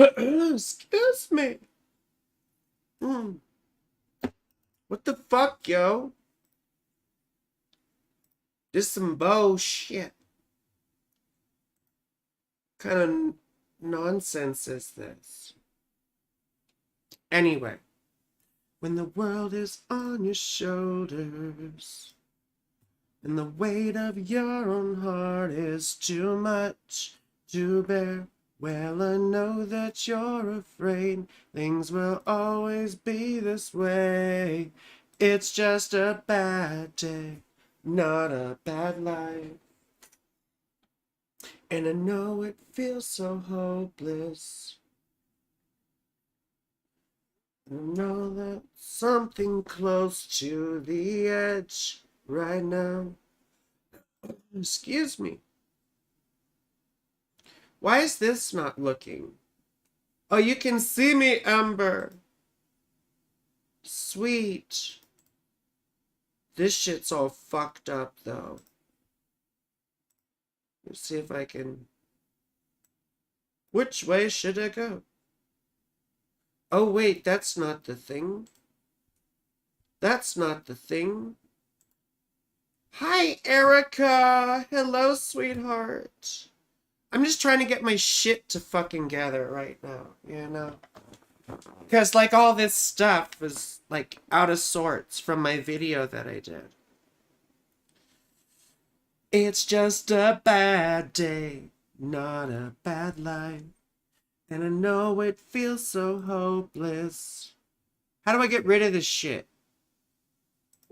Excuse me. Mm. What the fuck, yo? This some bullshit. What kind of nonsense is this? Anyway, when the world is on your shoulders and the weight of your own heart is too much to bear, well, I know that you're afraid things will always be this way. It's just a bad day, not a bad life. And I know it feels so hopeless. I know that something close to the edge right now. Excuse me. Why is this not looking? Oh, you can see me, Amber. Sweet. This shit's all fucked up, though. Let's see if I can... Which way should I go? Oh, wait, that's not the thing. That's not the thing. Hi, Erica. Hello, sweetheart. I'm just trying to get my shit to fucking gather right now, you know? Because, like, all this stuff is, like, out of sorts from my video that I did. It's just a bad day, not a bad life. And I know it feels so hopeless. How do I get rid of this shit?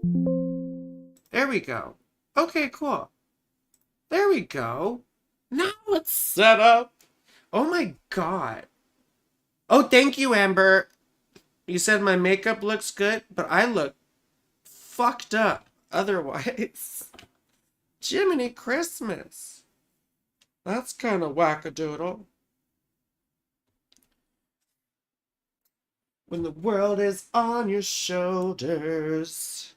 There we go. Okay, cool. There we go. Now it's set up. Oh my god. Oh, thank you, Amber. You said my makeup looks good, but I look fucked up otherwise. Jiminy Christmas. That's kind of wackadoodle. When the world is on your shoulders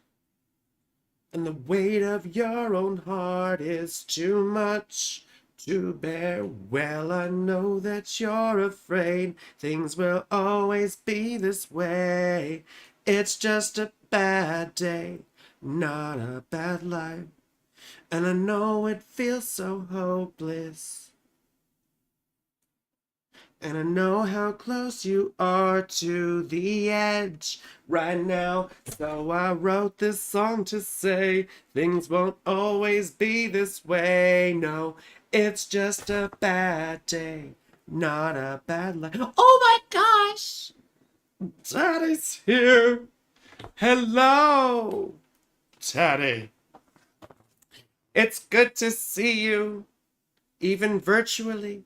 and the weight of your own heart is too much to bear, well, I know that you're afraid things will always be this way. It's just a bad day, not a bad life. And I know it feels so hopeless. And I know how close you are to the edge right now. So I wrote this song to say things won't always be this way. No, it's just a bad day, not a bad life. Oh my gosh! Daddy's here. Hello, Daddy. It's good to see you, even virtually.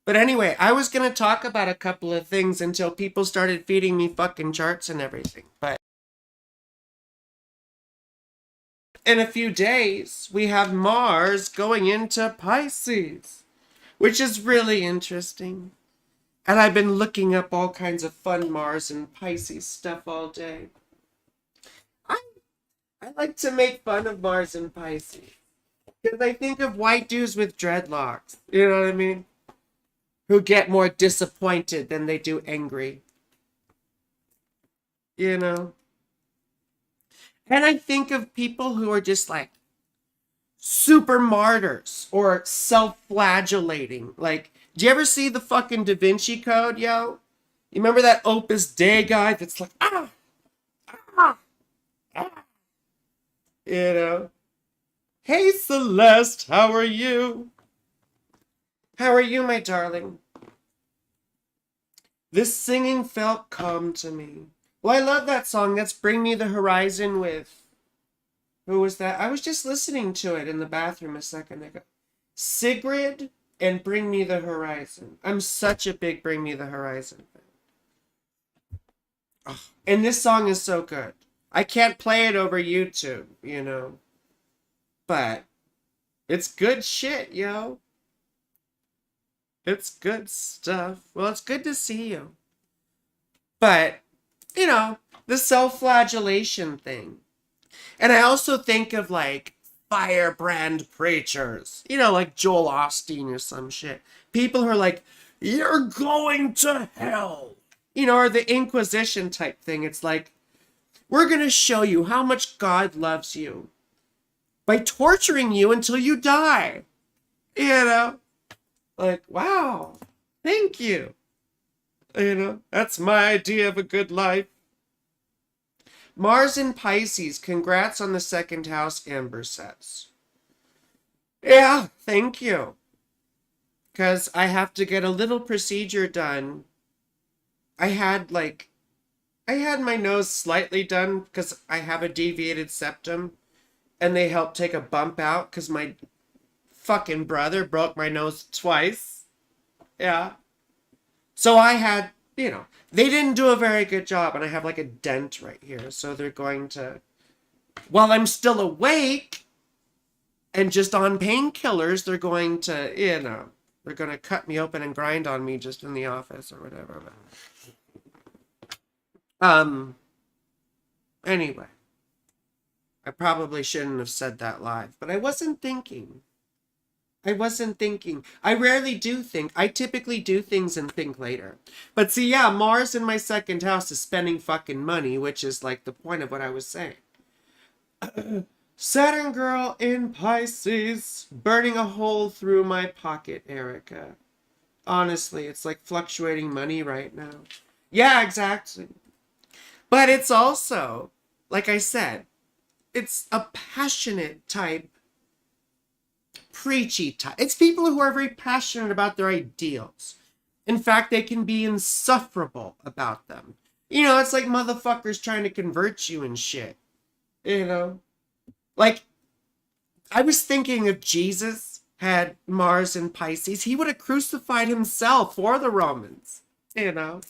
But anyway, I was going to talk about a couple of things until people started feeding me fucking charts and everything. But in a few days, we have Mars going into Pisces, which is really interesting. And I've been looking up all kinds of fun Mars and Pisces stuff all day. I like to make fun of Mars and Pisces because I think of white dudes with dreadlocks. You know what I mean? Who get more disappointed than they do angry. You know? And I think of people who are just like super martyrs or self-flagellating. Like, do you ever see the fucking Da Vinci Code, yo? You remember that Opus Dei guy that's like, ah, ah, ah. You know? Hey, Celeste, how are you? How are you, my darling? This singing felt calm to me. Well, I love that song. That's Bring Me the Horizon with... Who was that? I was just listening to it in the bathroom a second ago. Sigrid and Bring Me the Horizon. I'm such a big Bring Me the Horizon fan. Oh, and this song is so good. I can't play it over YouTube, you know. But it's good shit, yo. It's good stuff. Well, it's good to see you. But, you know, the self-flagellation thing. And I also think of, like, firebrand preachers. You know, like Joel Osteen or some shit. People who are like, You're going to hell. You know, or the Inquisition type thing. It's like, we're going to show you how much God loves you by torturing you until you die. You know? Like, wow. Thank you. You know, that's my idea of a good life. Mars in Pisces. Congrats on the second house, Amber says. Yeah, thank you. Because I have to get a little procedure done. I had my nose slightly done because I have a deviated septum. And they helped take a bump out because my fucking brother broke my nose twice. Yeah. So I had, you know, they didn't do a very good job. And I have like a dent right here. So they're going to, while I'm still awake and just on painkillers, they're going to, you know, they're going to cut me open and grind on me just in the office or whatever. Anyway. I probably shouldn't have said that live, but I wasn't thinking. I rarely do think. I typically do things and think later. But see, yeah, Mars in my second house is spending fucking money, which is like the point of what I was saying. Saturn girl in Pisces, burning a hole through my pocket, Erica. Honestly, it's like fluctuating money right now. Yeah, exactly. But it's also, like I said, it's a passionate type, preachy type. It's people who are very passionate about their ideals. In fact, they can be insufferable about them. You know, it's like motherfuckers trying to convert you and shit. You know? Like, I was thinking if Jesus had Mars in Pisces, he would have crucified himself for the Romans. You know?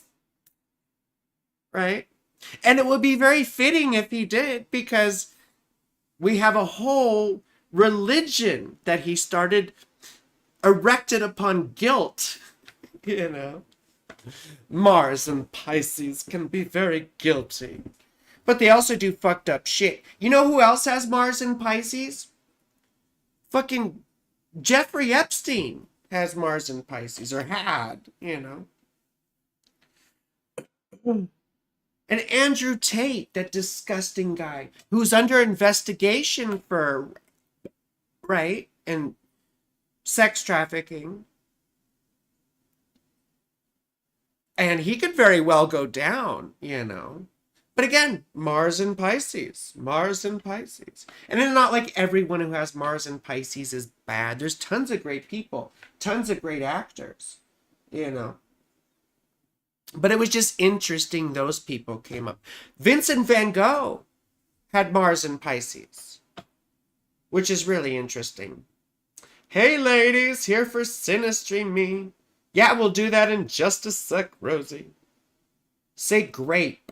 Right? And it would be very fitting if he did, because we have a whole religion that he started erected upon guilt. You know, Mars and Pisces can be very guilty, but they also do fucked up shit. You know who else has Mars in Pisces? Fucking Jeffrey Epstein has Mars in Pisces, or had, you know. And Andrew Tate, that disgusting guy, who's under investigation for, right, and sex trafficking. And he could very well go down, you know. But again, Mars in Pisces. Mars in Pisces. And it's not like everyone who has Mars in Pisces is bad. There's tons of great people. Tons of great actors, you know. But it was just interesting those people came up. Vincent van Gogh had Mars in Pisces, which is really interesting. Hey ladies, here for Sinistry Me. Yeah, we'll do that in just a sec, Rosie. Say grape.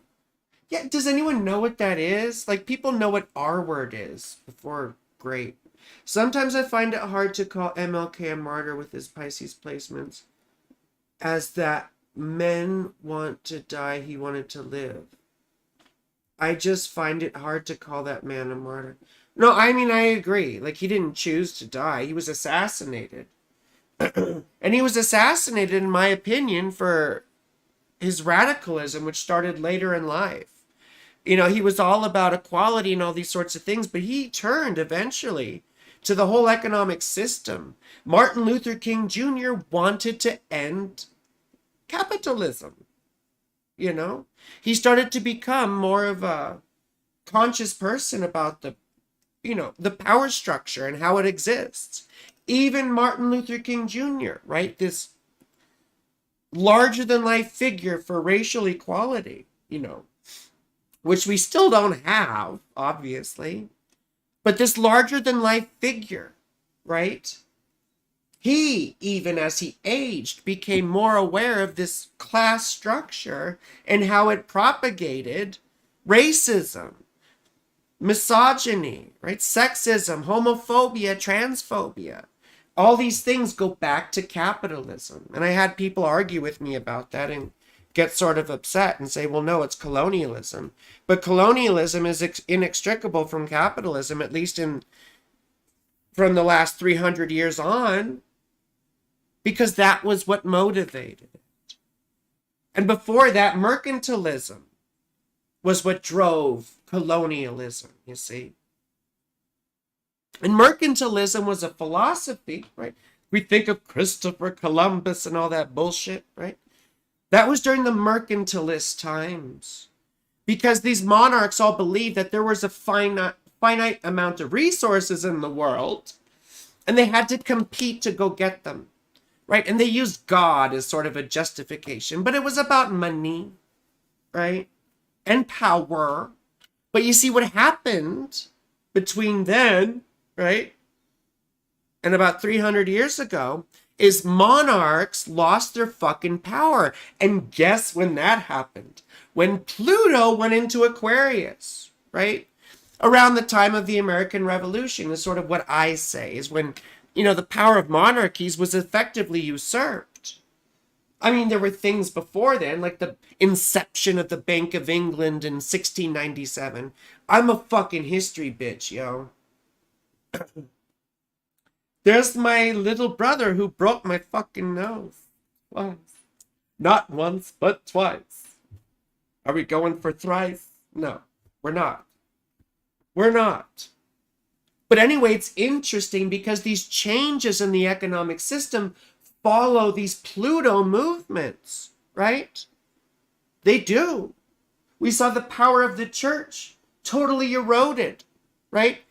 Yeah, does anyone know what that is? Like, people know what R word is before grape. Sometimes I find it hard to call MLK a martyr with his Pisces placements, as that men want to die, he wanted to live. I just find it hard to call that man a martyr. No, I mean, I agree. Like, he didn't choose to die. He was assassinated. And he was assassinated, in my opinion, for his radicalism, which started later in life. You know, he was all about equality and all these sorts of things, but he turned eventually to the whole economic system. Martin Luther King Jr. wanted to end capitalism. You know, he started to become more of a conscious person about the, you know, the power structure and how it exists. Even Martin Luther King Jr., right? This larger than life figure for racial equality, you know, which we still don't have, obviously, but this larger than life figure, right? He, even as he aged, became more aware of this class structure and how it propagated racism, misogyny, right? Sexism, homophobia, transphobia. All these things go back to capitalism. And I had people argue with me about that and get sort of upset and say, well, no, it's colonialism. But colonialism is inextricable from capitalism, at least from the last 300 years on. because that was what motivated it. And before that, mercantilism was what drove colonialism, you see. And mercantilism was a philosophy, right? We think of Christopher Columbus and all that bullshit, right? That was during the mercantilist times. Because these monarchs all believed that there was a finite amount of resources in the world, and they had to compete to go get them, right? And they used God as sort of a justification, but it was about money, right? And power. But you see what happened between then, right, and about 300 years ago is monarchs lost their fucking power. And guess when that happened? When Pluto went into Aquarius, right? Around the time of the American Revolution is sort of what I say, is when, the power of monarchies was effectively usurped. I mean, there were things before then, like the inception of the Bank of England in 1697. I'm a fucking history bitch, yo. There's my little brother who broke my fucking nose. Twice. Not once, but twice. Are we going for thrice? No, we're not. We're not. But anyway, it's interesting because these changes in the economic system follow these Pluto movements, right? They do. We saw the power of the church totally eroded, right?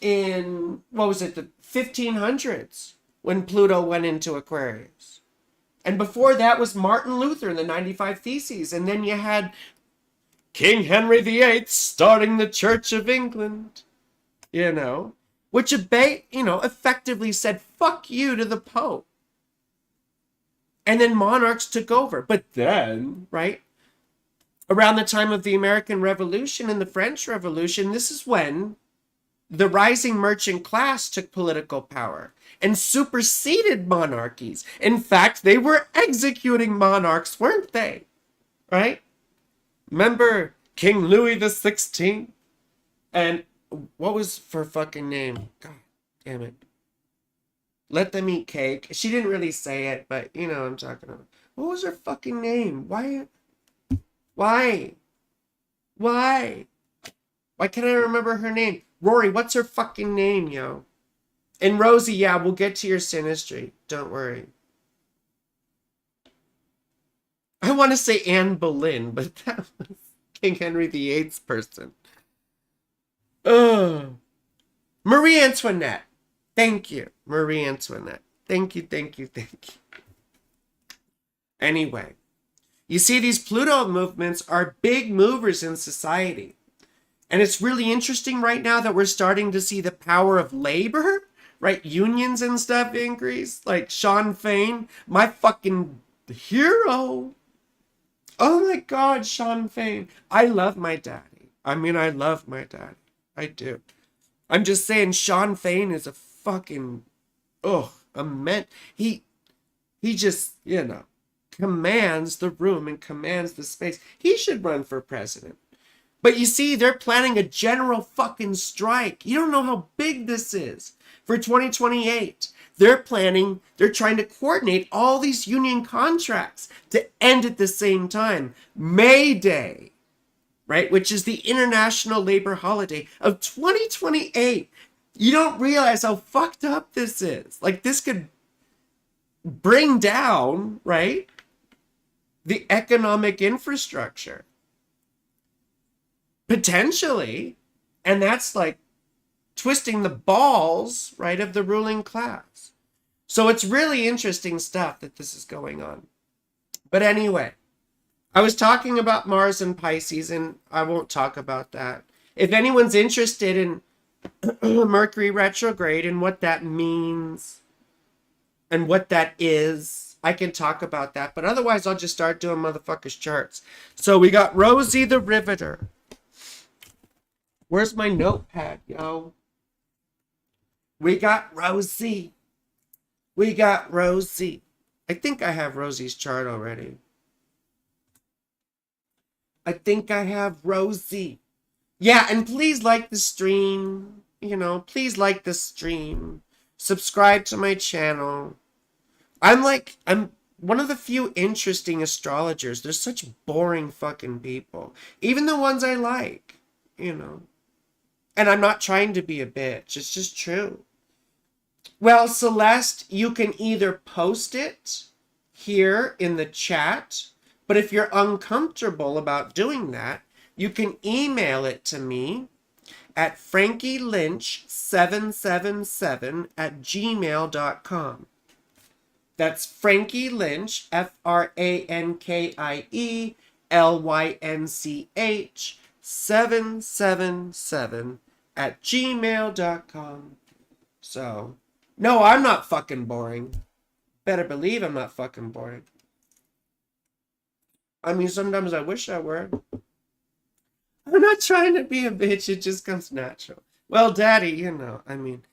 In, the 1500s when Pluto went into Aquarius. And before that was Martin Luther and the 95 Theses. And then you had King Henry VIII starting the Church of England, which effectively said, fuck you to the Pope. And then monarchs took over. But then, right, around the time of the American Revolution and the French Revolution, this is when the rising merchant class took political power and superseded monarchies. In fact, they were executing monarchs, weren't they? Right? Remember King Louis XVI? And what was her fucking name? God damn it. Let them eat cake. She didn't really say it, but you know what I'm talking about. What was her fucking name? Why? Why can't I remember her name? Rory, what's her fucking name, yo? And Rosie, yeah, we'll get to your synastry. Don't worry. I want to say Anne Boleyn, but that was King Henry VIII's person. Marie Antoinette. Thank you, Marie Antoinette. Thank you. Anyway, you see, these Pluto movements are big movers in society. And it's really interesting right now that we're starting to see the power of labor, right? Unions and stuff increase. Like Sean Fain, my fucking hero. Oh my God, Sean Fain. I love my daddy. I love my daddy. I do. I'm just saying Sean Fain is a fucking, he just, commands the room and commands the space. He should run for president. But you see, they're planning a general fucking strike. You don't know how big this is. For 2028, they're trying to coordinate all these union contracts to end at the same time. May Day, right, which is the International Labor Holiday of 2028. You don't realize how fucked up this is. Like, this could bring down, right, the economic infrastructure. Potentially. And that's like twisting the balls, right, of the ruling class. So it's really interesting stuff that this is going on. But anyway, I was talking about Mars and Pisces, and I won't talk about that. If anyone's interested in Mercury retrograde and what that means and what that is, I can talk about that. But otherwise, I'll just start doing motherfuckers' charts. So we got Rosie the Riveter. Where's my notepad, yo? We got Rosie. I think I have Rosie's chart already. I think I have Rosie. Yeah, and please like the stream. Please like the stream. Subscribe to my channel. I'm one of the few interesting astrologers. They're such boring fucking people. Even the ones I like, you know. And I'm not trying to be a bitch. It's just true. Well, Celeste, you can either post it here in the chat, but if you're uncomfortable about doing that, you can email it to me at frankielynch777 at gmail.com. That's Frankie Lynch, FrankielYnch 777 at gmail.com. So, no, I'm not fucking boring. Better believe I'm not fucking boring. I mean, sometimes I wish I were. I'm not trying to be a bitch. It just comes natural. Well, Daddy, you know, I mean.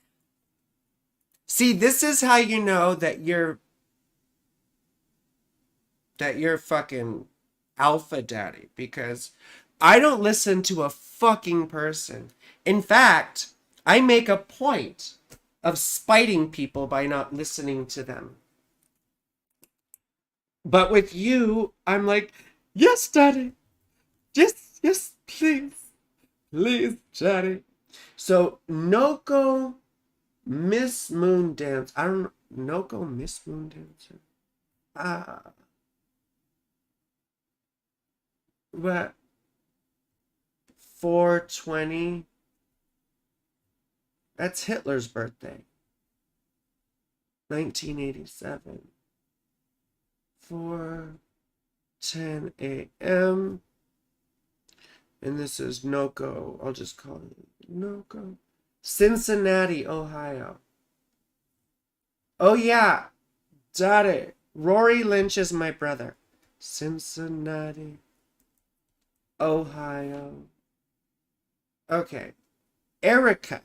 See, this is how you know that you're fucking alpha daddy, because I don't listen to a fucking person. In fact, I make a point of spiting people by not listening to them. But with you, I'm like, yes, daddy. Yes, please. Please, daddy. So, Noko Miss Moon Dance. I don't know. Noko Miss Moon Dancer. What? 420. That's Hitler's birthday. 1987. 4:10 a.m. And this is Noko. I'll just call it Noko. Cincinnati, Ohio. Oh yeah, Daddy. Rory Lynch is my brother. Cincinnati, Ohio. Okay. Erica.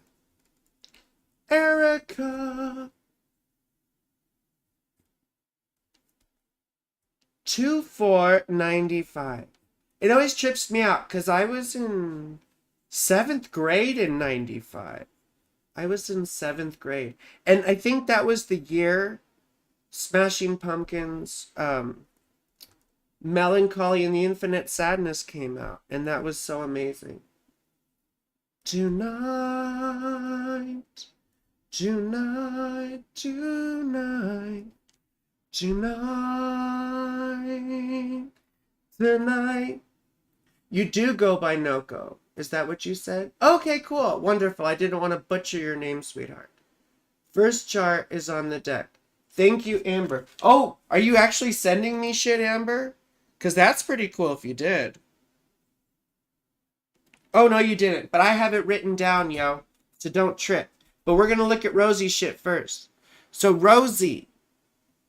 2495. It always trips me out because I was in 7th grade in 95. I was in 7th grade. And I think that was the year Smashing Pumpkins, Melancholy and the Infinite Sadness came out. And that was so amazing. Tonight, tonight, tonight, tonight, tonight. You do go by Noko. Is that what you said? Okay, cool. Wonderful. I didn't want to butcher your name, sweetheart. First chart is on the deck. Thank you, Amber. Oh, are you actually sending me shit, Amber? Because that's pretty cool if you did. Oh, no, you didn't. But I have it written down, yo. So don't trip. But we're going to look at Rosie's shit first. So, Rosie,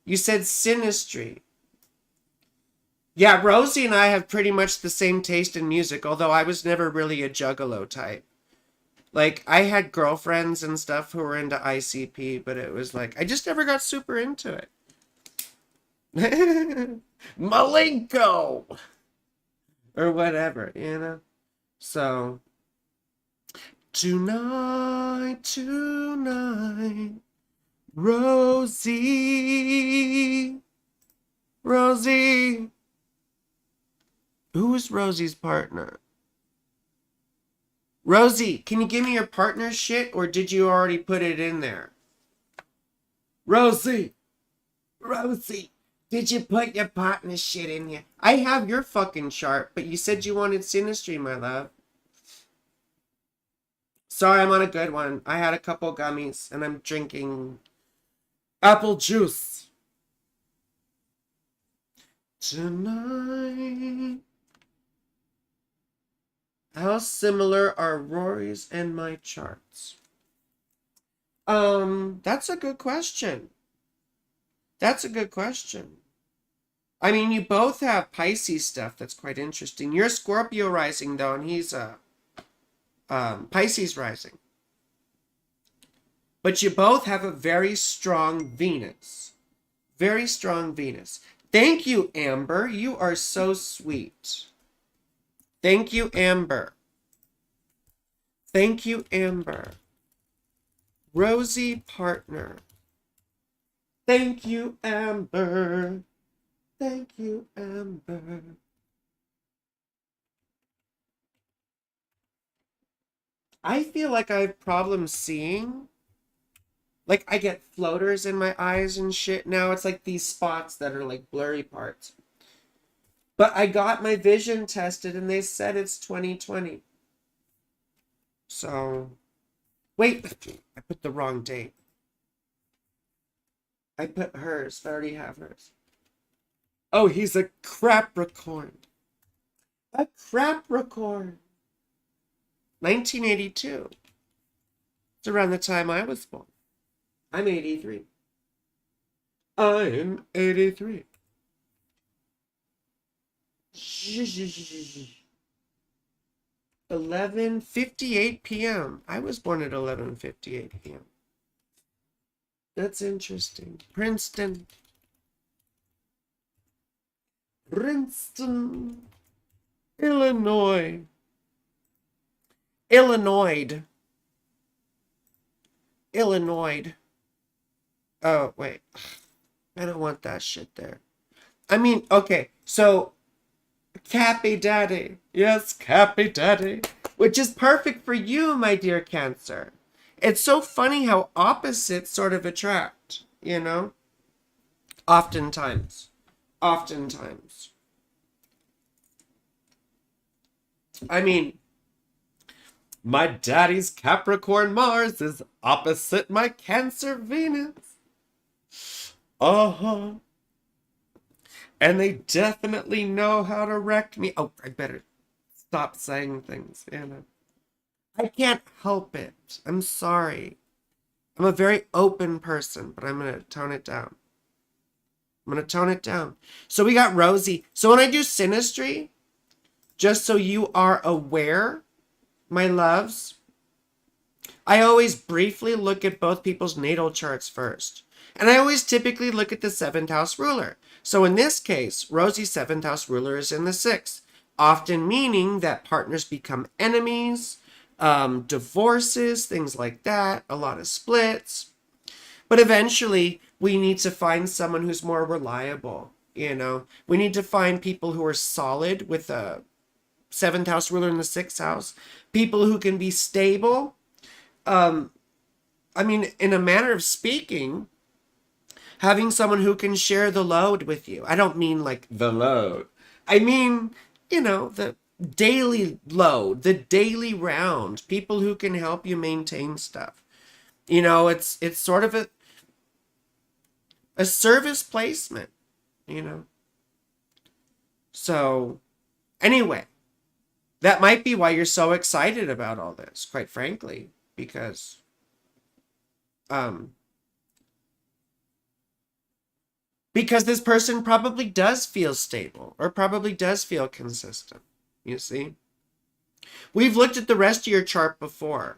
you said Sinistry. Yeah, Rosie and I have pretty much the same taste in music, although I was never really a juggalo type. Like, I had girlfriends and stuff who were into ICP, but it was like, I just never got super into it. Malenko! Or whatever, you know? So, tonight, Rosie. Who is Rosie's partner? Rosie, can you give me your partner's shit, or did you already put it in there? Rosie, did you put your partner's shit in here? I have your fucking chart, but you said you wanted Sinistry, my love. Sorry, I'm on a good one. I had a couple gummies, and I'm drinking apple juice. Tonight. How similar are Rory's and my charts? That's a good question. I mean, you both have Pisces stuff that's quite interesting. You're Scorpio rising, though, and he's Pisces rising. But you both have a very strong Venus. Very strong Venus. Thank you, Amber. You are so sweet. Thank you, Amber. Rosie partner. Thank you, Amber. Thank you, Amber. I feel like I have problems seeing. Like, I get floaters in my eyes and shit now. It's like these spots that are like blurry parts. But I got my vision tested and they said it's 2020. So, wait, I put the wrong date. I put hers. I already have hers. Oh, he's a Capricorn. A Capricorn. 1982. It's around the time I was born. I'm 83. I'm 83. 11:58 p.m. I was born at 11:58 p.m. That's interesting. Princeton. Princeton. Illinois. Illinois. Illinois. Oh, wait. I don't want that shit there. I mean, okay, so Cappy Daddy. Yes, Cappy Daddy. Which is perfect for you, my dear Cancer. It's so funny how opposites sort of attract, you know? Oftentimes. Oftentimes. I mean, my daddy's Capricorn Mars is opposite my Cancer Venus. Uh-huh. And they definitely know how to wreck me. Oh, I better stop saying things, Anna. I can't help it. I'm sorry. I'm a very open person, but I'm going to tone it down. I'm going to tone it down. So we got Rosie. So when I do synastry, just so you are aware, my loves, I always briefly look at both people's natal charts first. And I always typically look at the 7th house ruler. So in this case, Rosie's 7th house ruler is in the 6th, often meaning that partners become enemies, divorces, things like that, a lot of splits. But eventually, we need to find someone who's more reliable, you know. We need to find people who are solid with a 7th house ruler in the 6th house, people who can be stable. I mean, in a manner of speaking, having someone who can share the load with you. I don't mean like the load. I mean, you know, the daily load, the daily round, people who can help you maintain stuff. You know, it's sort of a service placement, you know. So, anyway, that might be why you're so excited about all this, quite frankly, because because this person probably does feel stable or probably does feel consistent. You see? We've looked at the rest of your chart before,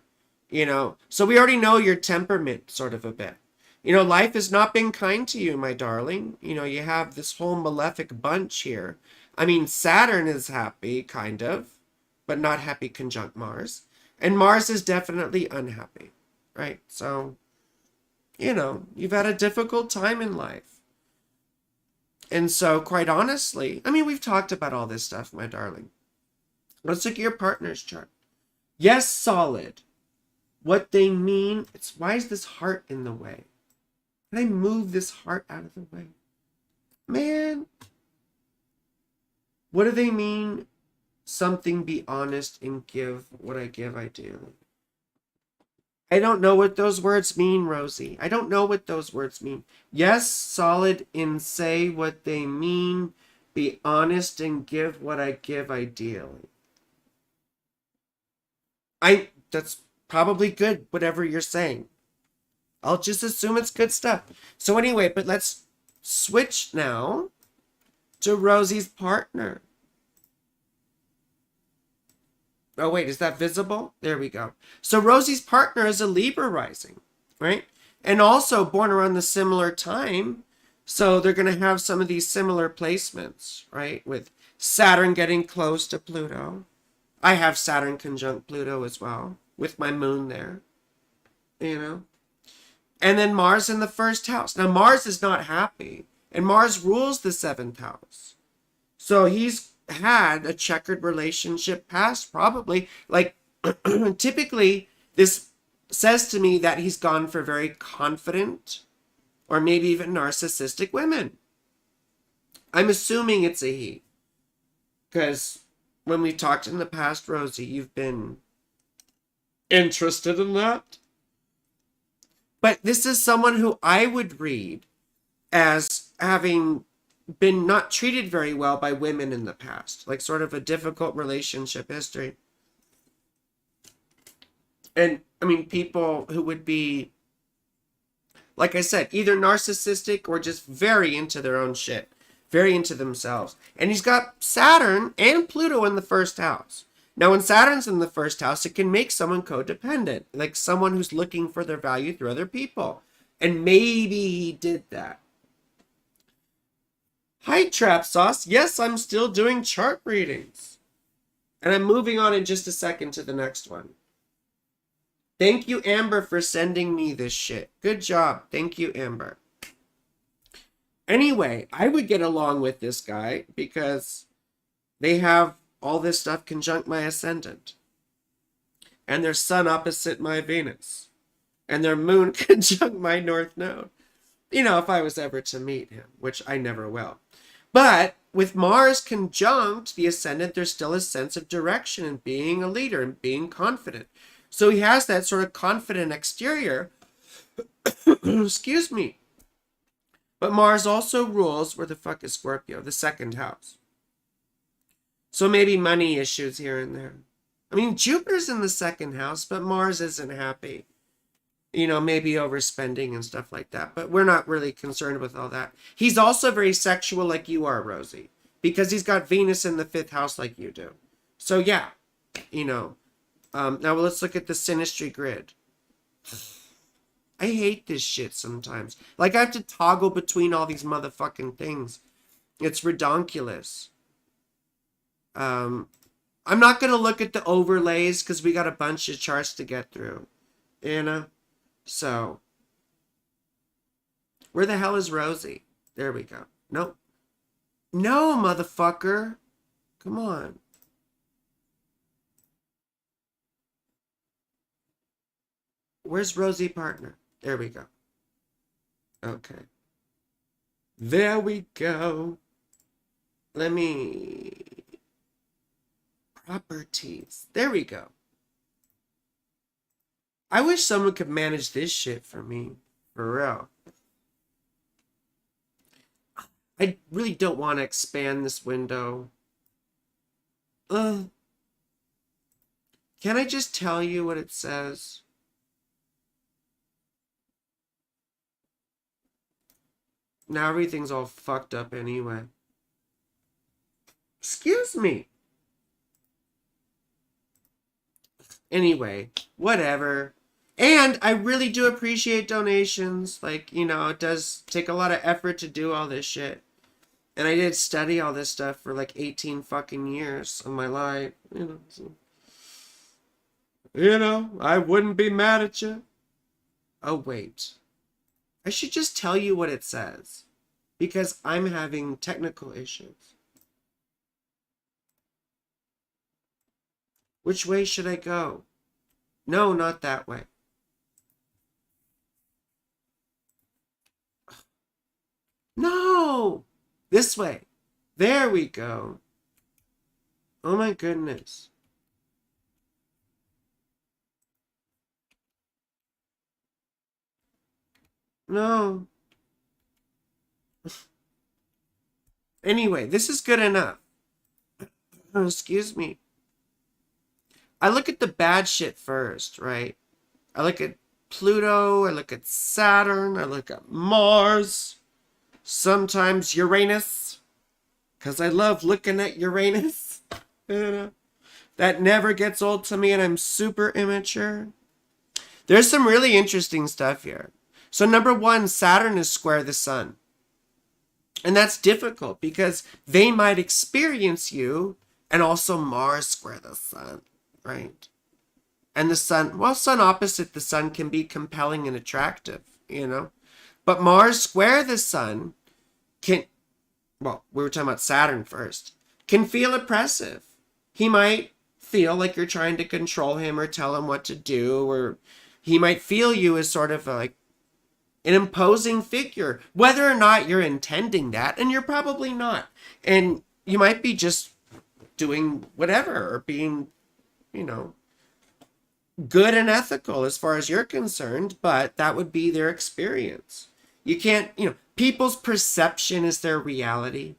you know, so we already know your temperament sort of a bit. You know, life has not been kind to you, my darling. You know, you have this whole malefic bunch here. I mean, Saturn is happy, kind of, but not happy conjunct Mars. And Mars is definitely unhappy, right? So, you know, you've had a difficult time in life. And so, quite honestly, I mean, we've talked about all this stuff, my darling. Let's look at your partner's chart. Yes, solid. What they mean, it's why is this heart in the way? Can I move this heart out of the way? Man, what do they mean? Something be honest and give what I give ideally. I don't know what those words mean, Rosie. I don't know what those words mean. Yes, solid in say what they mean. Be honest and give what I give ideally. That's probably good, whatever you're saying. I'll just assume it's good stuff. So anyway, but let's switch now to Rosie's partner. Oh, wait, is that visible? There we go. So Rosie's partner is a Libra rising, right? And also born around the similar time. So they're going to have some of these similar placements, right? With Saturn getting close to Pluto. I have Saturn conjunct Pluto as well, with my moon there, you know? And then Mars in the first house. Now, Mars is not happy. And Mars rules the seventh house. So he's had a checkered relationship past, probably. Like, typically, this says to me that he's gone for very confident or maybe even narcissistic women. I'm assuming it's a he. Because when we talked in the past, Rosie, you've been interested in that. But this is someone who I would read as having been not treated very well by women in the past. Like sort of a difficult relationship history. And, I mean, people who would be, like I said, either narcissistic or just very into their own shit. Very into themselves. And he's got Saturn and Pluto in the first house. Now, when Saturn's in the first house, it can make someone codependent. Like someone who's looking for their value through other people. And maybe he did that. Hi, Trap Sauce. Yes, I'm still doing chart readings. And I'm moving on in just a second to the next one. Thank you, Amber, for sending me this shit. Good job. Thank you, Amber. Anyway, I would get along with this guy because they have all this stuff conjunct my ascendant. And their sun opposite my Venus. And their moon conjunct my north node. You know, if I was ever to meet him, which I never will. But with Mars conjunct the ascendant, there's still a sense of direction and being a leader and being confident. So he has that sort of confident exterior. Excuse me. But Mars also rules, where the fuck is Scorpio? The second house. So maybe money issues here and there. I mean, Jupiter's in the second house, but Mars isn't happy. You know, maybe overspending and stuff like that. But we're not really concerned with all that. He's also very sexual like you are, Rosie. Because he's got Venus in the fifth house like you do. So yeah, you know. Now let's look at the synastry grid. I hate this shit sometimes. Like I have to toggle between all these motherfucking things. It's redonkulous. I'm not going to look at the overlays because we got a bunch of charts to get through. You know? So. Where the hell is Rosie? There we go. Nope. No, motherfucker. Come on. Where's Rosie partner? There we go. Okay. There we go. Let me... Properties. There we go. I wish someone could manage this shit for me. For real. I really don't want to expand this window. Can I just tell you what it says? Now everything's all fucked up anyway. Excuse me. Anyway, whatever. And I really do appreciate donations. Like, you know, it does take a lot of effort to do all this shit. And I did study all this stuff for like 18 fucking years of my life. You know, I wouldn't be mad at you. Oh, wait. I should just tell you what it says. Because I'm having technical issues. Which way should I go? No, not that way. No! This way. There we go. Oh my goodness. No. Anyway, this is good enough. Oh, excuse me. I look at the bad shit first, right? I look at Pluto, I look at Saturn, I look at Mars, sometimes Uranus, because I love looking at Uranus. That never gets old to me, and I'm super immature. There's some really interesting stuff here. So number one, Saturn is square the sun. And that's difficult because they might experience you and also Mars square the sun, right? And the sun, well, sun opposite the sun can be compelling and attractive, you know? But Mars square the sun can, well, we were talking about Saturn first, can feel oppressive. He might feel like you're trying to control him or tell him what to do, or he might feel you as sort of like an imposing figure, whether or not you're intending that, and you're probably not. And you might be just doing whatever or being, you know, good and ethical as far as you're concerned, but that would be their experience. You can't, you know, people's perception is their reality.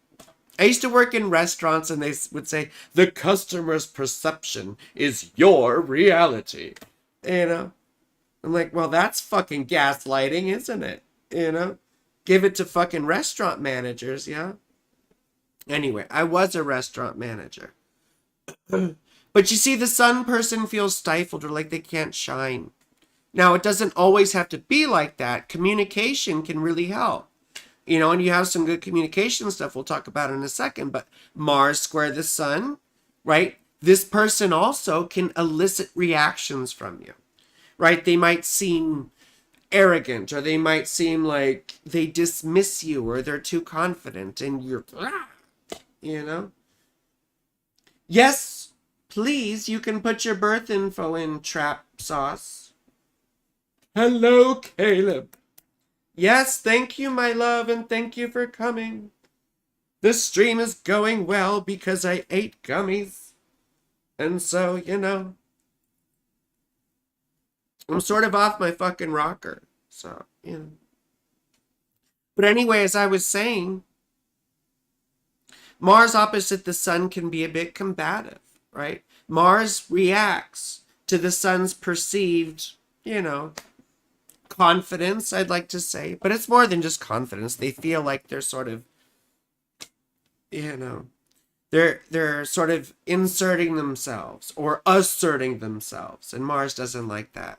I used to work in restaurants and they would say, the customer's perception is your reality. You know? I'm like, well, that's fucking gaslighting, isn't it? You know? Give it to fucking restaurant managers, yeah? Anyway, I was a restaurant manager. But you see, the sun person feels stifled or like they can't shine. Now, it doesn't always have to be like that. Communication can really help. You know, and you have some good communication stuff we'll talk about in a second. But Mars square the sun, right? This person also can elicit reactions from you, right? They might seem arrogant, or they might seem like they dismiss you, or they're too confident, and you're, you know? Yes, please, you can put your birth info in, Trap Sauce. Hello, Caleb. Yes, thank you, my love, and thank you for coming. This stream is going well because I ate gummies. And so, you know, I'm sort of off my fucking rocker. So, you know. But anyway, as I was saying, Mars opposite the sun can be a bit combative, right? Mars reacts to the sun's perceived, you know, confidence, I'd like to say. But it's more than just confidence. They feel like they're sort of, you know, they're sort of inserting themselves or asserting themselves. And Mars doesn't like that.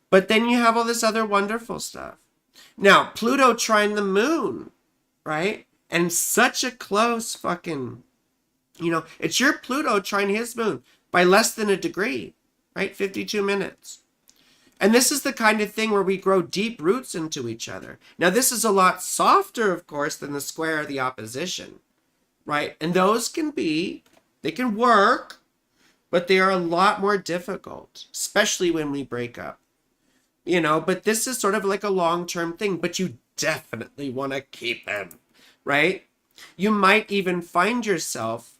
But then you have all this other wonderful stuff. Now, Pluto trine the moon, right? And such a close fucking, you know, it's your Pluto trine his moon by less than a degree, right? 52 minutes. And this is the kind of thing where we grow deep roots into each other. Now, this is a lot softer, of course, than the square of the opposition, right? And those can be, they can work, but they are a lot more difficult, especially when we break up. You know, but this is sort of like a long-term thing, but you definitely want to keep him, right? You might even find yourself,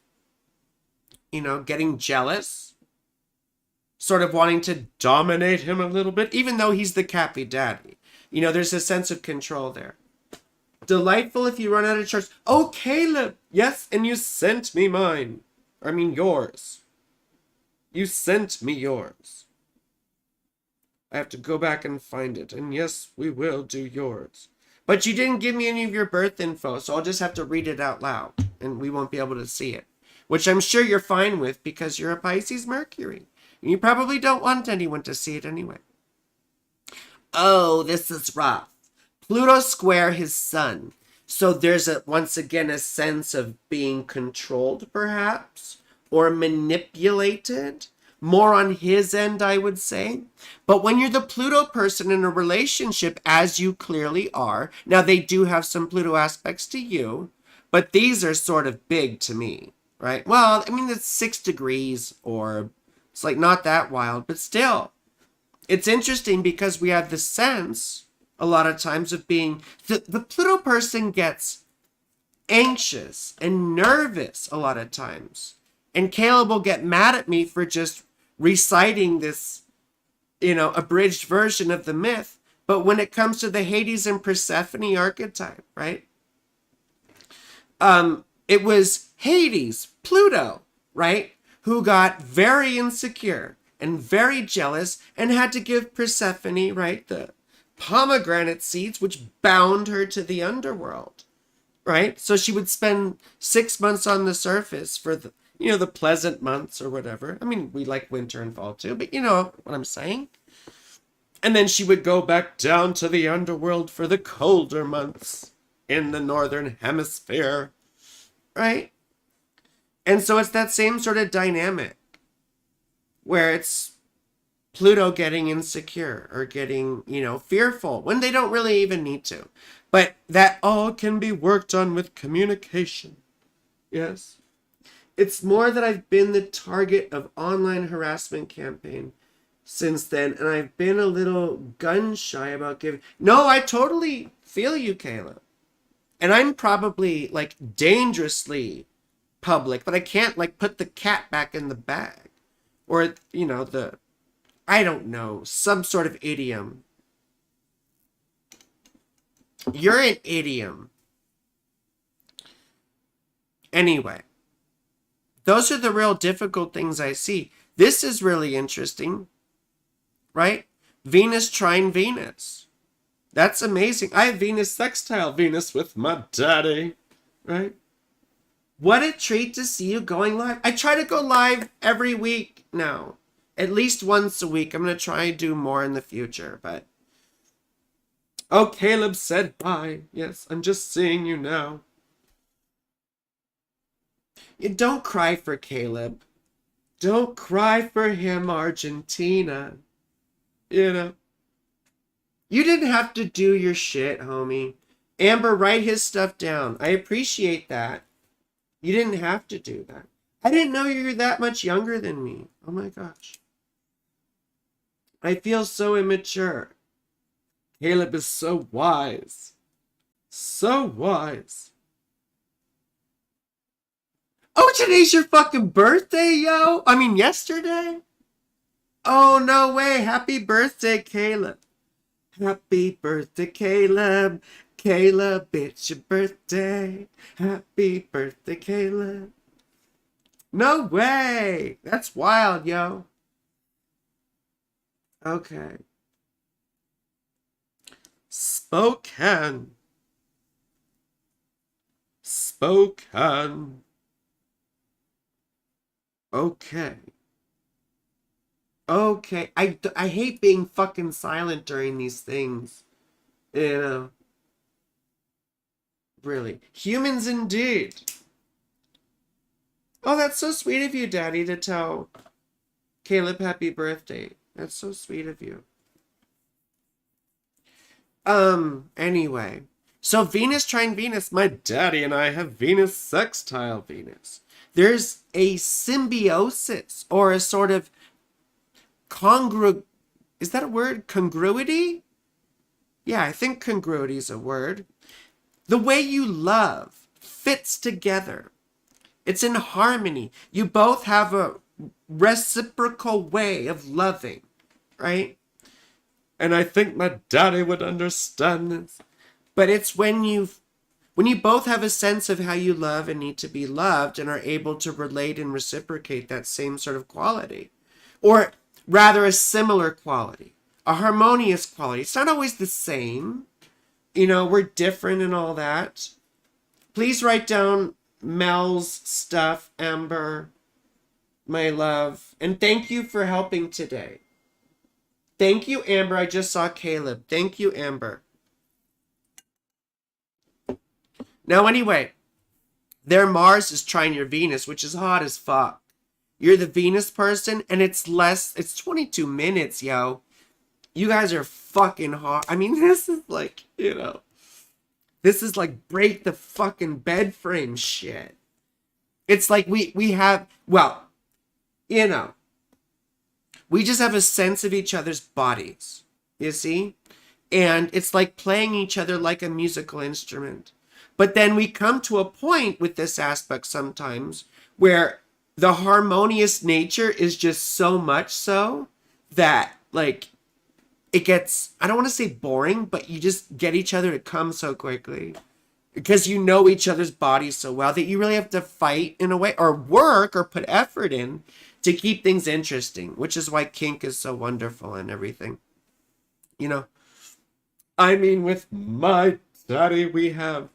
you know, getting jealous, sort of wanting to dominate him a little bit, even though he's the Cappy Daddy. You know, there's a sense of control there. Delightful if you run out of charge. Oh, Caleb! Yes, and you sent me mine. I mean, yours. You sent me yours. I have to go back and find it. And yes, we will do yours. But you didn't give me any of your birth info, so I'll just have to read it out loud. And we won't be able to see it. Which I'm sure you're fine with because you're a Pisces Mercury. And you probably don't want anyone to see it anyway. Oh, this is rough. Pluto square his sun. So there's once again a sense of being controlled, perhaps, or manipulated. More on his end, I would say. But when you're the Pluto person in a relationship, as you clearly are, now they do have some Pluto aspects to you, but these are sort of big to me, right? Well, I mean, it's 6 degrees, or it's like not that wild, but still. It's interesting because we have the sense, a lot of times, of being, the Pluto person gets anxious and nervous a lot of times. And Caleb will get mad at me for just reciting this, you know, abridged version of the myth. But when it comes to the Hades and Persephone archetype, right? It was Hades, Pluto, right? Who got very insecure and very jealous and had to give Persephone, right, the pomegranate seeds, which bound her to the underworld, right? So she would spend 6 months on the surface for the, you know, the pleasant months or whatever. I mean, we like winter and fall too, but you know what I'm saying? And then she would go back down to the underworld for the colder months in the northern hemisphere, right? And so it's that same sort of dynamic where it's, Pluto getting insecure or getting, fearful when they don't really even need to. But that all can be worked on with communication. Yes. It's more that I've been the target of online harassment campaign since then, and I've been a little gun shy about giving. No, I totally feel you, Kayla. And I'm probably like dangerously public, but I can't like put the cat back in the bag. Or, I don't know, some sort of idiom. You're an idiom. Anyway, those are the real difficult things I see. This is really interesting, right? Venus trine Venus. That's amazing. I have Venus sextile Venus with my daddy, right? What a treat to see you going live. I try to go live every week now. At least once a week. I'm going to try and do more in the future, but... Oh, Caleb said hi. Yes, I'm just seeing you now. Don't cry for Caleb. Don't cry for him, Argentina. You didn't have to do your shit, homie. Amber, write his stuff down. I appreciate that. You didn't have to do that. I didn't know you were that much younger than me. Oh my gosh. I feel so immature. Caleb is so wise. So wise. Oh, today's your fucking birthday, yo? I mean, yesterday? Oh, no way. Happy birthday, Caleb. Happy birthday, Caleb. Caleb, it's your birthday. Happy birthday, Caleb. No way. That's wild, yo. Okay. Spoken. Okay. Okay. I hate being fucking silent during these things. Really. Humans indeed. Oh, that's so sweet of you, Daddy, to tell Caleb happy birthday. That's so sweet of you. Anyway. So Venus trine Venus, my daddy and I have Venus sextile Venus. There's a symbiosis or a sort of is that a word? Congruity? Yeah, I think congruity is a word. The way you love fits together. It's in harmony. You both have a reciprocal way of loving, right? And I think my daddy would understand this. But it's when you both have a sense of how you love and need to be loved and are able to relate and reciprocate that same sort of quality. Or rather a similar quality. A harmonious quality. It's not always the same. We're different and all that. Please write down Mel's stuff, Amber, my love. And thank you for helping today. Thank you, Amber. I just saw Caleb. Thank you, Amber. Now, anyway, their Mars is trine your Venus, which is hot as fuck. You're the Venus person, and it's 22 minutes, yo. You guys are fucking hot. I mean, this is like, this is like break the fucking bed frame shit. It's like we have, well, we just have a sense of each other's bodies, you see? And it's like playing each other like a musical instrument. But then we come to a point with this aspect sometimes where the harmonious nature is just so much so that, like, it gets, I don't want to say boring, but you just get each other to come so quickly. Because you know each other's bodies so well that you really have to fight in a way, or work, or put effort in to keep things interesting, which is why kink is so wonderful and everything. I mean, with my daddy, we have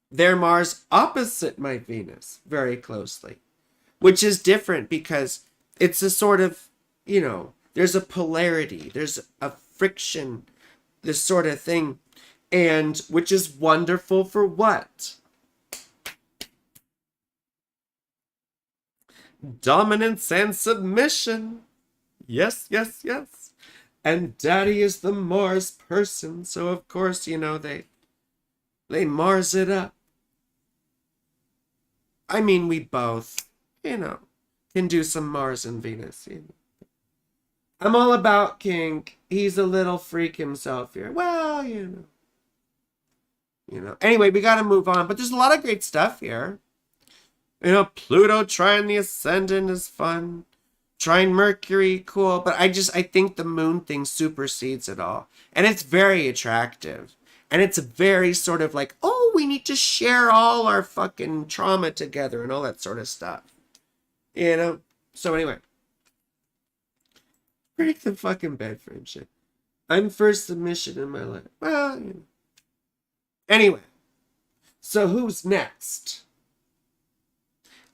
their Mars opposite my Venus very closely, which is different because it's a sort of, there's a polarity, there's a friction, this sort of thing, and which is wonderful for what? Dominance and submission. Yes, yes, yes. And Daddy is the Mars person, so of course, they Mars it up. I mean, we both, you know, can do some Mars and Venus. I'm all about kink. He's a little freak himself here. Well, Anyway, we got to move on. But there's a lot of great stuff here. Pluto trying the ascendant is fun. Trying Mercury, cool. But I think the moon thing supersedes it all. And it's very attractive. And it's very sort of like, oh, we need to share all our fucking trauma together and all that sort of stuff. So anyway. Break the fucking bed frame shit. I'm first submission in my life. Well, Anyway. So who's next?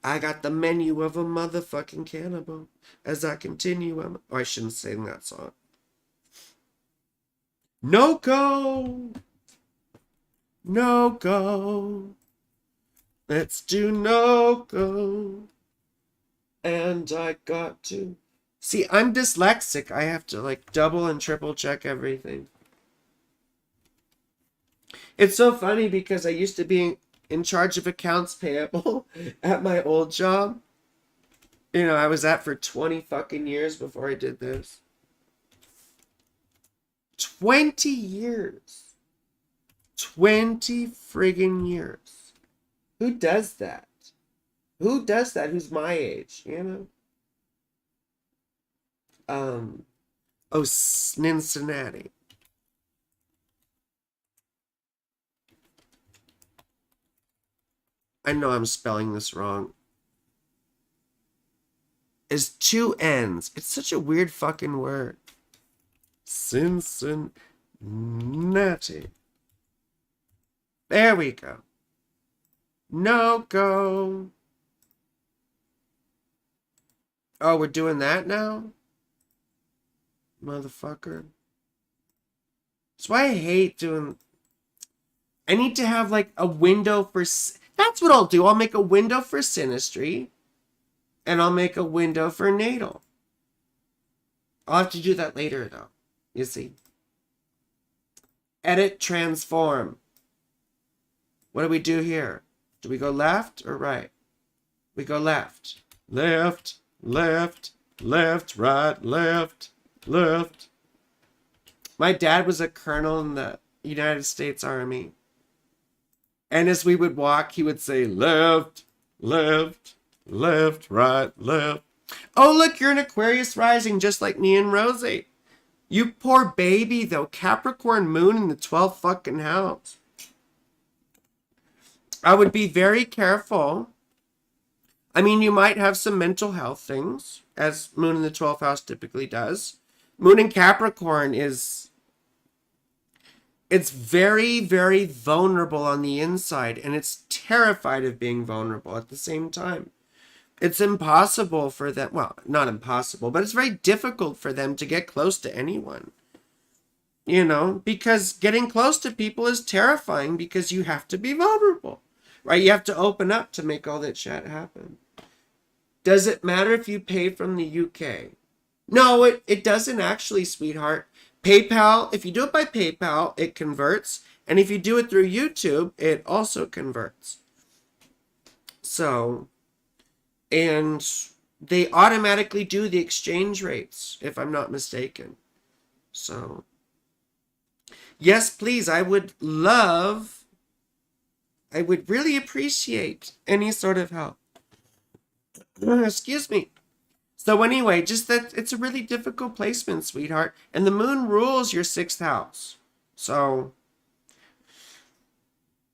I got the menu of a motherfucking cannibal. As I continue, I shouldn't sing that song. No go. No go. Let's do no go. And I got to. See, I'm dyslexic. I have to double and triple check everything. It's so funny because I used to be in charge of accounts payable at my old job. I was at for 20 fucking years before I did this. 20 years. 20 friggin' years. Who does that? Who does that? Who's my age, Cincinnati. I know I'm spelling this wrong. Is 2 N's. It's such a weird fucking word. Cincinnati. There we go. No go. Oh, we're doing that now? Motherfucker. That's why I hate doing... I need to have a window for... That's what I'll do. I'll make a window for synastry. And I'll make a window for natal. I'll have to do that later, though. You see. Edit, transform. What do we do here? Do we go left or right? We go left. Left, left, left, right, left, left. My dad was a colonel in the United States Army. And as we would walk, he would say, left, left, left, right, left. Oh, look, you're an Aquarius rising just like me and Rosie. You poor baby, though. Capricorn moon in the 12th fucking house. I would be very careful. I mean, you might have some mental health things, as moon in the 12th house typically does. Moon in Capricorn it's very, very vulnerable on the inside, and it's terrified of being vulnerable at the same time. It's impossible for them, well, not impossible, but it's very difficult for them to get close to anyone. Because getting close to people is terrifying because you have to be vulnerable, right? You have to open up to make all that shit happen. Does it matter if you pay from the UK? No, it doesn't actually, sweetheart. PayPal, if you do it by PayPal, it converts. And if you do it through YouTube, it also converts. So, and they automatically do the exchange rates, if I'm not mistaken. So, yes, please, I would really appreciate any sort of help. Excuse me. So anyway, just that it's a really difficult placement, sweetheart. And the moon rules your 6th house. So,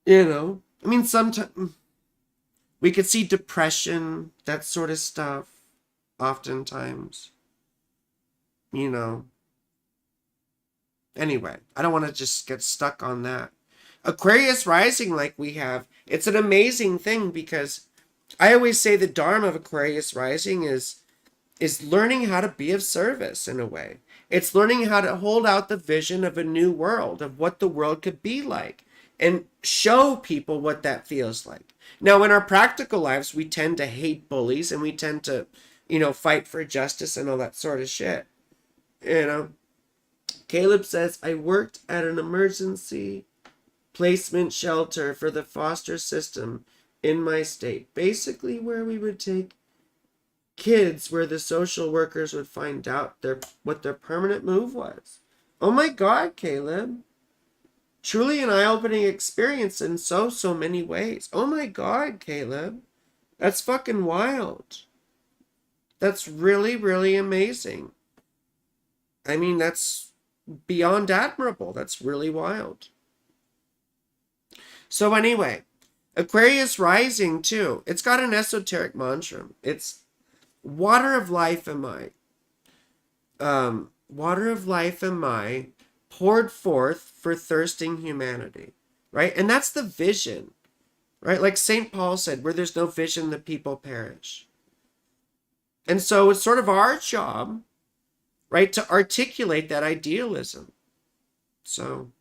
I mean, sometimes we could see depression, that sort of stuff, oftentimes. Anyway, I don't want to just get stuck on that. Aquarius rising like we have, it's an amazing thing because I always say the dharma of Aquarius rising is learning how to be of service in a way. It's learning how to hold out the vision of a new world, of what the world could be like, and show people what that feels like. Now, in our practical lives, we tend to hate bullies and we tend to, fight for justice and all that sort of shit. You know, Caleb says, I worked at an emergency placement shelter for the foster system in my state. Basically where we would take kids where the social workers would find out what their permanent move was. Oh my God, Caleb. Truly an eye-opening experience in so many ways. Oh my God, Caleb. That's fucking wild. That's really, really amazing. I mean, that's beyond admirable. That's really wild. So anyway, Aquarius rising too. It's got an esoteric mantra. It's water of life am I. Water of life am I, poured forth for thirsting humanity. Right? And that's the vision. Right? Like St. Paul said, where there's no vision, the people perish. And so it's sort of our job, right, to articulate that idealism. So,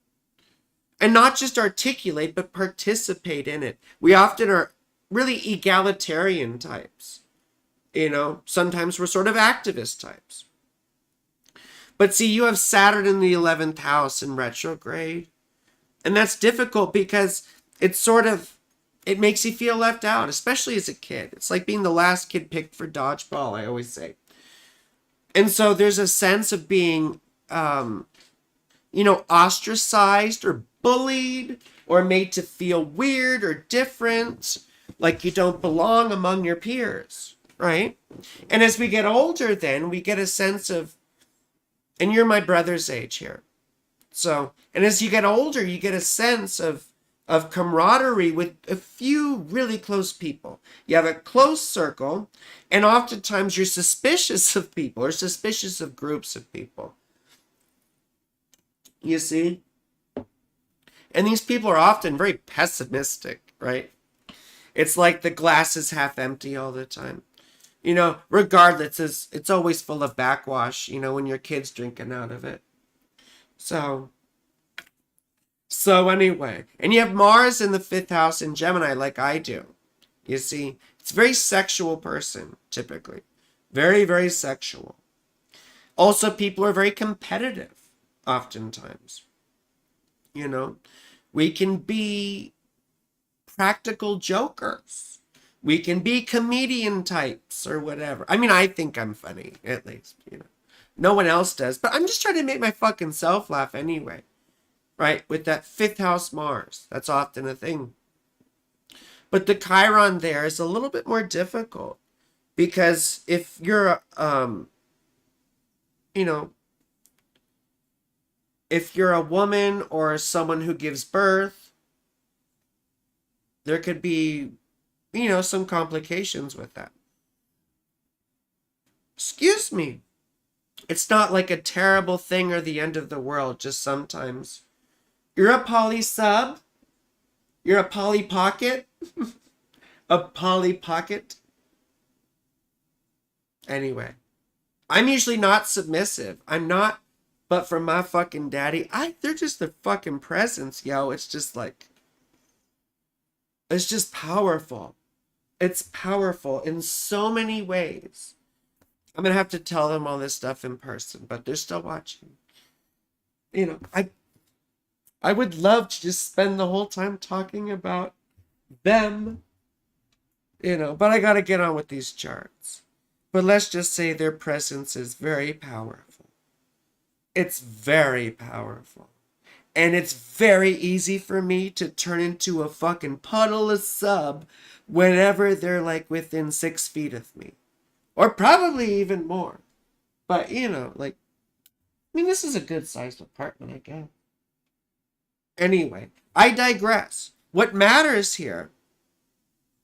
and not just articulate, but participate in it. We often are really egalitarian types. You know, sometimes we're sort of activist types. But see, you have Saturn in the 11th house in retrograde. And that's difficult because it's sort of, it makes you feel left out, especially as a kid. It's like being the last kid picked for dodgeball, I always say. And so there's a sense of being, ostracized or bullied or made to feel weird or different, like you don't belong among your peers, right? And as we get older, then we get a sense of, and you're my brother's age here. So, and as you get older, you get a sense of camaraderie with a few really close people. You have a close circle, and oftentimes you're suspicious of people or suspicious of groups of people. You see? And these people are often very pessimistic, right? It's like the glass is half empty all the time. You know, regardless, it's always full of backwash, you know, when your kid's drinking out of it. So anyway, and you have Mars in the 5th house in Gemini like I do. You see, it's a very sexual person, typically. Very, very sexual. Also, people are very competitive, oftentimes. You know, we can be practical jokers. We can be comedian types or whatever. I mean, I think I'm funny, at least, you know. No one else does, but I'm just trying to make my fucking self laugh anyway. Right? With that 5th house Mars. That's often a thing. But the Chiron there is a little bit more difficult. Because if you're, if you're a woman or someone who gives birth, there could be, some complications with that. Excuse me. It's not like a terrible thing or the end of the world, just sometimes. You're a poly sub. You're a poly pocket. A poly pocket. Anyway. I'm usually not submissive. I'm not. But for my fucking daddy, they're just the fucking presence, yo. It's just like. It's just powerful. It's powerful in so many ways. I'm going to have to tell them all this stuff in person, but they're still watching. You know, I would love to just spend the whole time talking about them, but I got to get on with these charts. But let's just say their presence is very powerful. It's very powerful. And it's very easy for me to turn into a fucking puddle of sub whenever they're like within 6 feet of me. Or probably even more. But, this is a good sized apartment, I guess. Anyway, I digress. What matters here,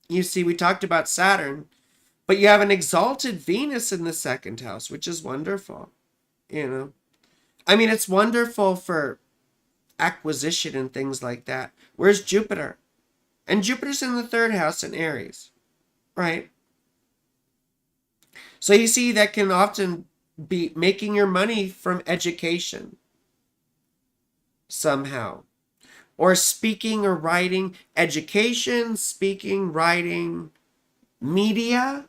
you see, we talked about Saturn, but you have an exalted Venus in the 2nd house, which is wonderful. It's wonderful for acquisition and things like that. Where's Jupiter? And Jupiter's in the 3rd house in Aries, right? So you see, that can often be making your money from education somehow. Or speaking or writing, education, speaking, writing, media,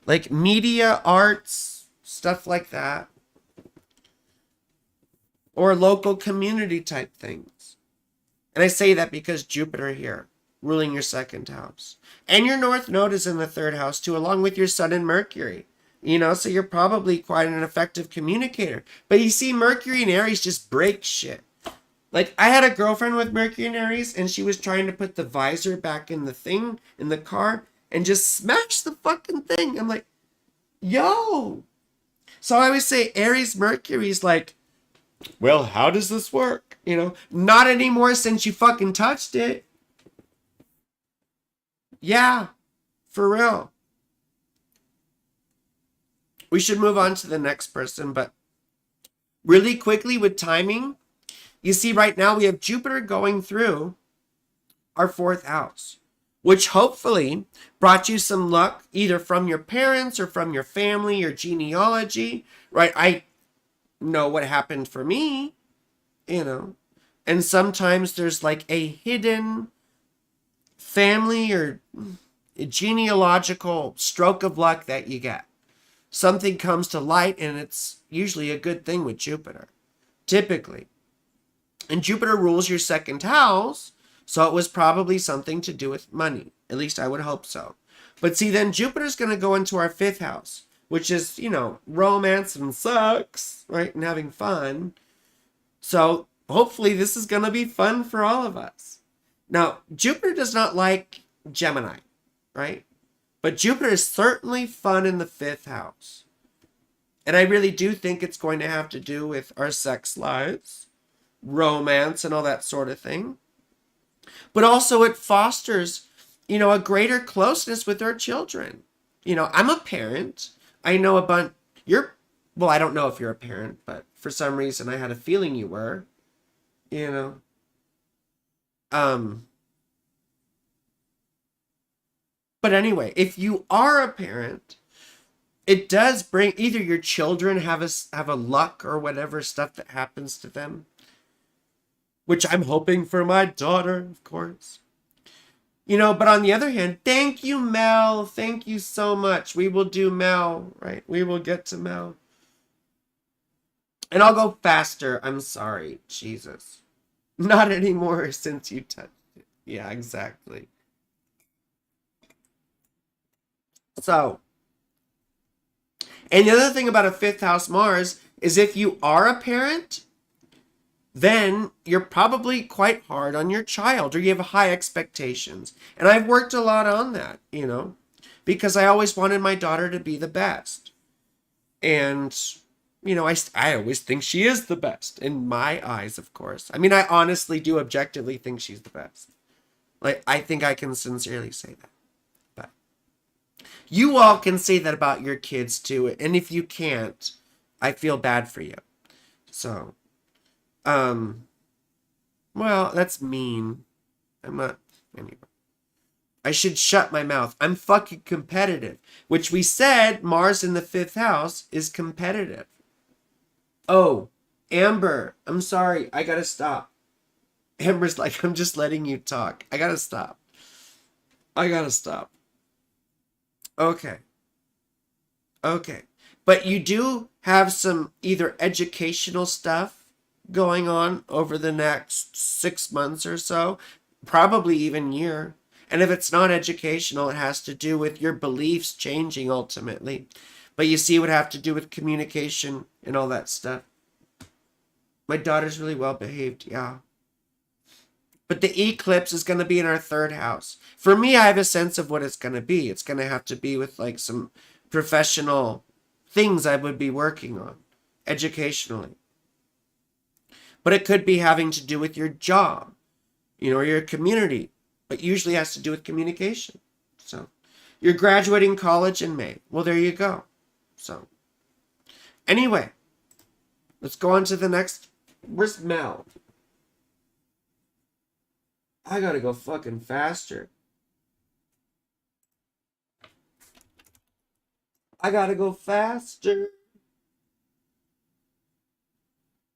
like media, arts, stuff like that. or local community type things. And I say that because Jupiter here, ruling your second house. And your North Node is in the third house too, along with your Sun and Mercury. So you're probably quite an effective communicator. But you see, Mercury and Aries just break shit. Like, I had a girlfriend with Mercury and Aries, and she was trying to put the visor back in the thing, in the car, and just smash the fucking thing. I'm like, yo. So I always say Aries Mercury's like, well, how does this work? Not anymore since you fucking touched it. Yeah, for real. We should move on to the next person, but really quickly with timing, you see right now we have Jupiter going through our fourth house, which hopefully brought you some luck either from your parents or from your family or genealogy, right? I know what happened for me, and sometimes there's like a hidden family or a genealogical stroke of luck that you get. Something comes to light, and it's usually a good thing with Jupiter, typically. And Jupiter rules your second house, so it was probably something to do with money. At least I would hope so. But see, then Jupiter's going to go into our fifth house, which is, romance and sex, right? And having fun. So hopefully this is going to be fun for all of us. Now, Jupiter does not like Gemini, right? But Jupiter is certainly fun in the fifth house. And I really do think it's going to have to do with our sex lives, romance, and all that sort of thing. But also it fosters, a greater closeness with our children. I'm a parent. I know a bunch. Well, I don't know if you're a parent, but for some reason I had a feeling you were. But anyway, if you are a parent, it does bring either your children have a luck or whatever stuff that happens to them, which I'm hoping for my daughter, of course. But on the other hand, thank you, Mel. Thank you so much. We will do Mel, right? We will get to Mel. And I'll go faster. I'm sorry. Jesus. Not anymore since you touched it. Yeah, exactly. So, and the other thing about a fifth house Mars is if you are a parent, then you're probably quite hard on your child or you have high expectations. And I've worked a lot on that, because I always wanted my daughter to be the best. And, I always think she is the best in my eyes, of course. I mean, I honestly do objectively think she's the best. Like, I think I can sincerely say that. But you all can say that about your kids too. And if you can't, I feel bad for you. So, well, that's mean. I'm not, anyway. I should shut my mouth. I'm fucking competitive, which we said Mars in the fifth house is competitive. Oh, Amber, I'm sorry. I gotta stop. Amber's like, I'm just letting you talk. I gotta stop. Okay. But you do have some either educational stuff going on over the next 6 months or so, probably even year. And if it's not educational, it has to do with your beliefs changing ultimately. But you see, it would have to do with communication and all that stuff. My daughter's really well behaved, yeah. But the eclipse is going to be in our third house. For me, I have a sense of what it's going to be. It's going to have to be with like some professional things I would be working on educationally. But it could be having to do with your job, or your community. But usually has to do with communication. So you're graduating college in May. Well, there you go. So anyway, let's go on to the next. Where's Mel? I gotta go fucking faster.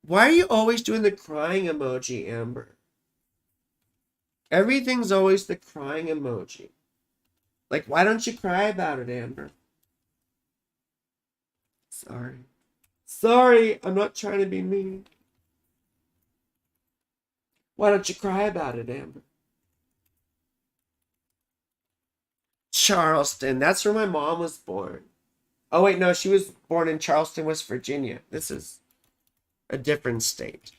Why are you always doing the crying emoji, Amber? Everything's always the crying emoji. Like, why don't you cry about it, Amber? Sorry, I'm not trying to be mean. Why don't you cry about it, Amber? Charleston. That's where my mom was born. Oh, wait, no, she was born in Charleston, West Virginia. This is a different state.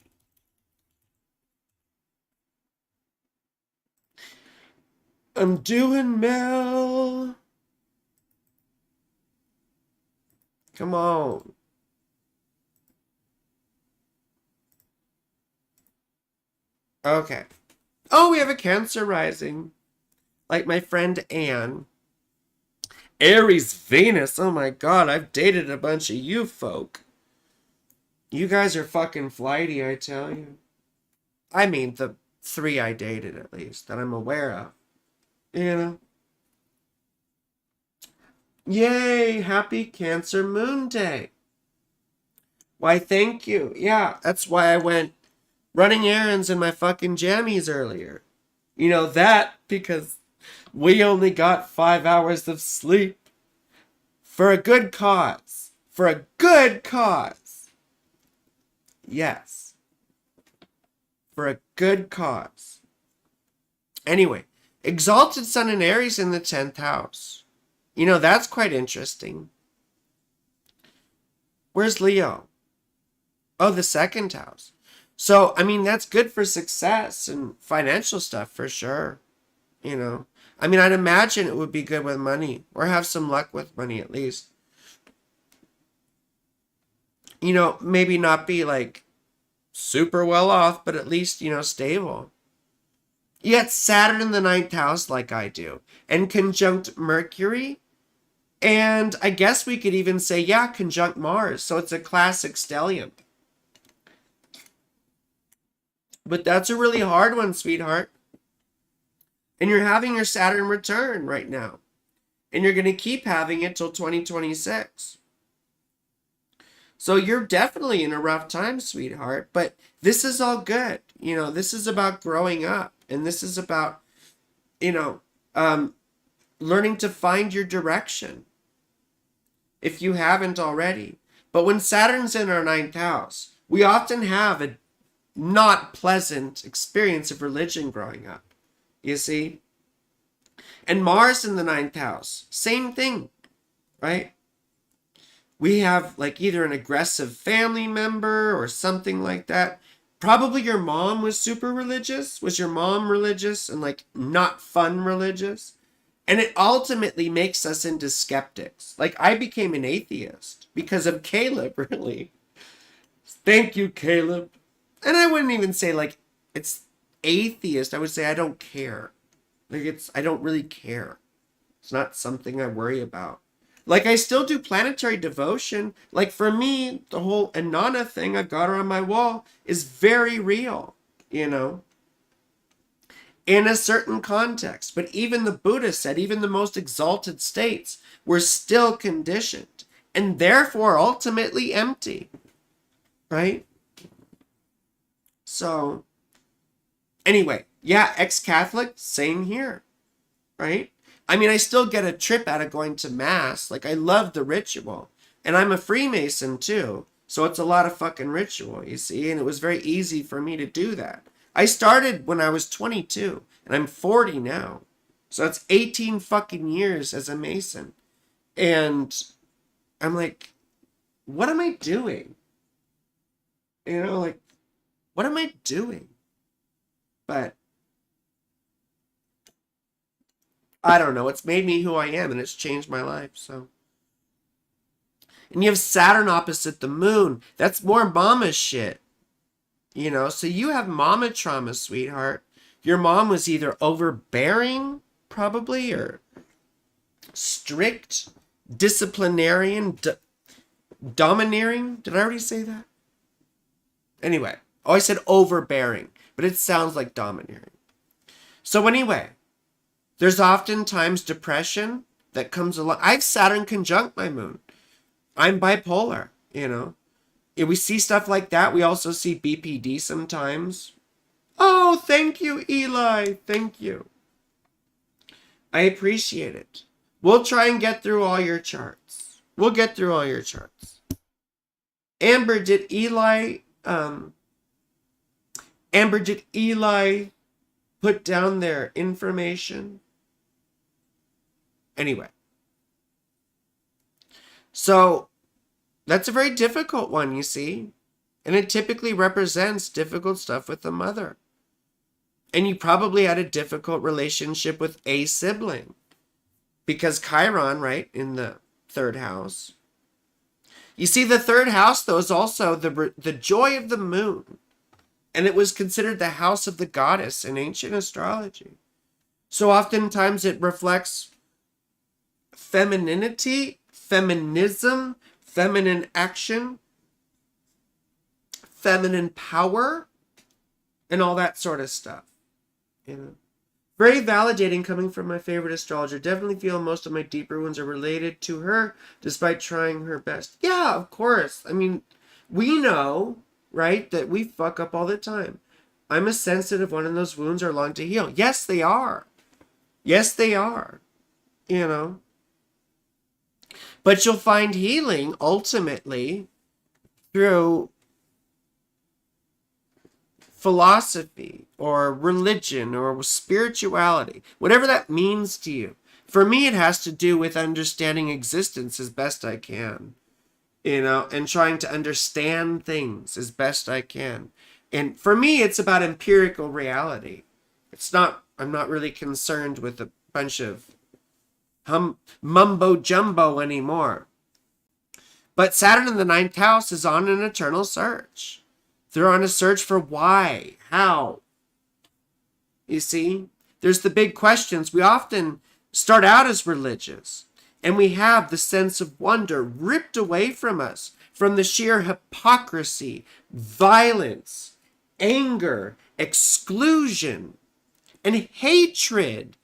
I'm doing Mel. Come on. Okay. Oh, we have a Cancer rising. Like my friend Anne. Aries Venus. Oh my god, I've dated a bunch of you folk. You guys are fucking flighty, I tell you. I mean, the 3 I dated at least, that I'm aware of. You know? Yay! Happy Cancer Moon Day. Why, thank you. Yeah, that's why I went running errands in my fucking jammies earlier. You know that because we only got 5 hours of sleep. For a good cause. For a good cause. Yes. For a good cause. Anyway, exalted Sun in Aries in the 10th house. You know, that's quite interesting. Where's Leo? Oh, the 2nd house. So, I mean, that's good for success and financial stuff for sure. You know, I mean, I'd imagine it would be good with money or have some luck with money at least. You know, maybe not be like super well off, but at least, you know, stable. Yet Saturn in the 9th house like I do and conjunct Mercury. And I guess we could even say, yeah, conjunct Mars. So it's a classic stellium. But that's a really hard one, sweetheart. And you're having your Saturn return right now. And you're going to keep having it till 2026. So you're definitely in a rough time, sweetheart. But this is all good. You know, this is about growing up. And this is about, you know, learning to find your direction. If you haven't already. But when Saturn's in our 9th house, we often have a not pleasant experience of religion growing up. You see? And Mars in the 9th house, same thing, right? We have like either an aggressive family member or something like that. Probably your mom was super religious. Was your mom religious and like not fun religious? And it ultimately makes us into skeptics. Like I became an atheist because of Caleb, really. Thank you, Caleb. And I wouldn't even say like it's atheist. I would say I don't care. Like I don't really care. It's not something I worry about. Like I still do planetary devotion. Like for me, the whole Inanna thing I've got her on my wall is very real, you know, in a certain context. But even the Buddha said, even the most exalted states were still conditioned and therefore ultimately empty, right? So anyway, yeah, ex-Catholic, same here, right? I mean, I still get a trip out of going to Mass. Like, I love the ritual. And I'm a Freemason, too. So it's a lot of fucking ritual, you see? And it was very easy for me to do that. I started when I was 22. And I'm 40 now. So that's 18 fucking years as a Mason. And I'm like, what am I doing? You know, like, what am I doing? But I don't know. It's made me who I am, and it's changed my life. So, and you have Saturn opposite the moon. That's more mama shit. You know, so you have mama trauma, sweetheart. Your mom was either overbearing, probably, or strict, disciplinarian, domineering. Did I already say that? Anyway, oh, I said overbearing, but it sounds like domineering. So anyway, there's oftentimes depression that comes along. I have Saturn conjunct my moon. I'm bipolar, you know. If we see stuff like that, we also see BPD sometimes. Oh, thank you, Eli. Thank you. I appreciate it. We'll try and get through all your charts. We'll get through all your charts. Amber, did Eli Amber, did Eli put down their information? Anyway. So that's a very difficult one, you see. And it typically represents difficult stuff with the mother. And you probably had a difficult relationship with a sibling. Because Chiron, right, in the third house. You see, the third house, though, is also the joy of the moon. And it was considered the house of the goddess in ancient astrology. So oftentimes it reflects femininity, feminism, feminine action, feminine power, and all that sort of stuff. You know? Very validating coming from my favorite astrologer. Definitely feel most of my deeper ones are related to her, despite trying her best. Yeah, of course. I mean, we know, right, that we fuck up all the time. I'm a sensitive one, and those wounds are long to heal. Yes, they are. Yes, they are. You know. But you'll find healing, ultimately, through philosophy or religion or spirituality, whatever that means to you. For me, it has to do with understanding existence as best I can, you know, and trying to understand things as best I can. And for me, it's about empirical reality. I'm not really concerned with a bunch of mumbo jumbo anymore. But Saturn in the ninth house is on an eternal search. They're on a search for why, how. You see, there's the big questions. We often start out as religious, and we have the sense of wonder ripped away from us from the sheer hypocrisy, violence, anger, exclusion, and hatred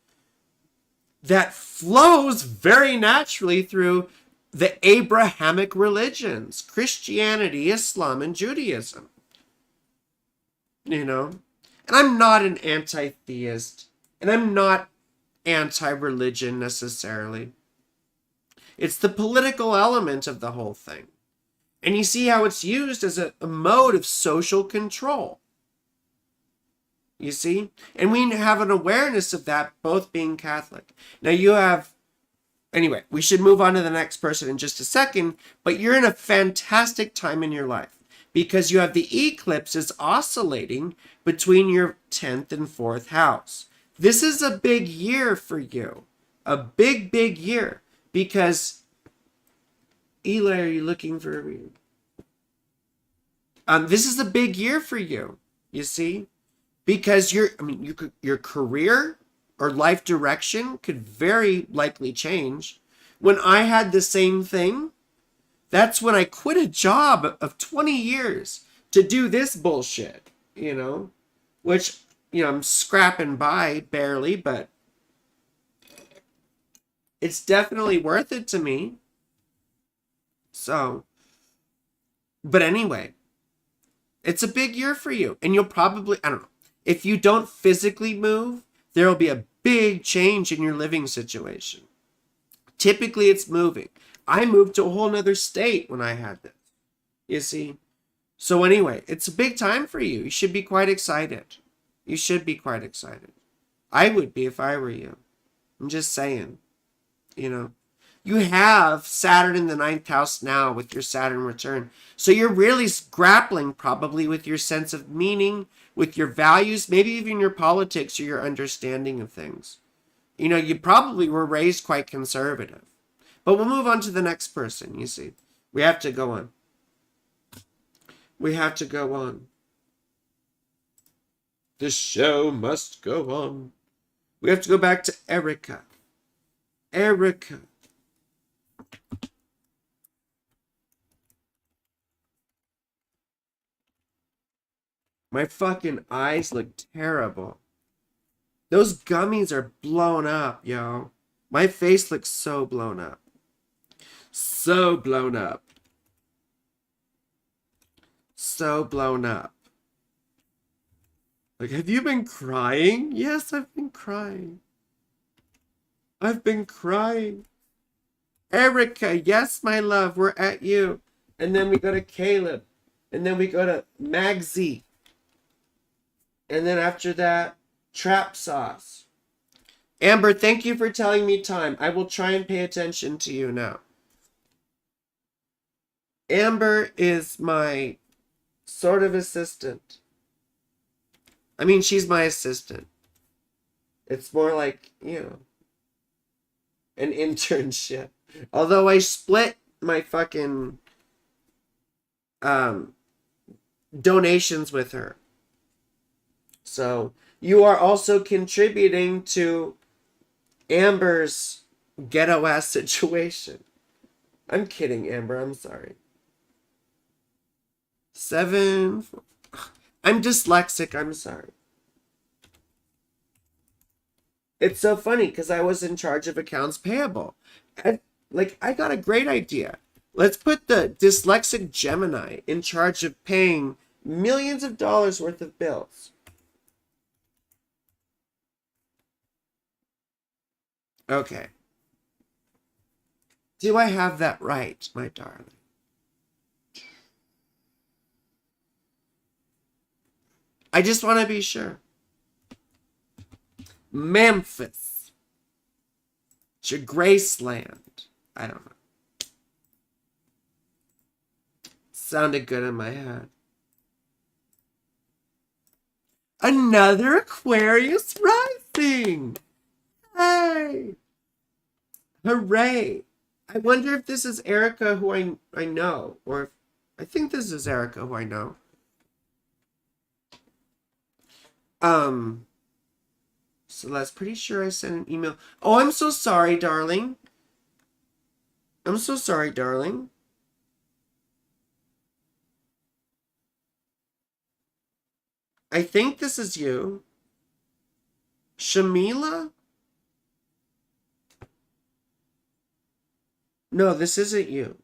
that flows very naturally through the Abrahamic religions, Christianity, Islam, and Judaism. You know, and I'm not an anti-theist, and I'm not anti-religion necessarily. It's the political element of the whole thing. And you see how it's used as a mode of social control. You see? And we have an awareness of that, both being Catholic. Now you have, anyway, we should move on to the next person in just a second, but you're in a fantastic time in your life. Because you have the eclipses oscillating between your 10th and 4th house. This is a big year for you. A big, big year. Because, Eli, are you looking for me? This is a big year for you, you see? Because your career or life direction could very likely change. When I had the same thing, that's when I quit a job of 20 years to do this bullshit, you know, which, you know, I'm scrapping by barely, but it's definitely worth it to me. So, but anyway, it's a big year for you. And you'll probably, I don't know, if you don't physically move, there will be a big change in your living situation. Typically, it's moving. I moved to a whole nother state when I had this, you see. So anyway, it's a big time for you. You should be quite excited. You should be quite excited. I would be if I were you. I'm just saying, you know. You have Saturn in the ninth house now with your Saturn return. So you're really grappling probably with your sense of meaning, with your values, maybe even your politics or your understanding of things. You know, you probably were raised quite conservative. But we'll move on to the next person, you see. We have to go on. We have to go on. The show must go on. We have to go back to Erica. Erica. My fucking eyes look terrible. Those gummies are blown up, yo. My face looks so blown up. So blown up. So blown up. Like, have you been crying? Yes, I've been crying. I've been crying. Erica, yes, my love, we're at you. And then we go to Caleb. And then we go to Magzi. And then after that, trap sauce. Amber, thank you for telling me time. I will try and pay attention to you now. Amber is my sort of assistant. I mean, she's my assistant. It's more like, an internship. Although I split my fucking donations with her. So you are also contributing to Amber's ghetto ass situation. I'm kidding, Amber. I'm sorry. 7. I'm dyslexic. I'm sorry. It's so funny because I was in charge of accounts payable. I got a great idea. Let's put the dyslexic Gemini in charge of paying millions of dollars worth of bills. Okay. Do I have that right, my darling? I just want to be sure. Memphis. It's your Graceland. I don't know. Sounded good in my head. Another Aquarius rising. Hey. Hooray. I wonder if this is Erica who I know. Or if, I think this is Erica who I know. Celeste, pretty sure I sent an email. Oh, I'm so sorry, darling. I'm so sorry, darling. I think this is you. Shamila? No, this isn't you.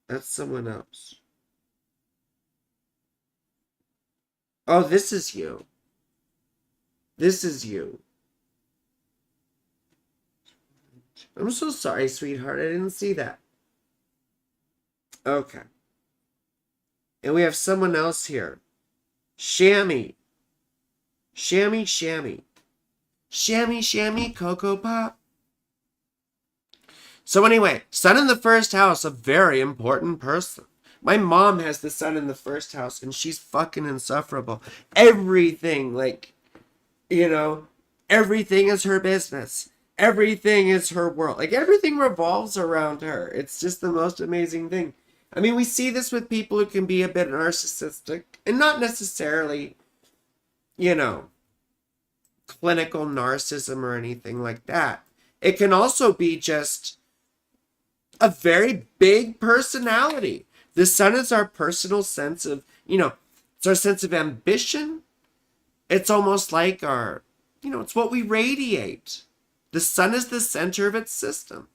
That's someone else. Oh, this is you. This is you. I'm so sorry, sweetheart. I didn't see that. Okay. And we have someone else here. Shammy. Shammy, Shammy. Shammy, Shammy, Cocoa Pop. So anyway, Sun in the first house, a very important person. My mom has the Sun in the first house, and she's fucking insufferable. Everything, everything is her business. Everything is her world. Everything revolves around her. It's just the most amazing thing. I mean, we see this with people who can be a bit narcissistic, and not necessarily, clinical narcissism or anything like that. It can also be just a very big personality. The Sun is our personal sense of, it's our sense of ambition. It's almost like our, it's what we radiate. The Sun is the center of its system.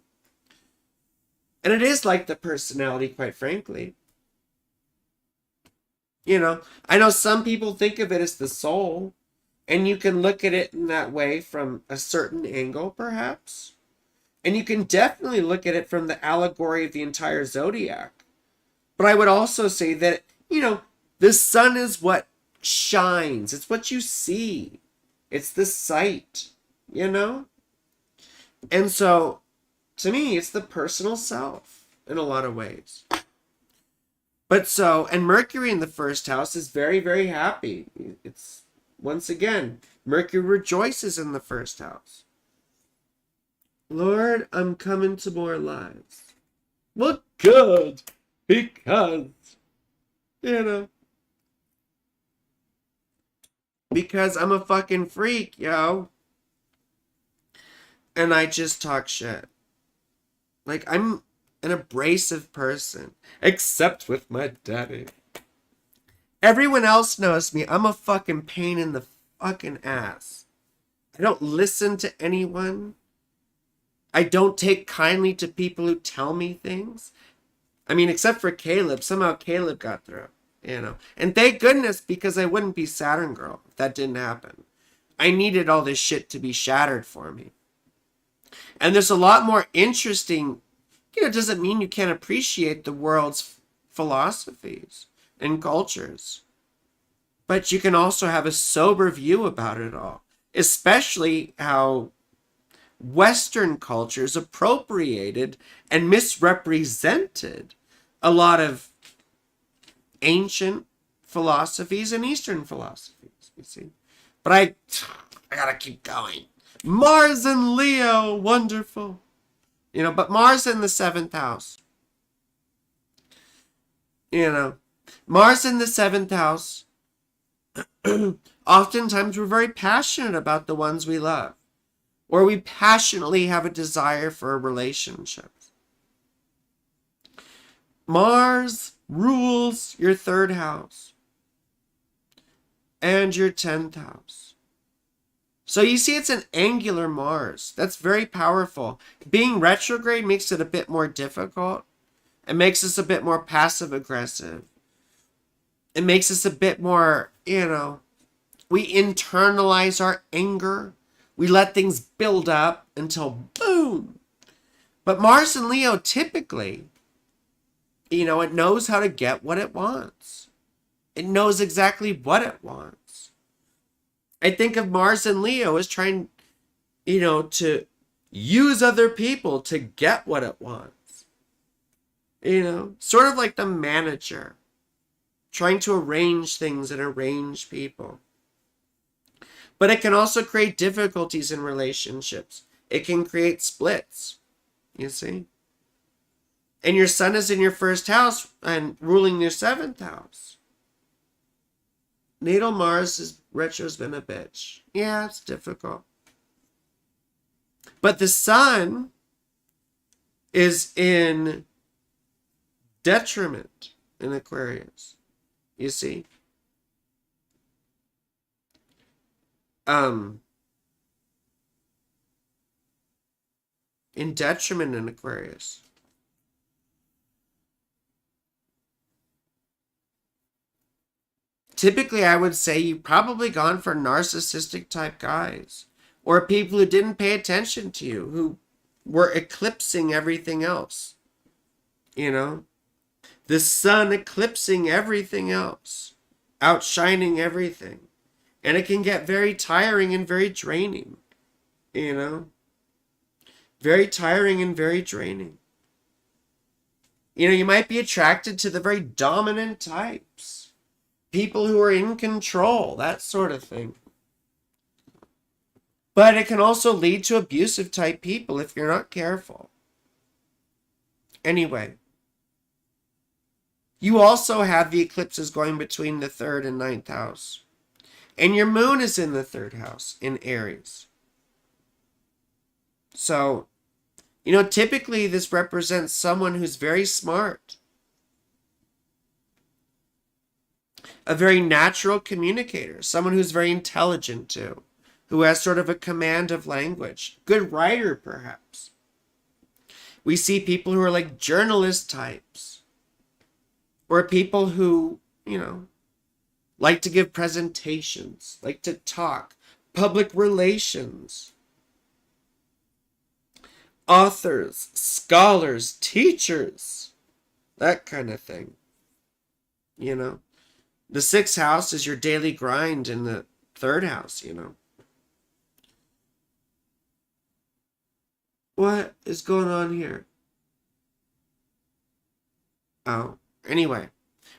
And it is like the personality, quite frankly. I know some people think of it as the soul, and you can look at it in that way from a certain angle, perhaps. And you can definitely look at it from the allegory of the entire zodiac. But I would also say that, the sun is what shines. It's what you see. It's the sight, And so, to me, it's the personal self in a lot of ways. And Mercury in the first house is very, very happy. It's, once again, Mercury rejoices in the first house. Lord, I'm coming to more lives. Well, good. Because, because I'm a fucking freak, yo. And I just talk shit. I'm an abrasive person. Except with my daddy. Everyone else knows me. I'm a fucking pain in the fucking ass. I don't listen to anyone. I don't take kindly to people who tell me things. I mean, except for Caleb. Somehow Caleb got through, And thank goodness, because I wouldn't be Saturn girl if that didn't happen. I needed all this shit to be shattered for me. And there's a lot more interesting, it doesn't mean you can't appreciate the world's philosophies and cultures. But you can also have a sober view about it all, especially how Western cultures appropriated and misrepresented a lot of ancient philosophies and Eastern philosophies, you see. But I gotta keep going. Mars and Leo, wonderful. But Mars in the 7th house. Mars in the 7th house. Oftentimes we're very passionate about the ones we love. Or we passionately have a desire for a relationship. Mars rules your 3rd house and your 10th house. So you see, it's an angular Mars. That's very powerful. Being retrograde makes it a bit more difficult. It makes us a bit more passive aggressive. It makes us a bit more, we internalize our anger. We let things build up until boom. But Mars and Leo typically, it knows how to get what it wants. It knows exactly what it wants. I think of Mars and Leo as trying, to use other people to get what it wants. Sort of like the manager trying to arrange things and arrange people. But it can also create difficulties in relationships. It can create splits, you see. And your sun is in your 1st house and ruling your 7th house. Natal Mars retro's been a bitch. Yeah, it's difficult. But the sun is in detriment in Aquarius, you see. In detriment in Aquarius. Typically, I would say you've probably gone for narcissistic type guys, or people who didn't pay attention to you, who were eclipsing everything else. The sun eclipsing everything else, outshining everything. And it can get very tiring and very draining, Very tiring and very draining. You might be attracted to the very dominant types. People who are in control, that sort of thing. But it can also lead to abusive type people if you're not careful. Anyway. You also have the eclipses going between the 3rd and 9th house. And your moon is in the 3rd house in Aries. So, typically this represents someone who's very smart. A very natural communicator. Someone who's very intelligent too. Who has sort of a command of language. Good writer, perhaps. We see people who are like journalist types. Or people who, like to give presentations, like to talk, public relations, authors, scholars, teachers, that kind of thing. The 6th house is your daily grind in the 3rd house, What is going on here? Oh, anyway.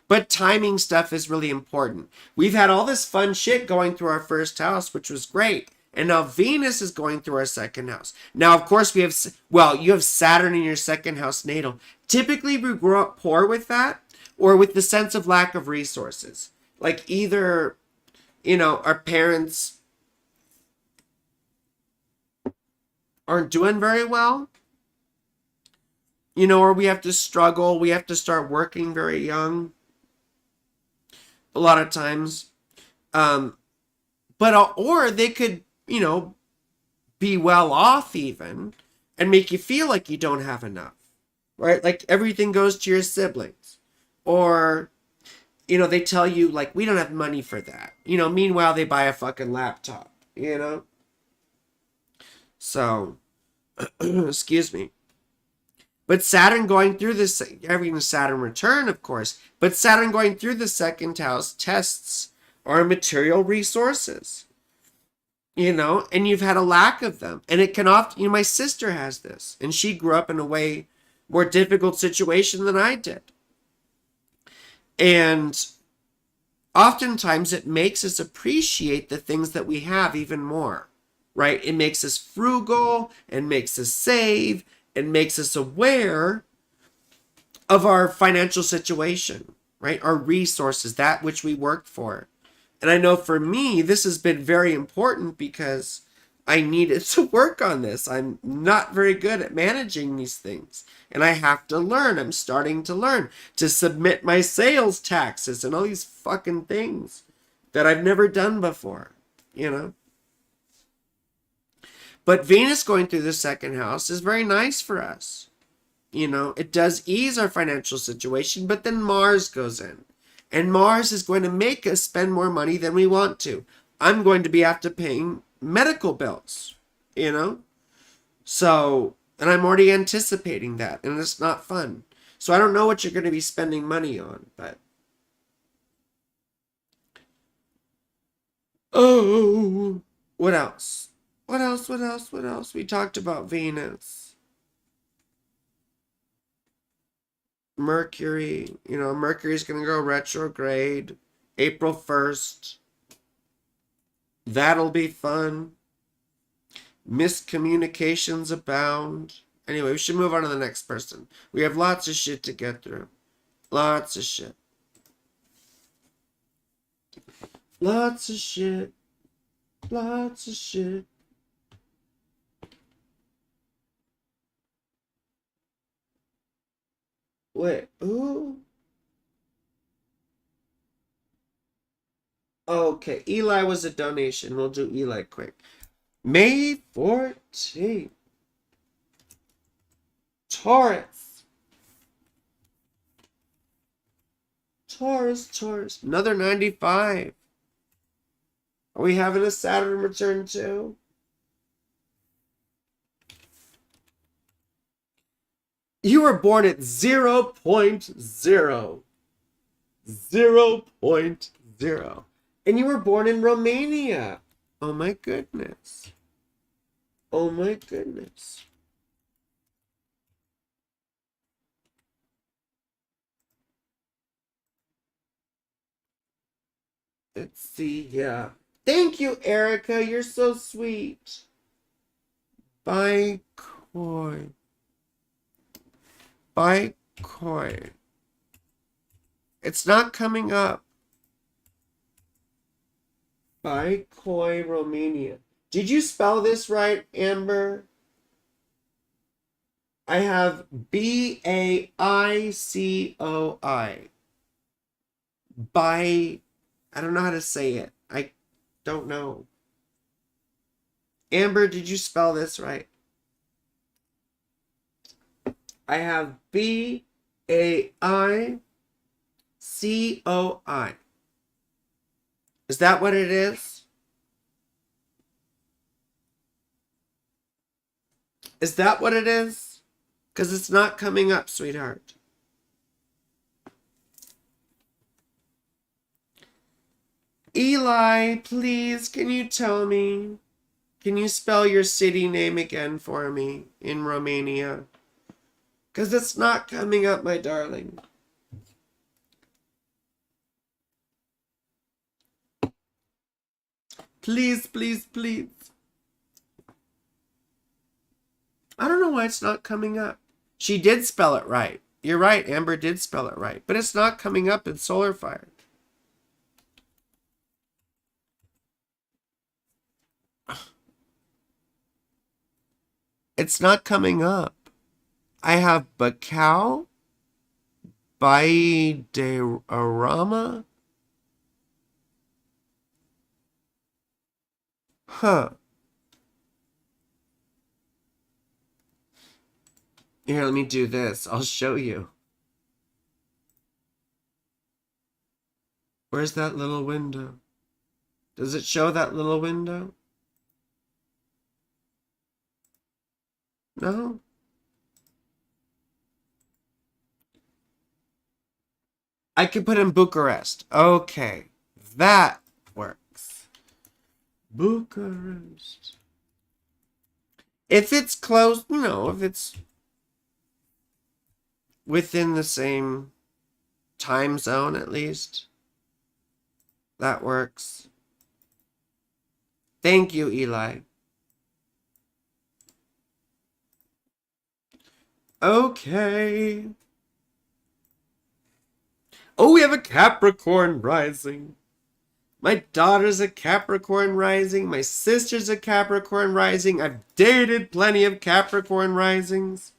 But timing stuff is really important. We've had all this fun shit going through our 1st house, which was great. And now Venus is going through our 2nd house. Now, of course, you have Saturn in your 2nd house natal. Typically, we grow up poor with that, or with the sense of lack of resources. Like either, our parents aren't doing very well, or we have to struggle. We have to start working very young. A lot of times. Or they could, be well off even and make you feel like you don't have enough, right? Like everything goes to your siblings. Or, they tell you like, we don't have money for that. Meanwhile, they buy a fucking laptop, So, excuse me. But Saturn going through this, having a Saturn return, of course, but Saturn going through the 2nd house tests are material resources, and you've had a lack of them. And it can often, my sister has this, and she grew up in a way more difficult situation than I did. And oftentimes it makes us appreciate the things that we have even more, right? It makes us frugal and makes us save and makes us aware of our financial situation, right? Our resources, that which we work for. And I know for me, this has been very important because I needed to work on this. I'm not very good at managing these things. And I have to learn. I'm starting to learn to submit my sales taxes and all these fucking things that I've never done before, you know? But Venus going through the second house is very nice for us. It does ease our financial situation, but then Mars goes in. And Mars is going to make us spend more money than we want to. I'm going to be after paying medical bills, So, and I'm already anticipating that, and it's not fun. So I don't know what you're going to be spending money on, but. Oh, what else? What else? We talked about Venus. Mercury, Mercury's going to go retrograde April 1st. That'll be fun. Miscommunications abound. Anyway, we should move on to the next person. We have lots of shit to get through. Lots of shit. Lots of shit. Lots of shit. Wait, who? Okay, Eli was a donation. We'll do Eli quick. May 14th. Taurus. Taurus. Another 95. Are we having a Saturn return too? You were born at 0.0. 0.0. And you were born in Romania. Oh my goodness. Oh my goodness. Let's see, yeah. Thank you, Erica. You're so sweet. Buy coin. It's not coming up. Baikoi, Romania. Did you spell this right, Amber? I have Baicoi. I don't know how to say it. I don't know. Amber, did you spell this right? I have Baicoi. Is that what it is? Is that what it is? Because it's not coming up, sweetheart. Eli, please, can you tell me? Can you spell your city name again for me in Romania? Because it's not coming up, my darling. Please, please, please. I don't know why it's not coming up. She did spell it right. You're right, Amber did spell it right. But it's not coming up in Solar Fire. It's not coming up. I have Bacau, Baidarama. Huh. Here, let me do this. I'll show you. Where's that little window? Does it show that little window? No? I could put in Bucharest. Okay. That Bucharest. If it's close, if it's within the same time zone at least, that works. Thank you, Eli. Okay. Oh, we have a Capricorn rising. My daughter's a Capricorn rising. My sister's a Capricorn rising. I've dated plenty of Capricorn risings.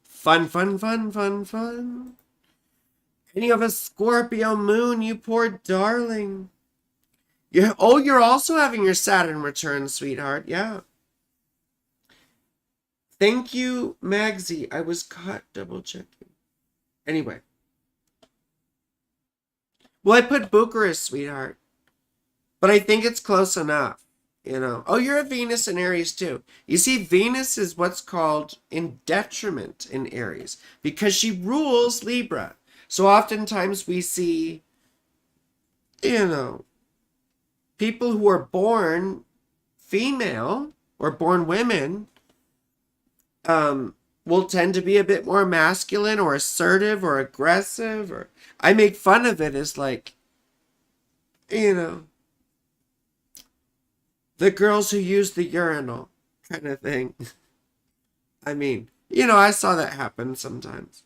Fun, fun, fun, fun, fun. And you have a Scorpio moon, you poor darling. You're also having your Saturn return, sweetheart. Yeah. Thank you, Magsy. I was caught double checking. Anyway. Well, I put Bucharest, sweetheart. But I think it's close enough. Oh, you're a Venus in Aries too. You see, Venus is what's called in detriment in Aries because she rules Libra. So oftentimes we see, people who are born female or born women will tend to be a bit more masculine or assertive or aggressive. Or I make fun of it as like, the girls who use the urinal kind of thing. I mean, I saw that happen sometimes.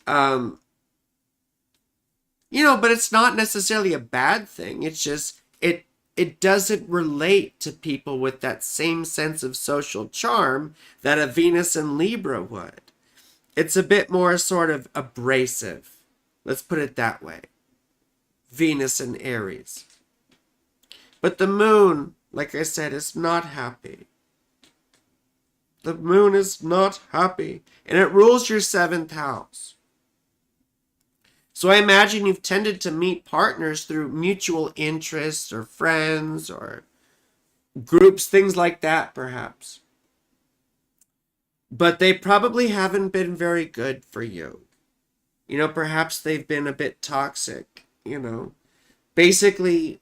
But it's not necessarily a bad thing. It's just, it doesn't relate to people with that same sense of social charm that a Venus in Libra would. It's a bit more sort of abrasive. Let's put it that way. Venus in Aries. But the moon, like I said, is not happy. The moon is not happy. And it rules your 7th house. So I imagine you've tended to meet partners through mutual interests or friends or groups, things like that, perhaps. But they probably haven't been very good for you. Perhaps they've been a bit toxic, Basically,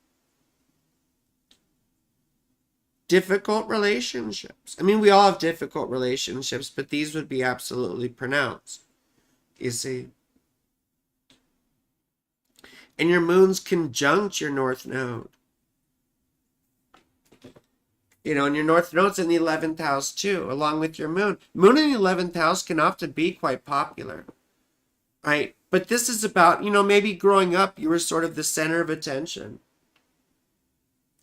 difficult relationships. I mean, we all have difficult relationships, but these would be absolutely pronounced, you see. And your moon's conjunct your north node. And your north node's in the 11th house too, along with your moon. Moon in the 11th house can often be quite popular, right? But this is about, maybe growing up, you were sort of the center of attention.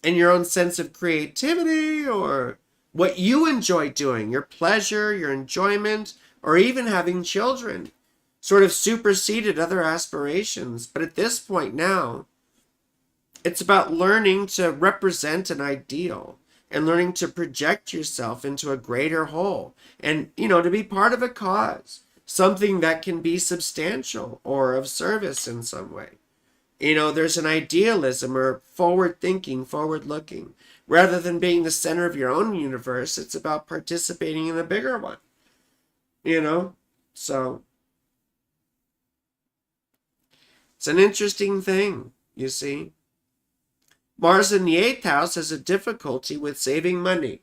And your own sense of creativity or what you enjoy doing, your pleasure, your enjoyment, or even having children sort of superseded other aspirations. But at this point now, it's about learning to represent an ideal and learning to project yourself into a greater whole and, to be part of a cause, something that can be substantial or of service in some way. There's an idealism or forward thinking, forward looking. Rather than being the center of your own universe, it's about participating in a bigger one. So it's an interesting thing, you see. Mars in the 8th house has a difficulty with saving money.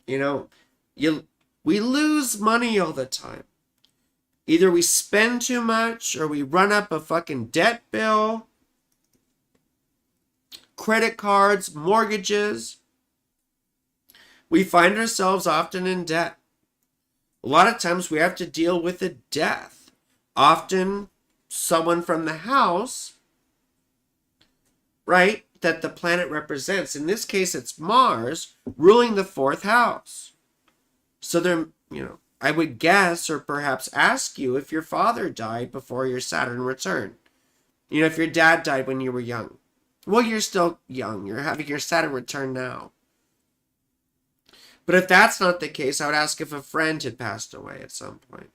We lose money all the time. Either we spend too much or we run up a fucking debt bill, credit cards, mortgages. We find ourselves often in debt. A lot of times we have to deal with a death. Often someone from the house, right, that the planet represents. In this case, it's Mars ruling the 4th house. So there, I would guess or perhaps ask you if your father died before your Saturn return. If your dad died when you were young. Well, you're still young. You're having your Saturn return now. But if that's not the case, I would ask if a friend had passed away at some point.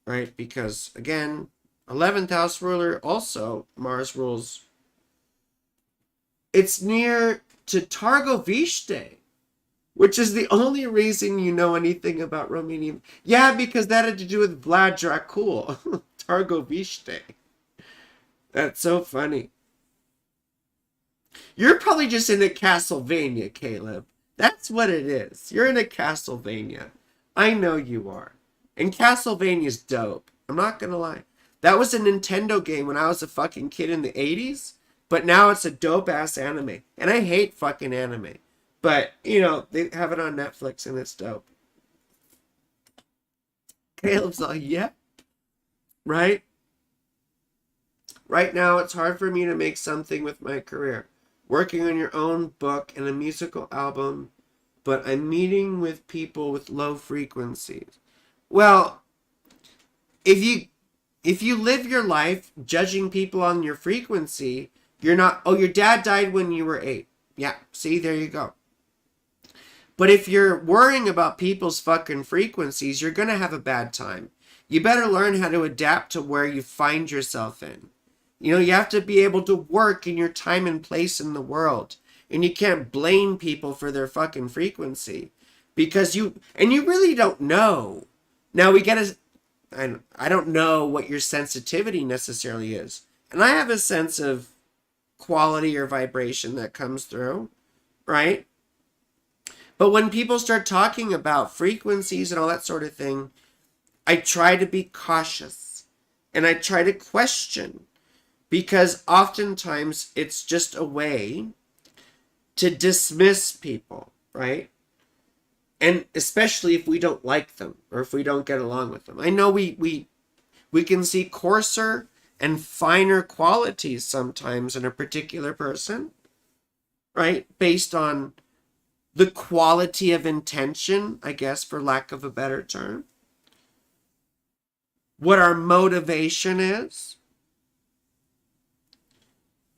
Right? Because, again, 11th house ruler also, Mars rules. It's near to Targoviste, which is the only reason you know anything about Romanian. Yeah, because that had to do with Vlad Dracul. Targoviste. That's so funny. You're probably just in a Castlevania, Caleb. That's what it is. You're in a Castlevania. I know you are. And Castlevania's dope. I'm not gonna lie. That was a Nintendo game when I was a fucking kid in the 80s, but now it's a dope ass anime. And I hate fucking anime. But, you know, they have it on Netflix and it's dope. Caleb's like, yeah. Right? Right now, it's hard for me to make something with my career. Working on your own book and a musical album, but I'm meeting with people with low frequencies. Well, if you live your life judging people on your frequency, you're not, oh, your dad died when you were 8. Yeah, see, there you go. But if you're worrying about people's fucking frequencies, you're going to have a bad time. You better learn how to adapt to where you find yourself in. You know, you have to be able to work in your time and place in the world. And you can't blame people for their fucking frequency. Because you really don't know. Now we gotta, I don't know what your sensitivity necessarily is. And I have a sense of quality or vibration that comes through, right? But when people start talking about frequencies and all that sort of thing, I try to be cautious. And I try to question. Because oftentimes it's just a way to dismiss people, right? And especially if we don't like them or if we don't get along with them. I know we can see coarser and finer qualities sometimes in a particular person, right? Based on the quality of intention, I guess, for lack of a better term. What our motivation is.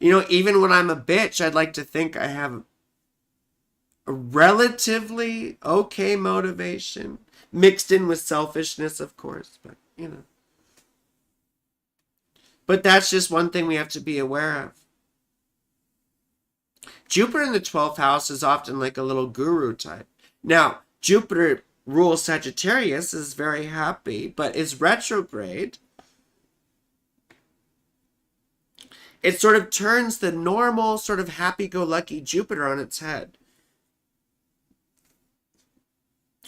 You know, even when I'm a bitch, I'd like to think I have a relatively okay motivation, mixed in with selfishness, of course, but, you know. But that's just one thing we have to be aware of. Jupiter in the 12th house is often like a little guru type. Now, Jupiter rules Sagittarius, is very happy, but is retrograde. It sort of turns the normal sort of happy-go-lucky Jupiter on its head.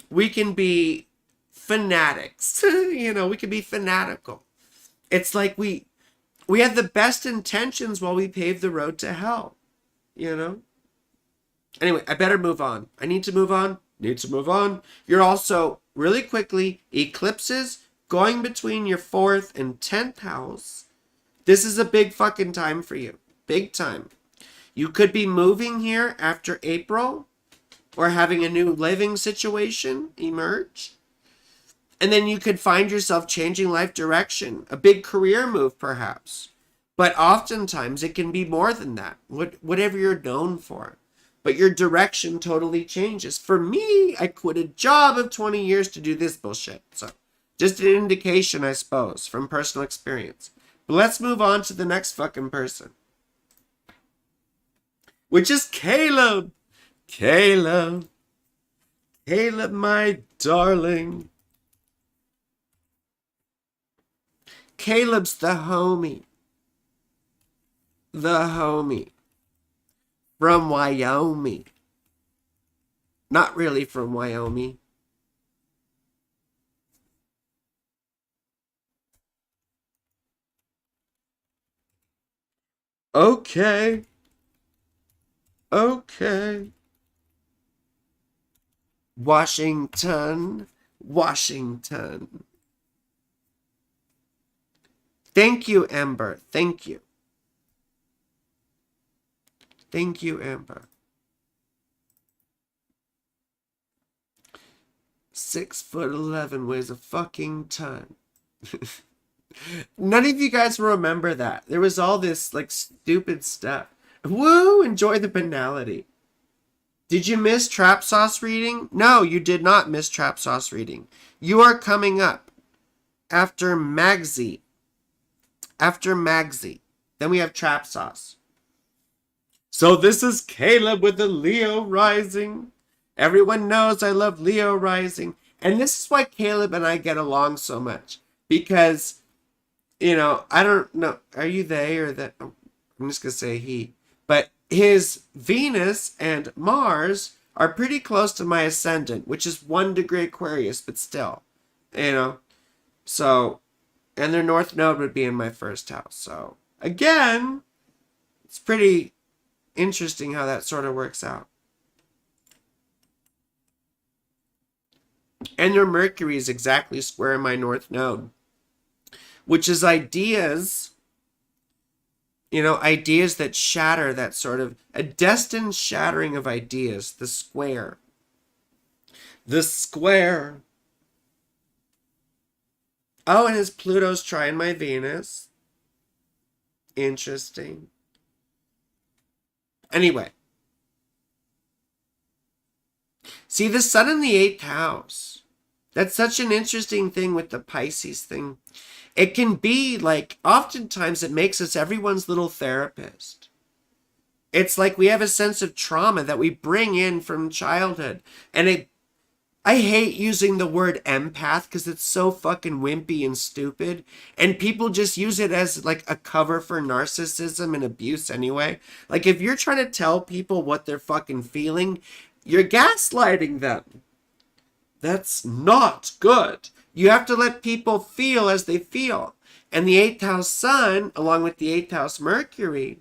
We can be fanatics. You know, we can be fanatical. It's like we have the best intentions while we pave the road to hell. You know? Anyway, I better move on. I need to move on. Need to move on. You're also, really quickly, eclipses going between your 4th and 10th house. This is a big fucking time for you. Big time. You could be moving here after April or having a new living situation emerge. And then you could find yourself changing life direction. A big career move, perhaps. But oftentimes it can be more than that. Whatever you're known for. But your direction totally changes. For me, I quit a job of 20 years to do this bullshit. So, just an indication, I suppose, from personal experience. But let's move on to the next fucking person. Which is Caleb. Caleb. Caleb, my darling. Caleb's the homie. The homie. From Wyoming. Not really from Wyoming. Okay. Okay. Washington. Washington. Thank you, Amber. Thank you. Thank you, Amber. 6'11" weighs a fucking ton. None of you guys will remember that. There was all this like stupid stuff. Woo! Enjoy the banality. Did you miss Trap Sauce reading? No, you did not miss Trap Sauce reading. You are coming up after Magsy. After Magsy. Then we have Trap Sauce. So this is Caleb with the Leo rising. Everyone knows I love Leo rising. And this is why Caleb and I get along so much. Because, you know, I don't know. Are you they or that? I'm just going to say he. But his Venus and Mars are pretty close to my ascendant, which is 1 degree Aquarius, but still, you know. So, and their north node would be in my first house. So, again, it's pretty interesting how that sort of works out. And their Mercury is exactly square in my north node, which is ideas, ideas that shatter, that sort of a destined shattering of ideas, the square. The square. Oh, and his Pluto's trying my Venus. Interesting. Anyway. See, the sun in the 8th house. That's such an interesting thing with the Pisces thing. It can be like, oftentimes it makes us everyone's little therapist. It's like we have a sense of trauma that we bring in from childhood. And I hate using the word empath because it's so fucking wimpy and stupid. And people just use it as like a cover for narcissism and abuse anyway. Like if you're trying to tell people what they're fucking feeling, you're gaslighting them. That's not good. You have to let people feel as they feel. And the 8th house sun, along with the 8th house Mercury,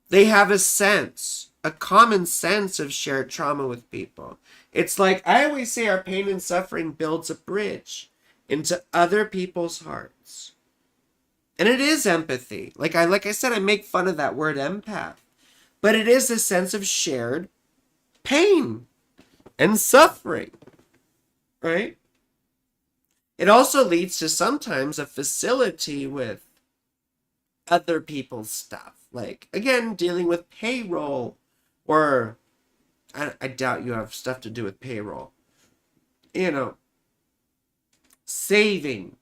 they have a common sense of shared trauma with people. It's like, I always say our pain and suffering builds a bridge into other people's hearts. And it is empathy. Like I said, I make fun of that word empath. But it is a sense of shared pain and suffering, right? It also leads to sometimes a facility with other people's stuff. Like, again, dealing with payroll, or I doubt you have stuff to do with payroll. Saving,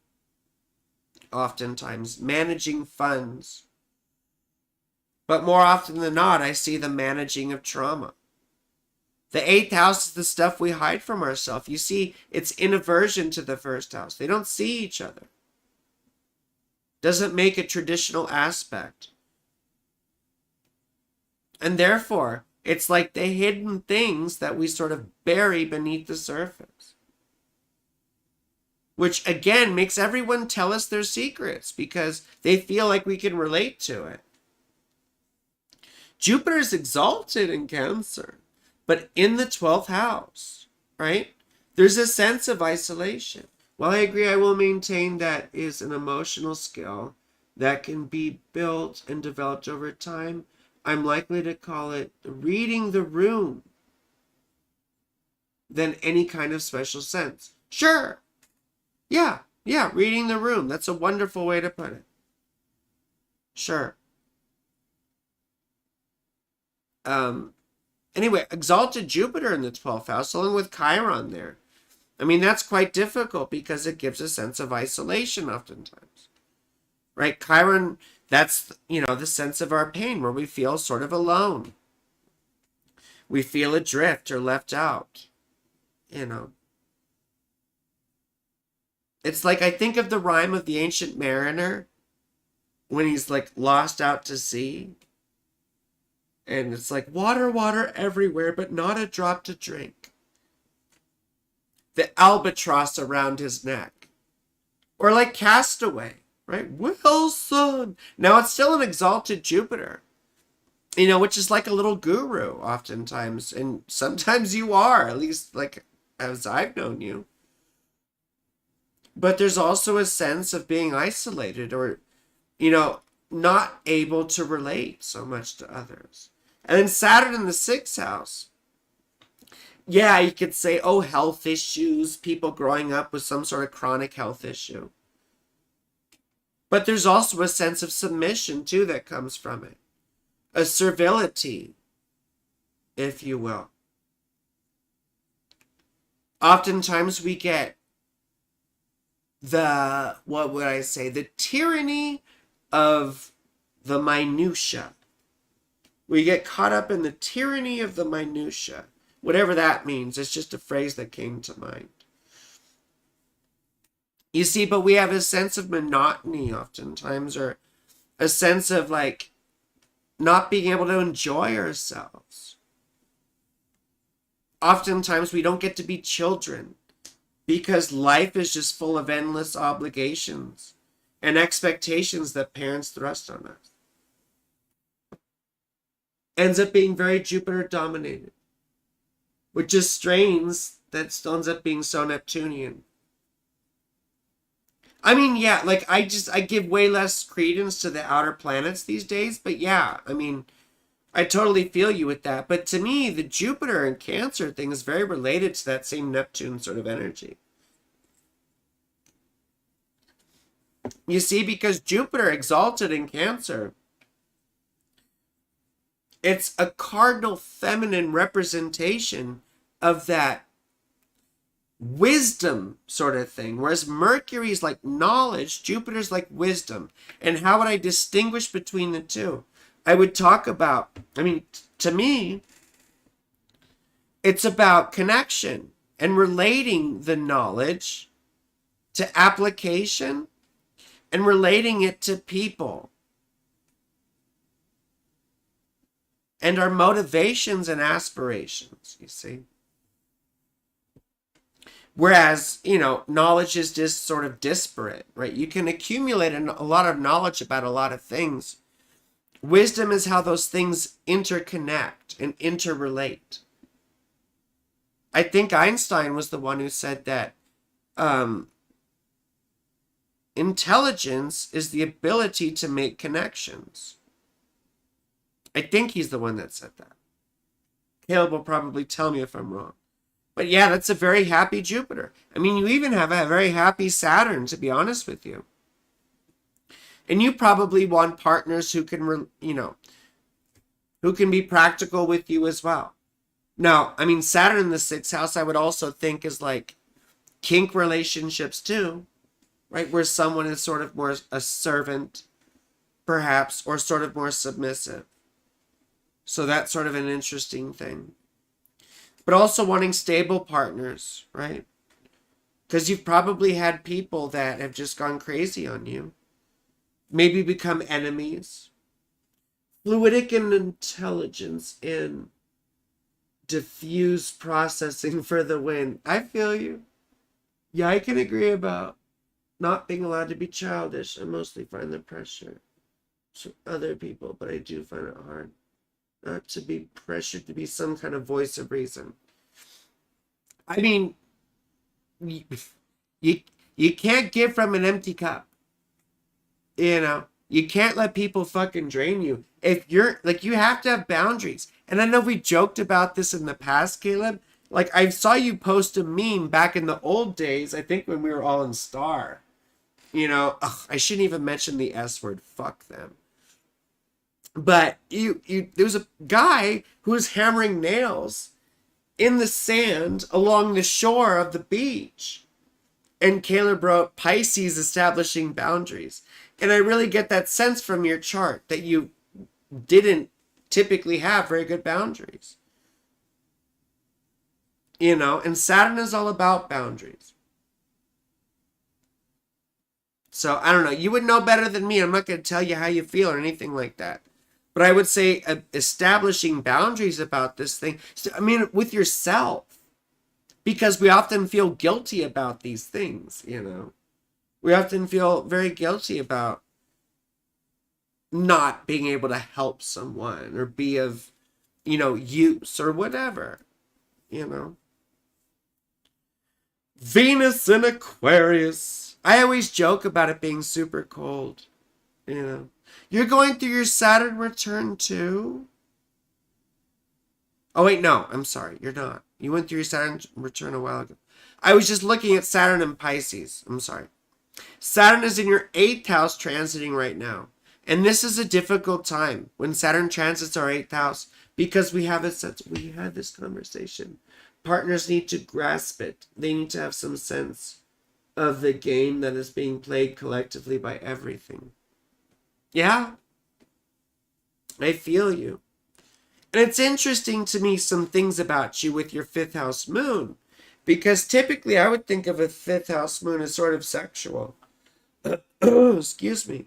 oftentimes, managing funds. But more often than not, I see the managing of trauma. The 8th house is the stuff we hide from ourselves. You see, it's in aversion to the first house. They don't see each other. Doesn't make a traditional aspect. And therefore, it's like the hidden things that we sort of bury beneath the surface. Which, again, makes everyone tell us their secrets because they feel like we can relate to it. Jupiter is exalted in Cancer, but in the 12th house, right? There's a sense of isolation. While I agree, I will maintain that is an emotional skill that can be built and developed over time. I'm likely to call it reading the room than any kind of special sense. Sure. Yeah, reading the room. That's a wonderful way to put it. Sure. Anyway, exalted Jupiter in the 12th house, along with Chiron there. I mean, that's quite difficult because it gives a sense of isolation oftentimes. Right? Chiron, that's, the sense of our pain where we feel sort of alone. We feel adrift or left out. It's like I think of the rhyme of the Ancient Mariner when he's like lost out to sea. And it's like, water, water everywhere, but not a drop to drink. The albatross around his neck. Or like Castaway, right? Wilson. Now, it's still an exalted Jupiter, which is like a little guru oftentimes. And sometimes you are, at least like as I've known you. But there's also a sense of being isolated or, not able to relate so much to others. And then Saturn in the 6th house. Yeah, you could say, health issues, people growing up with some sort of chronic health issue. But there's also a sense of submission, too, that comes from it. A servility, if you will. Oftentimes we get the tyranny of the minutia. We get caught up in the tyranny of the minutia. Whatever that means, it's just a phrase that came to mind. You see, but we have a sense of monotony oftentimes, or a sense of like not being able to enjoy ourselves. Oftentimes we don't get to be children because life is just full of endless obligations and expectations that parents thrust on us. Ends up being very Jupiter dominated, which is strange that still ends up being so Neptunian. I mean, yeah, like I give way less credence to the outer planets these days, but yeah, I mean, I totally feel you with that. But to me, the Jupiter and Cancer thing is very related to that same Neptune sort of energy. You see, because Jupiter exalted in Cancer, it's a cardinal feminine representation of that wisdom sort of thing. Whereas Mercury's like knowledge, Jupiter's like wisdom. And how would I distinguish between the two? I would talk about, I mean, to me, it's about connection and relating the knowledge to application and relating it to people and our motivations and aspirations, you see. Whereas, you know, knowledge is just sort of disparate, right? You can accumulate a lot of knowledge about a lot of things. Wisdom is how those things interconnect and interrelate. I think Einstein was the one who said that intelligence is the ability to make connections. I think he's the one that said that. Caleb will probably tell me if I'm wrong. But yeah, that's a very happy Jupiter. I mean, you even have a very happy Saturn, to be honest with you. And you probably want partners who can, who can be practical with you as well. Now, I mean, Saturn in the 6th house, I would also think is like kink relationships too, right? Where someone is sort of more a servant, perhaps, or sort of more submissive. So that's sort of an interesting thing. But also wanting stable partners, right? Because you've probably had people that have just gone crazy on you. Maybe become enemies. Fluidic and intelligence in diffuse processing for the win. I feel you. Yeah, I can agree about not being allowed to be childish. I mostly find the pressure from other people, but I do find it hard not to be pressured to be some kind of voice of reason. I mean, you can't give from an empty cup. You know, you can't let people fucking drain you. If you're, like, you have to have boundaries. And I know we joked about this in the past, Caleb. Like, I saw you post a meme back in the old days, I think when we were all in Star. You know, I shouldn't even mention the S word. Fuck them. But there was a guy who was hammering nails in the sand along the shore of the beach. And Caleb wrote, Pisces establishing boundaries. And I really get that sense from your chart that you didn't typically have very good boundaries. You know, and Saturn is all about boundaries. So, I don't know. You would know better than me. I'm not going to tell you how you feel or anything like that. But I would say establishing boundaries about this thing. I mean, with yourself. Because we often feel guilty about these things, you know. We often feel very guilty about not being able to help someone or be of, use or whatever, you know. Venus in Aquarius. I always joke about it being super cold, you know. You're going through your Saturn return too? Oh, wait, no. I'm sorry. You're not. You went through your Saturn return a while ago. I was just looking at Saturn and Pisces. I'm sorry. Saturn is in your 8th house transiting right now. And this is a difficult time when Saturn transits our 8th house because we had this conversation. Partners need to grasp it. They need to have some sense of the game that is being played collectively by everything. Yeah. I feel you. And it's interesting to me some things about you with your 5th house moon. Because typically I would think of a 5th house moon as sort of sexual. Excuse me.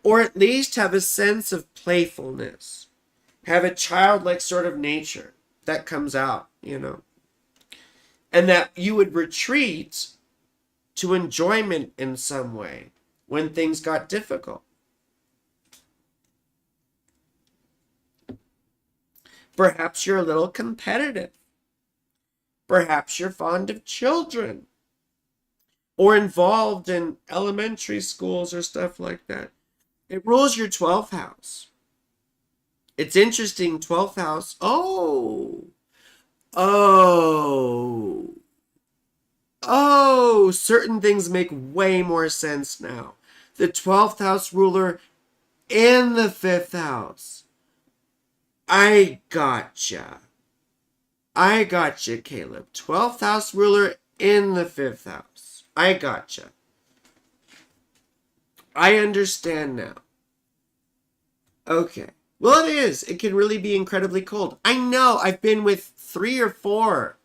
Or at least have a sense of playfulness. Have a childlike sort of nature that comes out, and that you would retreat to enjoyment in some way when things got difficult. Perhaps you're a little competitive. Perhaps you're fond of children or involved in elementary schools or stuff like that. It rules your 12th house. It's interesting, 12th house. Certain things make way more sense now. The 12th house ruler in the 5th house. I gotcha, Caleb. 12th house ruler in the 5th house. I gotcha. I understand now. Okay. Well, it is. It can really be incredibly cold. I know. I've been with 3 or 4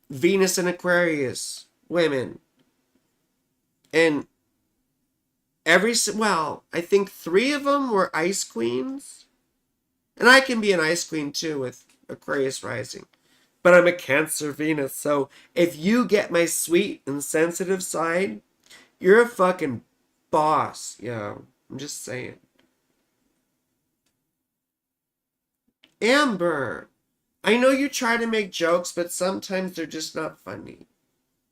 Venus and Aquarius women. And I think 3 of them were ice queens. And I can be an ice queen too with Aquarius rising. But I'm a Cancer Venus. So if you get my sweet and sensitive side, you're a fucking boss. Yo, I'm just saying. Amber, I know you try to make jokes, but sometimes they're just not funny.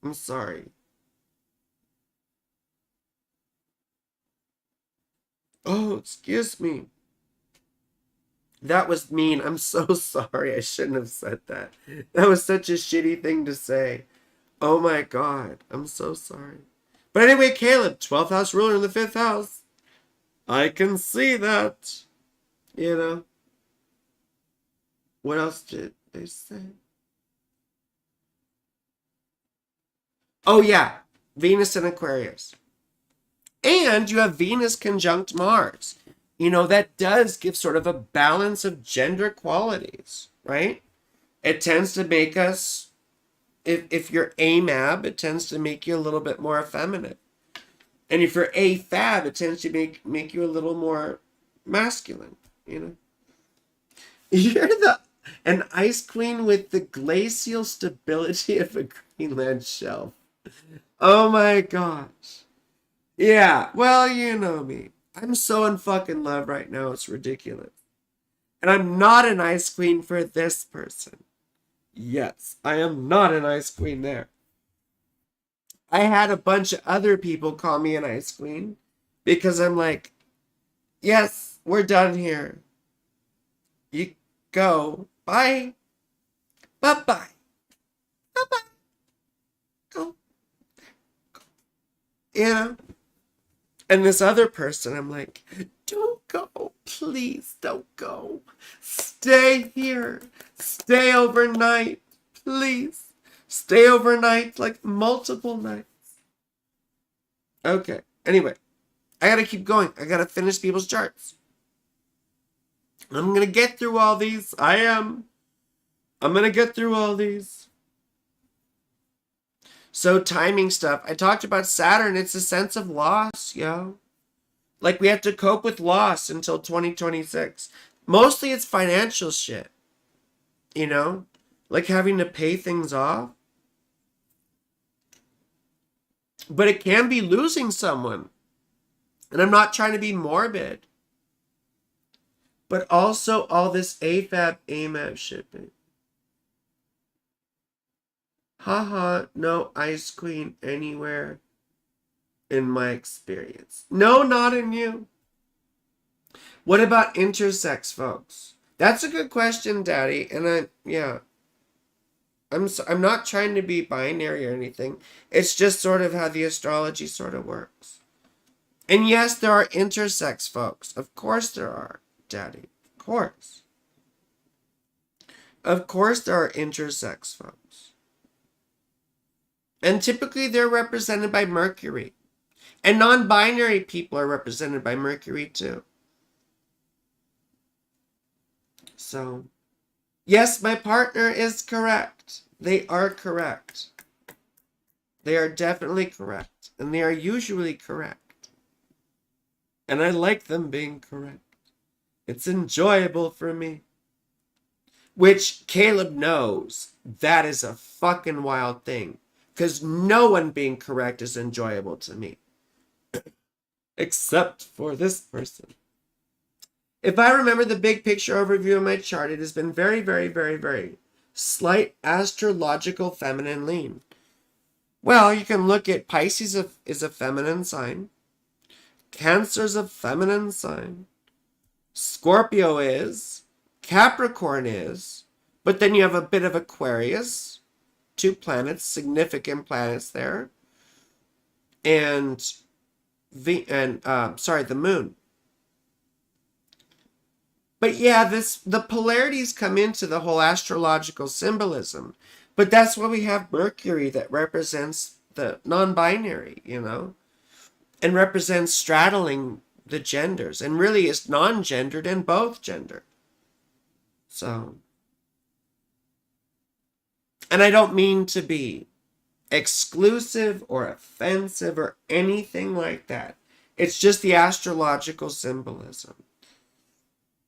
I'm sorry. Oh, excuse me. That was mean. I'm so sorry. I shouldn't have said that. That was such a shitty thing to say. Oh my God. I'm so sorry. But anyway, Caleb, 12th house ruler in the 5th house. I can see that. What else did they say? Oh yeah, Venus and Aquarius. And you have Venus conjunct Mars. That does give sort of a balance of gender qualities, right? It tends to make us, if you're AMAB, it tends to make you a little bit more effeminate. And if you're AFAB, it tends to make you a little more masculine, You're an ice queen with the glacial stability of a Greenland shelf. Oh my gosh. Yeah, well, you know me. I'm so in fucking love right now, it's ridiculous. And I'm not an ice queen for this person. Yes, I am not an ice queen there. I had a bunch of other people call me an ice queen because I'm like, yes, we're done here. You go. Bye. Bye-bye. Bye-bye. Go. And this other person, I'm like, don't go. Please don't go. Stay here. Stay overnight. Please. Stay overnight, like multiple nights. Okay. Anyway, I gotta keep going. I gotta finish people's charts. I'm gonna get through all these. I'm gonna get through all these. So timing stuff. I talked about Saturn. It's a sense of loss, yo. Like we have to cope with loss until 2026. Mostly it's financial shit. Like having to pay things off. But it can be losing someone. And I'm not trying to be morbid. But also all this AFAB, AMAB shit, babe. Haha, no ice queen anywhere in my experience. No, not in you. What about intersex folks? That's a good question, Daddy. And I'm not trying to be binary or anything. It's just sort of how the astrology sort of works. And yes, there are intersex folks. Of course there are, Daddy. Of course. Of course there are intersex folks. And typically they're represented by Mercury. And non-binary people are represented by Mercury too. So, yes, my partner is correct. They are correct. They are definitely correct. And they are usually correct. And I like them being correct. It's enjoyable for me. Which Caleb knows that is a fucking wild thing. Because no one being correct is enjoyable to me. Except for this person. If I remember the big picture overview of my chart, it has been very, very, very, very slight astrological feminine lean. Well, you can look at Pisces is a feminine sign. Cancer's a feminine sign. Scorpio is. Capricorn is. But then you have a bit of Aquarius. 2 planets, significant planets there. And the moon. But yeah, the polarities come into the whole astrological symbolism. But that's why we have Mercury that represents the non-binary, and represents straddling the genders, and really is non-gendered and both gender. So, and I don't mean to be exclusive or offensive or anything like that. It's just the astrological symbolism.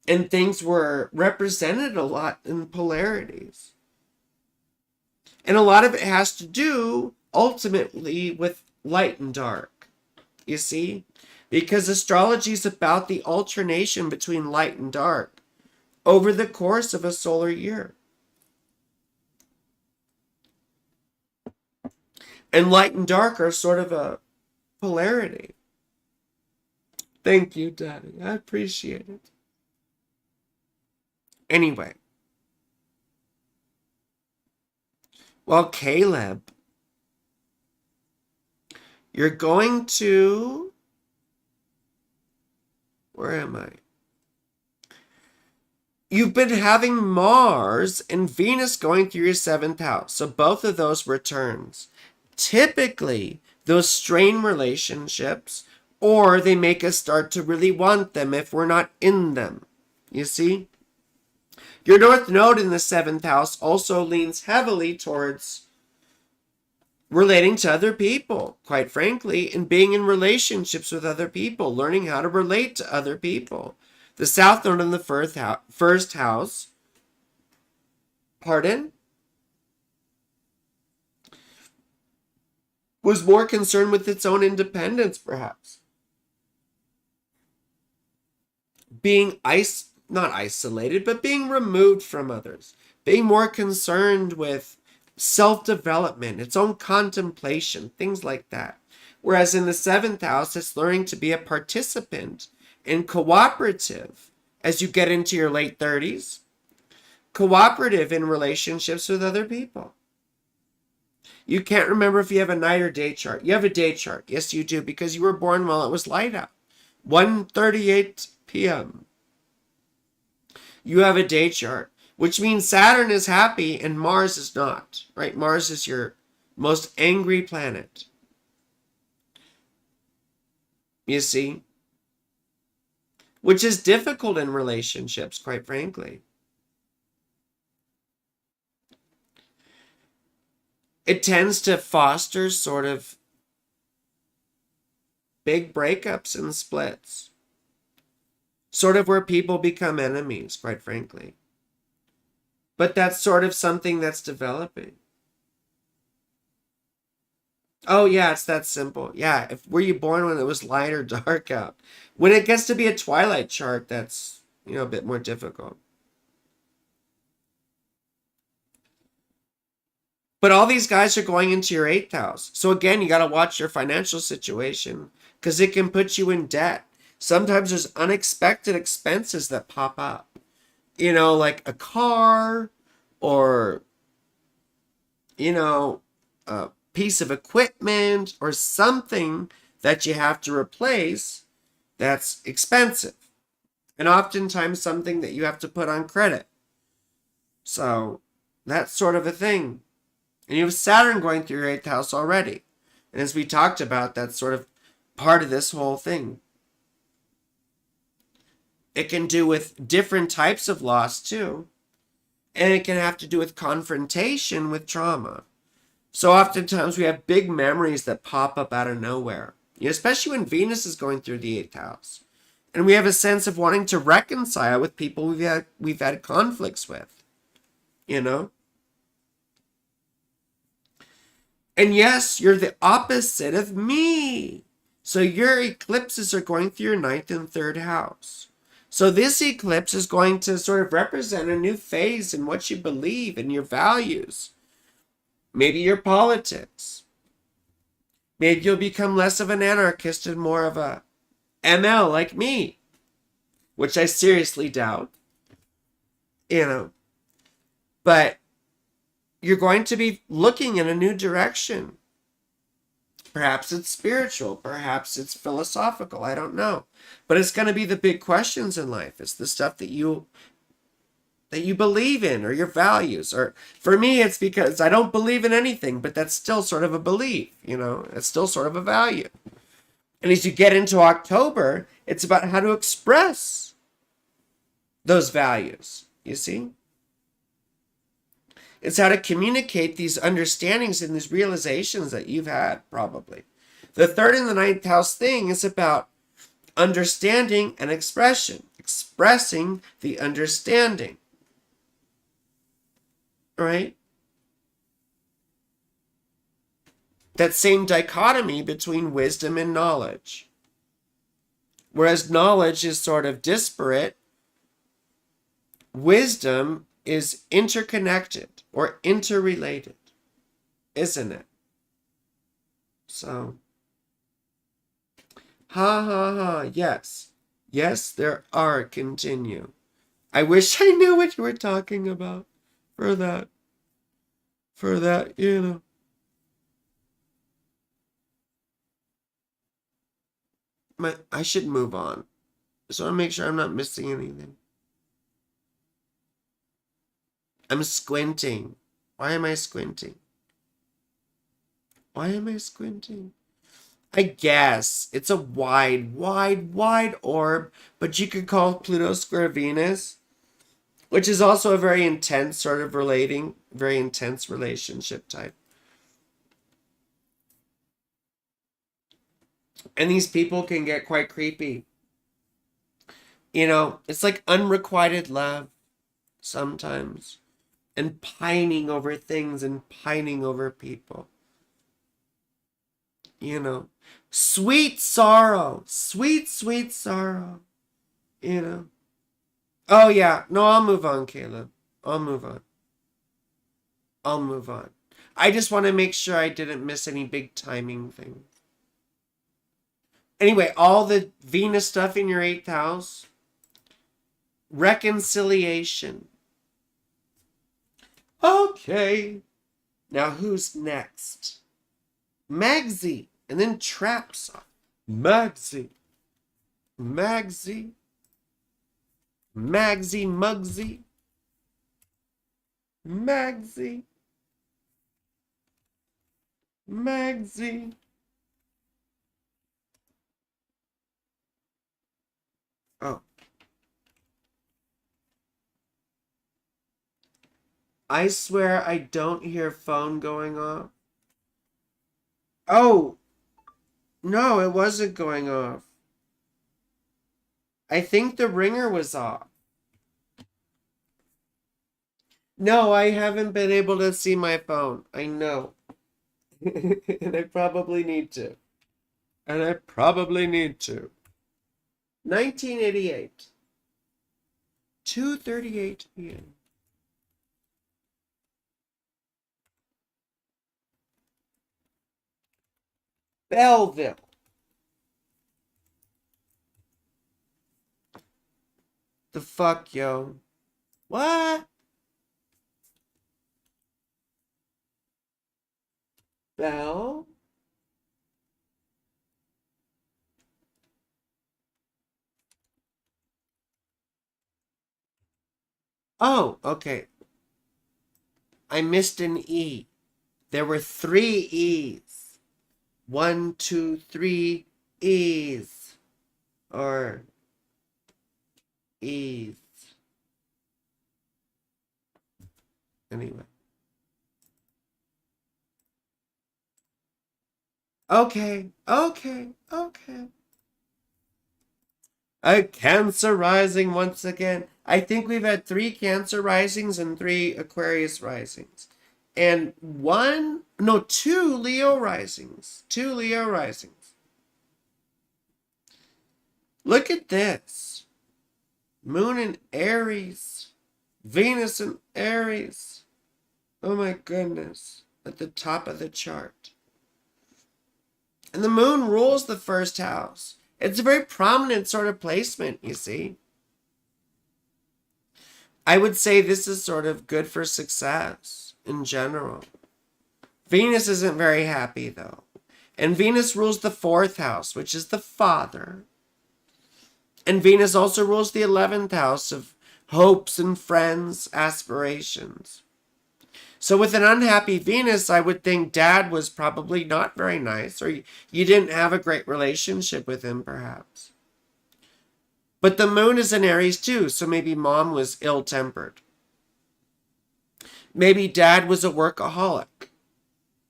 And things were represented a lot in polarities. And a lot of it has to do, ultimately, with light and dark. You see? Because astrology is about the alternation between light and dark over the course of a solar year. And light and dark are sort of a polarity. Thank you, Daddy. I appreciate it. Anyway. Well, Caleb, you're going to... Where am I? You've been having Mars and Venus going through your 7th house. So both of those returns. Typically, those strain relationships, or they make us start to really want them if we're not in them. You see? Your North Node in the 7th house also leans heavily towards relating to other people, quite frankly, and being in relationships with other people, learning how to relate to other people. The South Node in the first house, was more concerned with its own independence, perhaps. Being not isolated, but being removed from others. Being more concerned with self-development, its own contemplation, things like that. Whereas in the 7th house, it's learning to be a participant and cooperative as you get into your late 30s. Cooperative in relationships with other people. You can't remember if you have a night or day chart. You have a day chart. Yes, you do, because you were born while it was light out. 1:38 p.m. You have a day chart, which means Saturn is happy and Mars is not, right? Mars is your most angry planet. You see? Which is difficult in relationships, quite frankly. It tends to foster sort of big breakups and splits. Sort of where people become enemies, quite frankly. But that's sort of something that's developing. Oh, yeah, it's that simple. Yeah, were you born when it was light or dark out? When it gets to be a twilight chart, that's, a bit more difficult. But all these guys are going into your 8th house. So again, you got to watch your financial situation because it can put you in debt. Sometimes there's unexpected expenses that pop up. Like a car or, a piece of equipment or something that you have to replace that's expensive. And oftentimes something that you have to put on credit. So that's sort of a thing. And you have Saturn going through your 8th house already. And as we talked about, that's sort of part of this whole thing. It can do with different types of loss too. And it can have to do with confrontation with trauma. So oftentimes we have big memories that pop up out of nowhere. Especially when Venus is going through the 8th house. And we have a sense of wanting to reconcile with people we've had conflicts with, you know? And yes, you're the opposite of me. So your eclipses are going through your ninth and third house. So this eclipse is going to sort of represent a new phase in what you believe and your values. Maybe your politics. Maybe you'll become less of an anarchist and more of a ML like me, which I seriously doubt, you know. But you're going to be looking in a new direction. Perhaps it's spiritual, perhaps it's philosophical, I don't know. But it's going to be the big questions in life. It's the stuff that you believe in, or your values. Or for me, it's because I don't believe in anything, but that's still sort of a belief, you know. It's still sort of a value. And as you get into October, it's about how to express those values, you see? It's how to communicate these understandings and these realizations that you've had, probably. The third and the ninth house thing is about understanding and expression. Expressing the understanding. Right? That same dichotomy between wisdom and knowledge. Whereas knowledge is sort of disparate, wisdom is interconnected or interrelated, isn't it? So, yes. Yes, there are. Continue. I wish I knew what you were talking about for that, you know. I should move on. Just want to make sure I'm not missing anything. I'm squinting. Why am I squinting? Why am I squinting? I guess it's a wide orb, but you could call Pluto square Venus, which is also a very intense sort of very intense relationship type. And these people can get quite creepy. You know, it's like unrequited love sometimes, and pining over things and pining over people. You know, sweet sorrow, sweet sorrow, you know. Oh yeah, no, I'll move on, Caleb. I'll move on. I just want to make sure I didn't miss any big timing things. Anyway, all the Venus stuff in your 8th house, reconciliation. Okay, now who's next? Magsy, and then Traps. Magsy, Mugsy, Magsy. Oh. I swear I don't hear phone going off. Oh, no, it wasn't going off. I think the ringer was off. No, I haven't been able to see my phone. I know. And I probably need to. 1988. 2:38 p.m. Belleville. The fuck, yo? What? Bell? Oh, okay. I missed an E. There were 3 E's. 1, 2, 3 E's. Or E's. Anyway. Okay. A Cancer rising once again. I think we've had 3 Cancer risings and 3 Aquarius risings. And 2 Leo risings. 2 Leo risings. Look at this. Moon in Aries. Venus in Aries. Oh my goodness. At the top of the chart. And the moon rules the first house. It's a very prominent sort of placement, you see. I would say this is sort of good for success in general. Venus isn't very happy, though. And Venus rules the 4th house, which is the father. And Venus also rules the 11th house of hopes and friends, aspirations. So with an unhappy Venus, I would think dad was probably not very nice, or you didn't have a great relationship with him, perhaps. But the moon is in Aries too, so maybe mom was ill-tempered. Maybe dad was a workaholic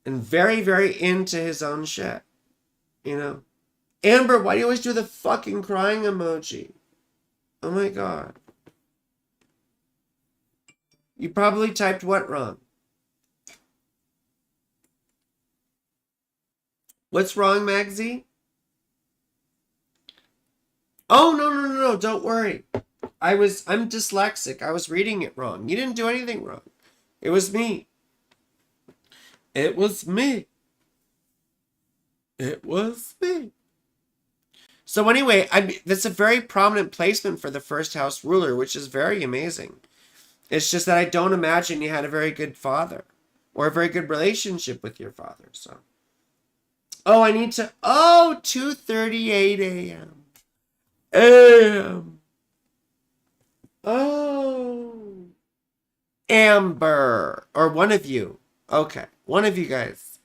and very, very into his own shit, you know? Amber, why do you always do the fucking crying emoji? Oh my God. You probably typed what wrong? What's wrong, Magsy? Oh, no, don't worry. I'm dyslexic. I was reading it wrong. You didn't do anything wrong. It was me. It was me. It was me. So anyway, that's a very prominent placement for the first house ruler, which is very amazing. It's just that I don't imagine you had a very good father or a very good relationship with your father. So, oh, I need to. Oh, 2:38 a.m. Oh, Amber, or one of you. Okay, one of you guys.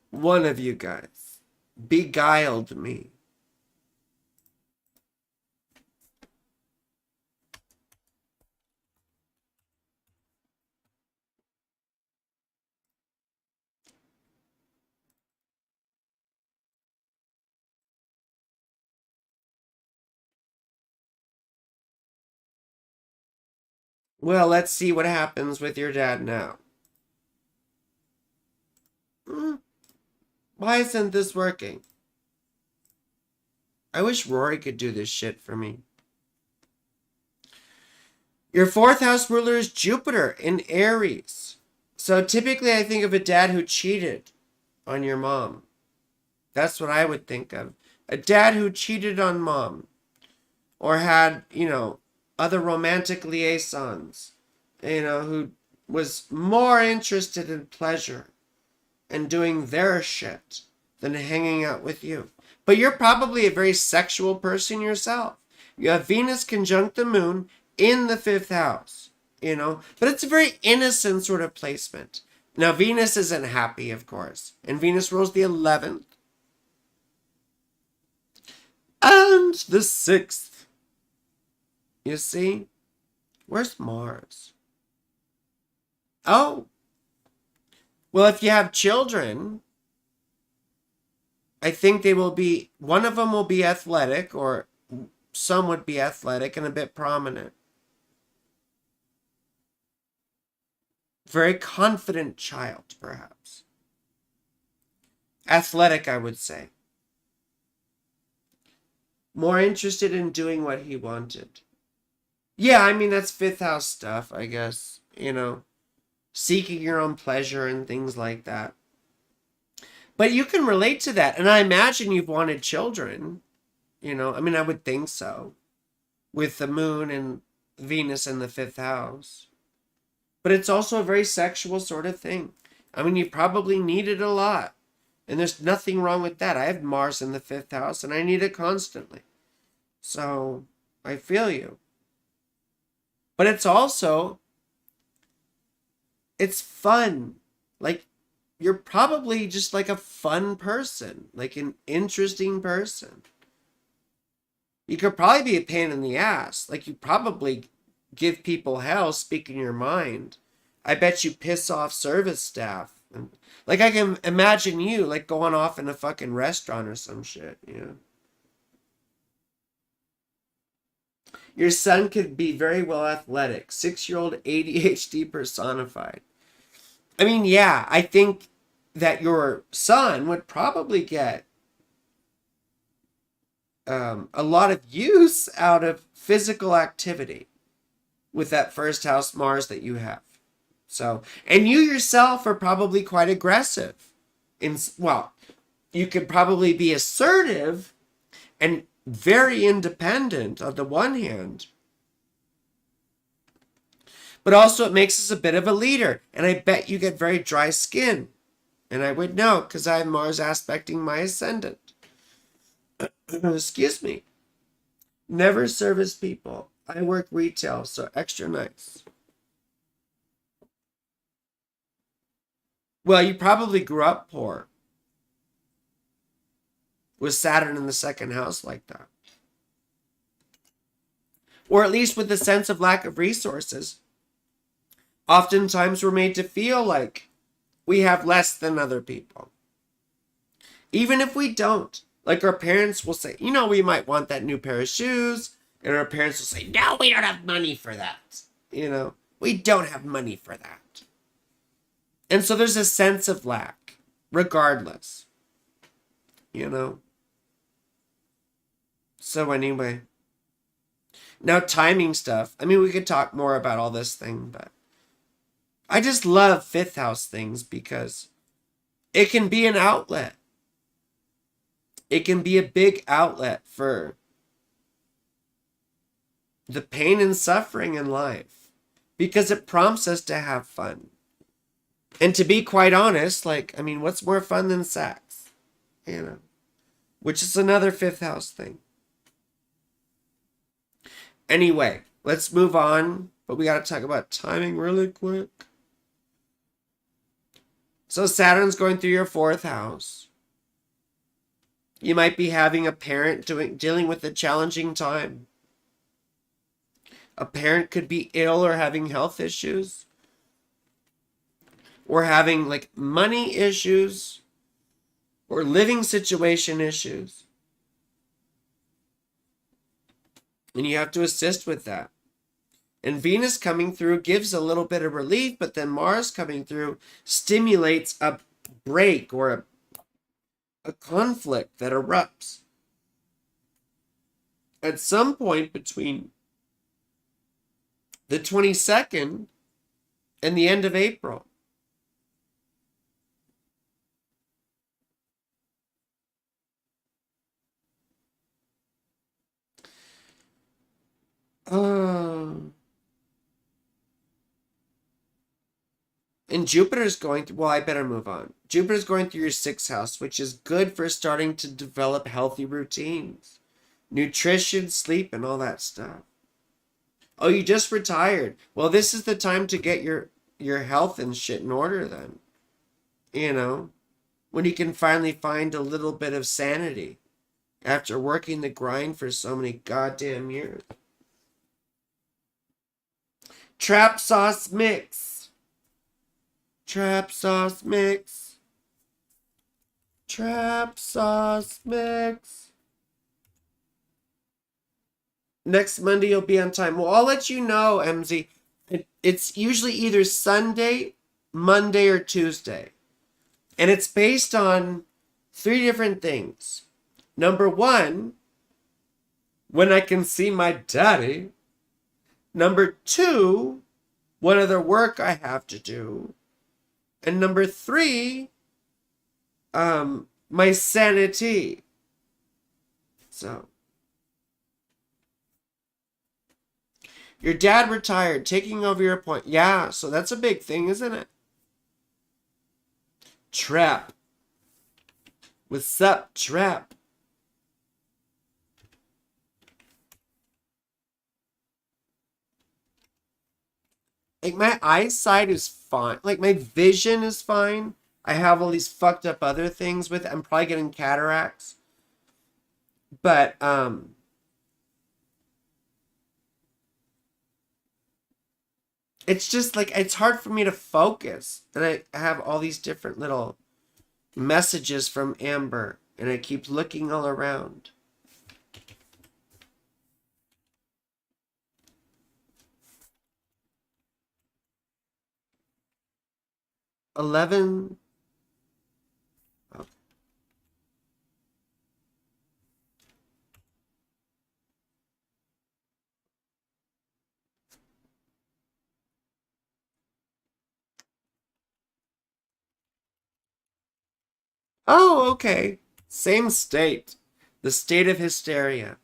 One of you guys beguiled me. Well, let's see what happens with your dad now. Why isn't this working? I wish Rory could do this shit for me. Your 4th house ruler is Jupiter in Aries. So typically I think of a dad who cheated on your mom. That's what I would think of. A dad who cheated on mom. Or had, other romantic liaisons. Who was more interested in pleasure and doing their shit than hanging out with you. But you're probably a very sexual person yourself. You have Venus conjunct the moon in the 5th house, But it's a very innocent sort of placement. Now, Venus isn't happy, of course. And Venus rules the 11th. And the 6th. You see? Where's Mars? Oh. Well, if you have children, I think one of them will be athletic, or some would be athletic and a bit prominent. Very confident child, perhaps. Athletic, I would say. More interested in doing what he wanted. Yeah, that's 5th house stuff, I guess. Seeking your own pleasure and things like that. But you can relate to that. And I imagine you've wanted children. I would think so. With the moon and Venus in the 5th house. But it's also a very sexual sort of thing. You probably need it a lot. And there's nothing wrong with that. I have Mars in the 5th house and I need it constantly. So, I feel you. But it's fun. Like, you're probably just like a fun person. Like an interesting person. You could probably be a pain in the ass. Like, you probably give people hell speaking your mind. I bet you piss off service staff. Like, I can imagine you, like, going off in a fucking restaurant or some shit, Your son could be very well athletic. 6-year-old ADHD personified. I mean, yeah, I think that your son would probably get a lot of use out of physical activity with that first house Mars that you have. So, and you yourself are probably quite aggressive. Well, you could probably be assertive and very independent on the one hand, but also it makes us a bit of a leader. And I bet you get very dry skin. And I would know because I have Mars aspecting my ascendant. Excuse me. Never service people. I work retail, so extra nice. Well, you probably grew up poor with Saturn in the second house like that. Or at least with the sense of lack of resources. Oftentimes we're made to feel like we have less than other people. Even if we don't. Like our parents will say, you know, we might want that new pair of shoes. And our parents will say, no, we don't have money for that. You know, we don't have money for that. And so there's a sense of lack, regardless. You know? So anyway. Now timing stuff. I mean, we could talk more about all this thing, but I just love fifth house things because it can be an outlet. It can be a big outlet for the pain and suffering in life because it prompts us to have fun. And to be quite honest, like, I mean, what's more fun than sex? You know, which is another fifth house thing. Anyway, let's move on, but we got to talk about timing really quick. So Saturn's going through your fourth house. You might be having a parent dealing with a challenging time. A parent could be ill or having health issues. Or having like money issues. Or living situation issues. And you have to assist with that. And Venus coming through gives a little bit of relief, but then Mars coming through stimulates a break or a conflict that erupts at some point between the 22nd and the end of April. And Jupiter's going through, well, I better move on. Jupiter's going through your sixth house, which is good for starting to develop healthy routines. Nutrition, sleep, and all that stuff. Oh, you just retired. Well, this is the time to get your health and shit in order then. You know, when you can finally find a little bit of sanity after working the grind for so many goddamn years. Trap sauce mix. Trap sauce mix. Trap sauce mix. Next Monday you'll be on time. Well, I'll let you know, MZ. It's usually either Sunday, Monday, or Tuesday. And it's based on 3 different things. Number 1, when I can see my daddy. Number 2, what other work I have to do. And number 3, my sanity. So. Your dad retired, taking over your point. Yeah, so that's a big thing, isn't it? Trap. What's up, Trap? Like, my eyesight is fine. Like, my vision is fine. I have all these fucked up other things with it. I'm probably getting cataracts. But, it's just like, it's hard for me to focus. And I have all these different little messages from Amber. And I keep looking all around. 11. Oh. Oh, okay. Same state. The state of hysteria.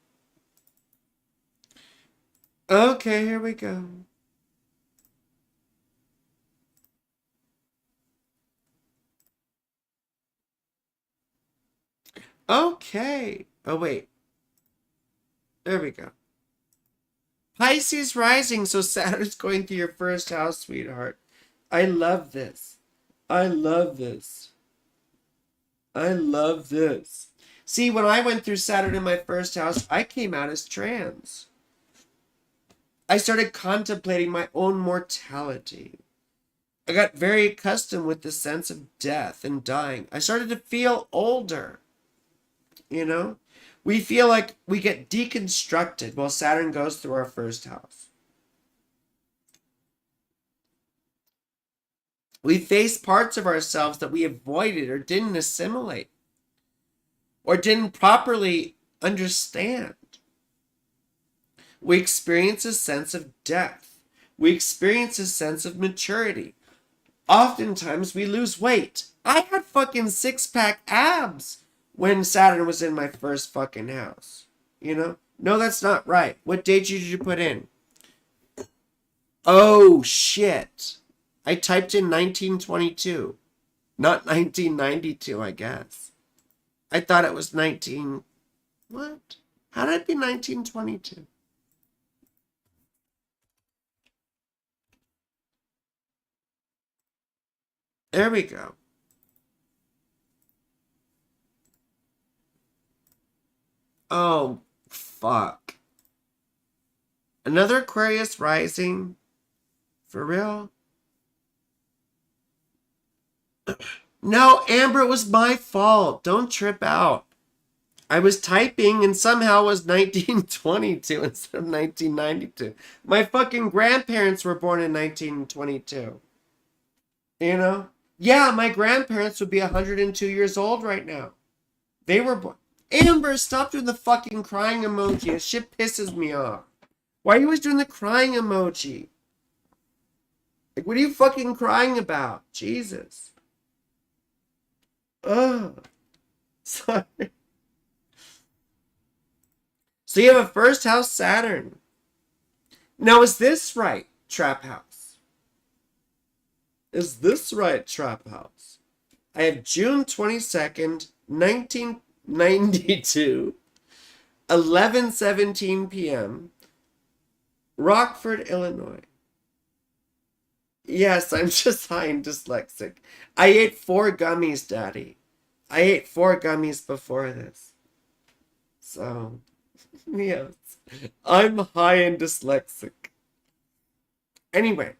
Okay, here we go. Okay. Oh, wait. There we go. Pisces rising, so Saturn's going through your first house, sweetheart. I love this. I love this. I love this. See, when I went through Saturn in my first house, I came out as trans. I started contemplating my own mortality. I got very accustomed with the sense of death and dying. I started to feel older. You know? We feel like we get deconstructed while Saturn goes through our first house. We face parts of ourselves that we avoided or didn't assimilate or didn't properly understand. We experience a sense of depth. We experience a sense of maturity. Oftentimes we lose weight. I had fucking six-pack abs when Saturn was in my first fucking house. You know? No, that's not right. What date did you put in? Oh, shit. I typed in 1922. Not 1992, I guess. I thought it was 19... What? How did it be 1922? There we go. Oh, fuck. Another Aquarius rising? For real? No, Amber, it was my fault. Don't trip out. I was typing and somehow it was 1922 instead of 1992. My fucking grandparents were born in 1922. You know? Yeah, my grandparents would be 102 years old right now. They were born. Amber, stop doing the fucking crying emoji. This shit pisses me off. Why are you always doing the crying emoji? Like, what are you fucking crying about? Jesus. Ugh. Sorry. So you have a first house Saturn. Now, is this right, Trap House? Is this right, Trap House? I have June 22nd, 1992, 11:17 p.m., Rockford, Illinois. Yes, I'm just high and dyslexic. I ate 4 gummies, Daddy. I ate 4 gummies before this. So, yes, I'm high and dyslexic. Anyway,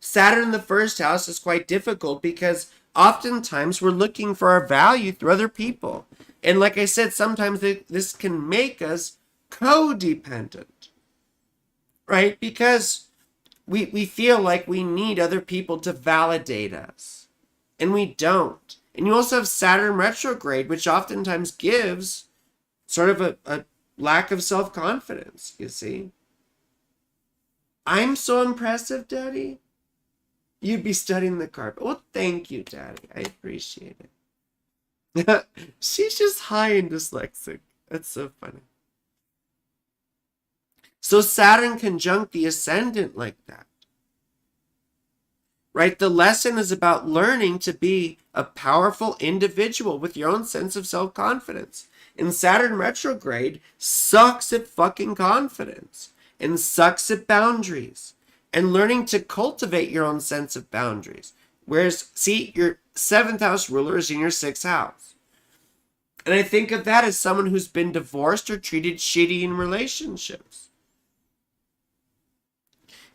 Saturn in the first house is quite difficult because oftentimes we're looking for our value through other people. And like I said, sometimes this can make us codependent, right? Because we feel like we need other people to validate us, and we don't. And you also have Saturn retrograde, which oftentimes gives sort of a lack of self-confidence, you see. I'm so impressive, Daddy. You'd be studying the carpet. Well, thank you, Daddy. I appreciate it. She's just high and dyslexic. That's so funny. So Saturn conjunct the ascendant like that. Right? The lesson is about learning to be a powerful individual with your own sense of self-confidence. And Saturn retrograde sucks at fucking confidence and sucks at boundaries and learning to cultivate your own sense of boundaries. Whereas, see, your 7th house ruler is in your 6th house. And I think of that as someone who's been divorced or treated shitty in relationships.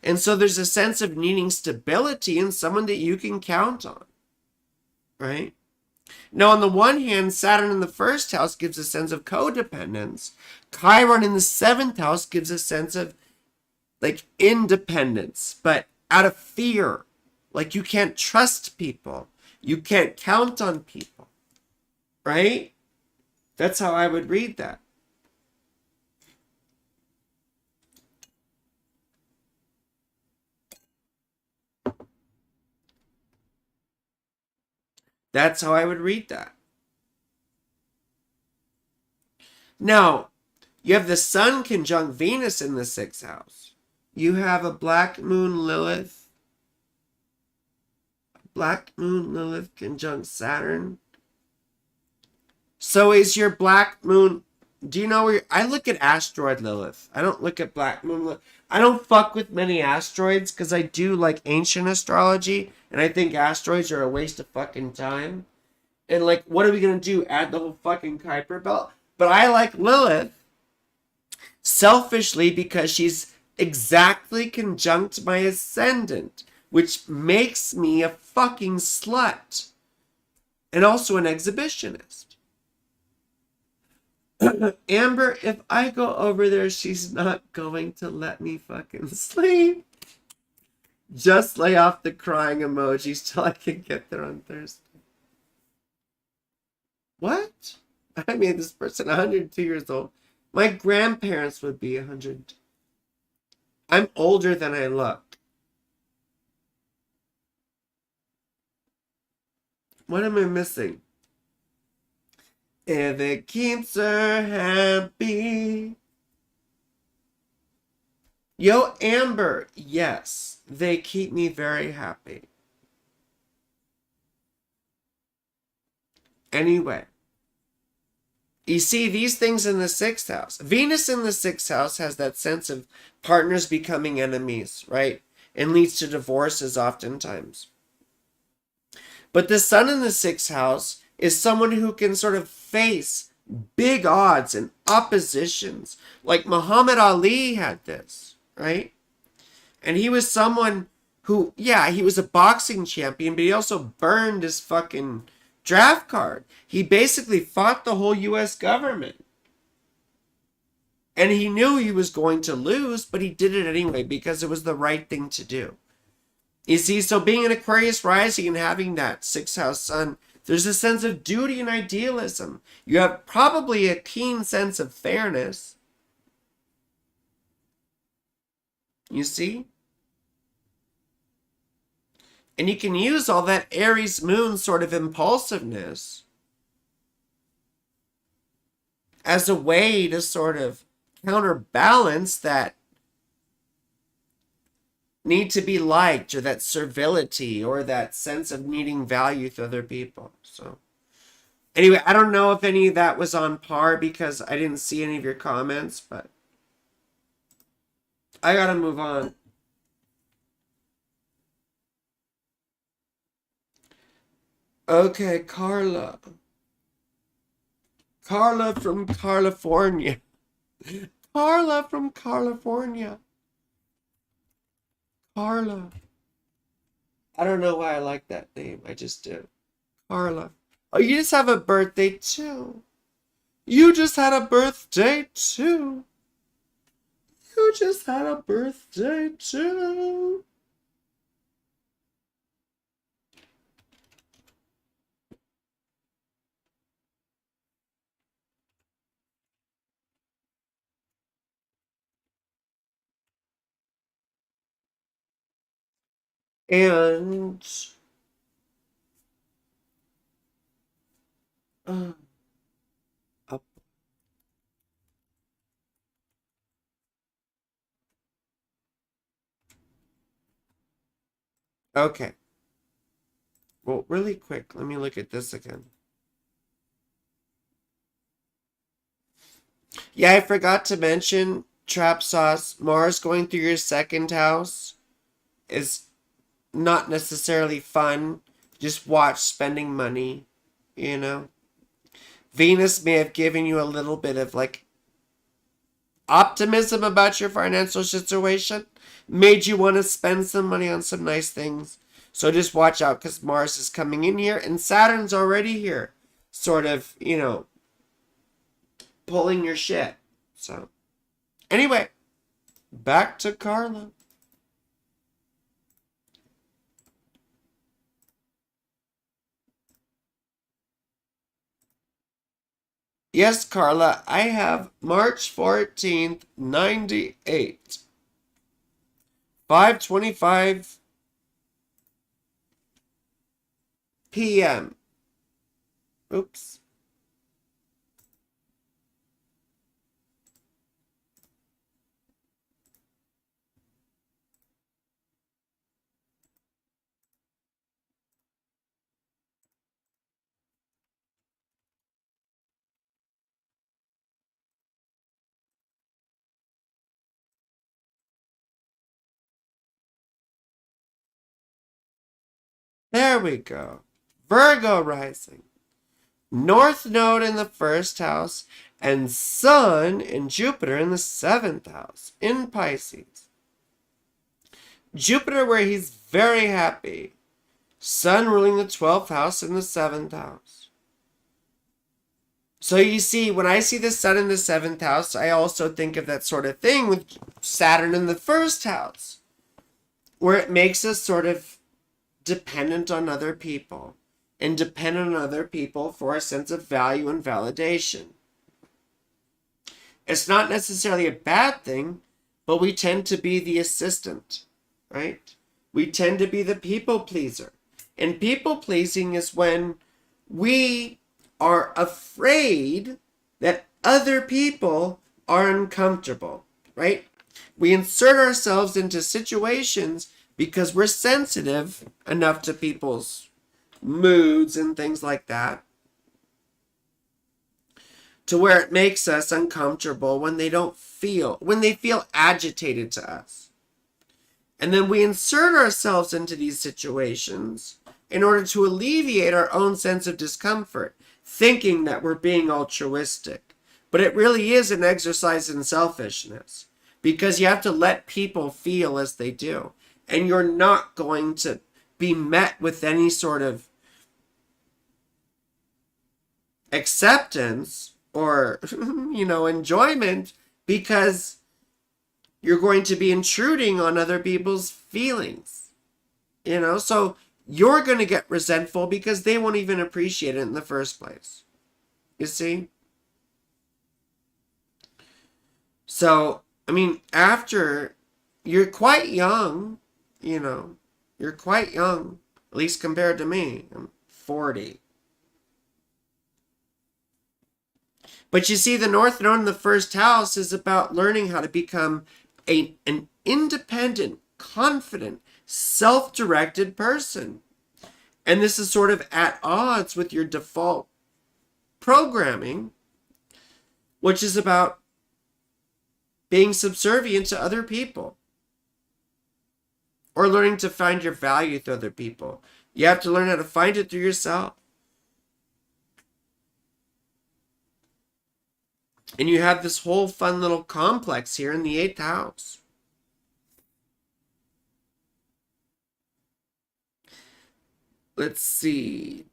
And so there's a sense of needing stability in someone that you can count on, right? Now, on the one hand, Saturn in the 1st house gives a sense of codependence. Chiron in the 7th house gives a sense of, like, independence, but out of fear. Like you can't trust people. You can't count on people. Right? That's how I would read that. That's how I would read that. Now, you have the Sun conjunct Venus in the 6th house. You have a Black Moon Lilith. Black Moon Lilith conjunct Saturn. So is your Black Moon... Do you know where... I look at asteroid Lilith. I don't look at Black Moon Lilith. I don't fuck with many asteroids because I do like ancient astrology. And I think asteroids are a waste of fucking time. And like, what are we going to do? Add the whole fucking Kuiper belt? But I like Lilith selfishly because she's exactly conjunct my ascendant, which makes me a fucking slut. And also an exhibitionist. Amber, if I go over there, she's not going to let me fucking sleep. Just lay off the crying emojis till I can get there on Thursday. What? I made this person 102 years old. My grandparents would be 100. I'm older than I look. What am I missing? If it keeps her happy. Yo, Amber, yes, they keep me very happy. Anyway, you see these things in the 6th house. Venus in the 6th house has that sense of partners becoming enemies, right? And leads to divorces oftentimes. But the Sun in the 6th house is someone who can sort of face big odds and oppositions. Like Muhammad Ali had this, right? And he was someone who, yeah, he was a boxing champion, but he also burned his fucking draft card. He basically fought the whole U.S. government. And he knew he was going to lose, but he did it anyway because it was the right thing to do. You see, so being an Aquarius rising and having that 6th house Sun, there's a sense of duty and idealism. You have probably a keen sense of fairness. You see? And you can use all that Aries moon sort of impulsiveness as a way to sort of counterbalance that need to be liked or that servility or that sense of needing value to other people. So anyway, I don't know if any of that was on par because I didn't see any of your comments, but I gotta move on. Okay, Carla. Carla from California. Carla from California. Carla. I don't know why I like that name. I just do. Carla. Oh, you just have a birthday too. You just had a birthday too. You just had a birthday too. And up. Okay. Well, really quick, let me look at this again. Yeah, I forgot to mention, Trap Sauce, Mars going through your 2nd house is not necessarily fun. Just watch spending money, you know. Venus may have given you a little bit of like optimism about your financial situation, made you want to spend some money on some nice things. So just watch out because Mars is coming in here and Saturn's already here, sort of, you know, pulling your shit. So anyway, back to Carla. Yes, Carla, I have March 14th, 98. 5:25 p.m. Oops. There we go. Virgo rising. North Node in the first house, and Sun and Jupiter in the seventh house in Pisces. Jupiter, where he's very happy. Sun ruling the 12th house in the seventh house. So you see, when I see the Sun in the seventh house, I also think of that sort of thing with Saturn in the first house, where it makes us sort of dependent on other people, and dependent on other people for a sense of value and validation. It's not necessarily a bad thing, but we tend to be the assistant, right? We tend to be the people pleaser. And people pleasing is when we are afraid that other people are uncomfortable, right? We insert ourselves into situations because we're sensitive enough to people's moods and things like that, to where it makes us uncomfortable when they feel agitated to us. And then we insert ourselves into these situations in order to alleviate our own sense of discomfort, thinking that we're being altruistic. But it really is an exercise in selfishness, because you have to let people feel as they do. And you're not going to be met with any sort of acceptance or enjoyment, because you're going to be intruding on other people's feelings. So you're going to get resentful because they won't even appreciate it in the first place. You see? So, after you're quite young, you're quite young, at least compared to me. I'm 40. But you see, the North Node in the first house is about learning how to become an independent, confident, self-directed person. And this is sort of at odds with your default programming, which is about being subservient to other people, or learning to find your value through other people. You have to learn how to find it through yourself. And you have this whole fun little complex here in the 8th house. Let's see.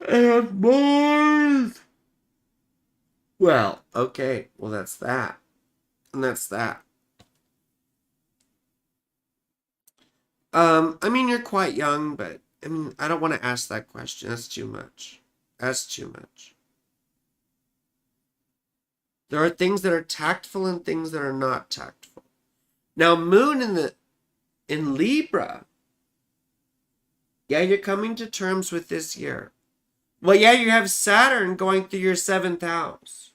And Mars. Well, okay. Well, that's that. And that's that. You're quite young, but I don't want to ask that question. That's too much. There are things that are tactful and things that are not tactful. Now, Moon in Libra. Yeah, you're coming to terms with this year. Well, yeah, you have Saturn going through your 7th house.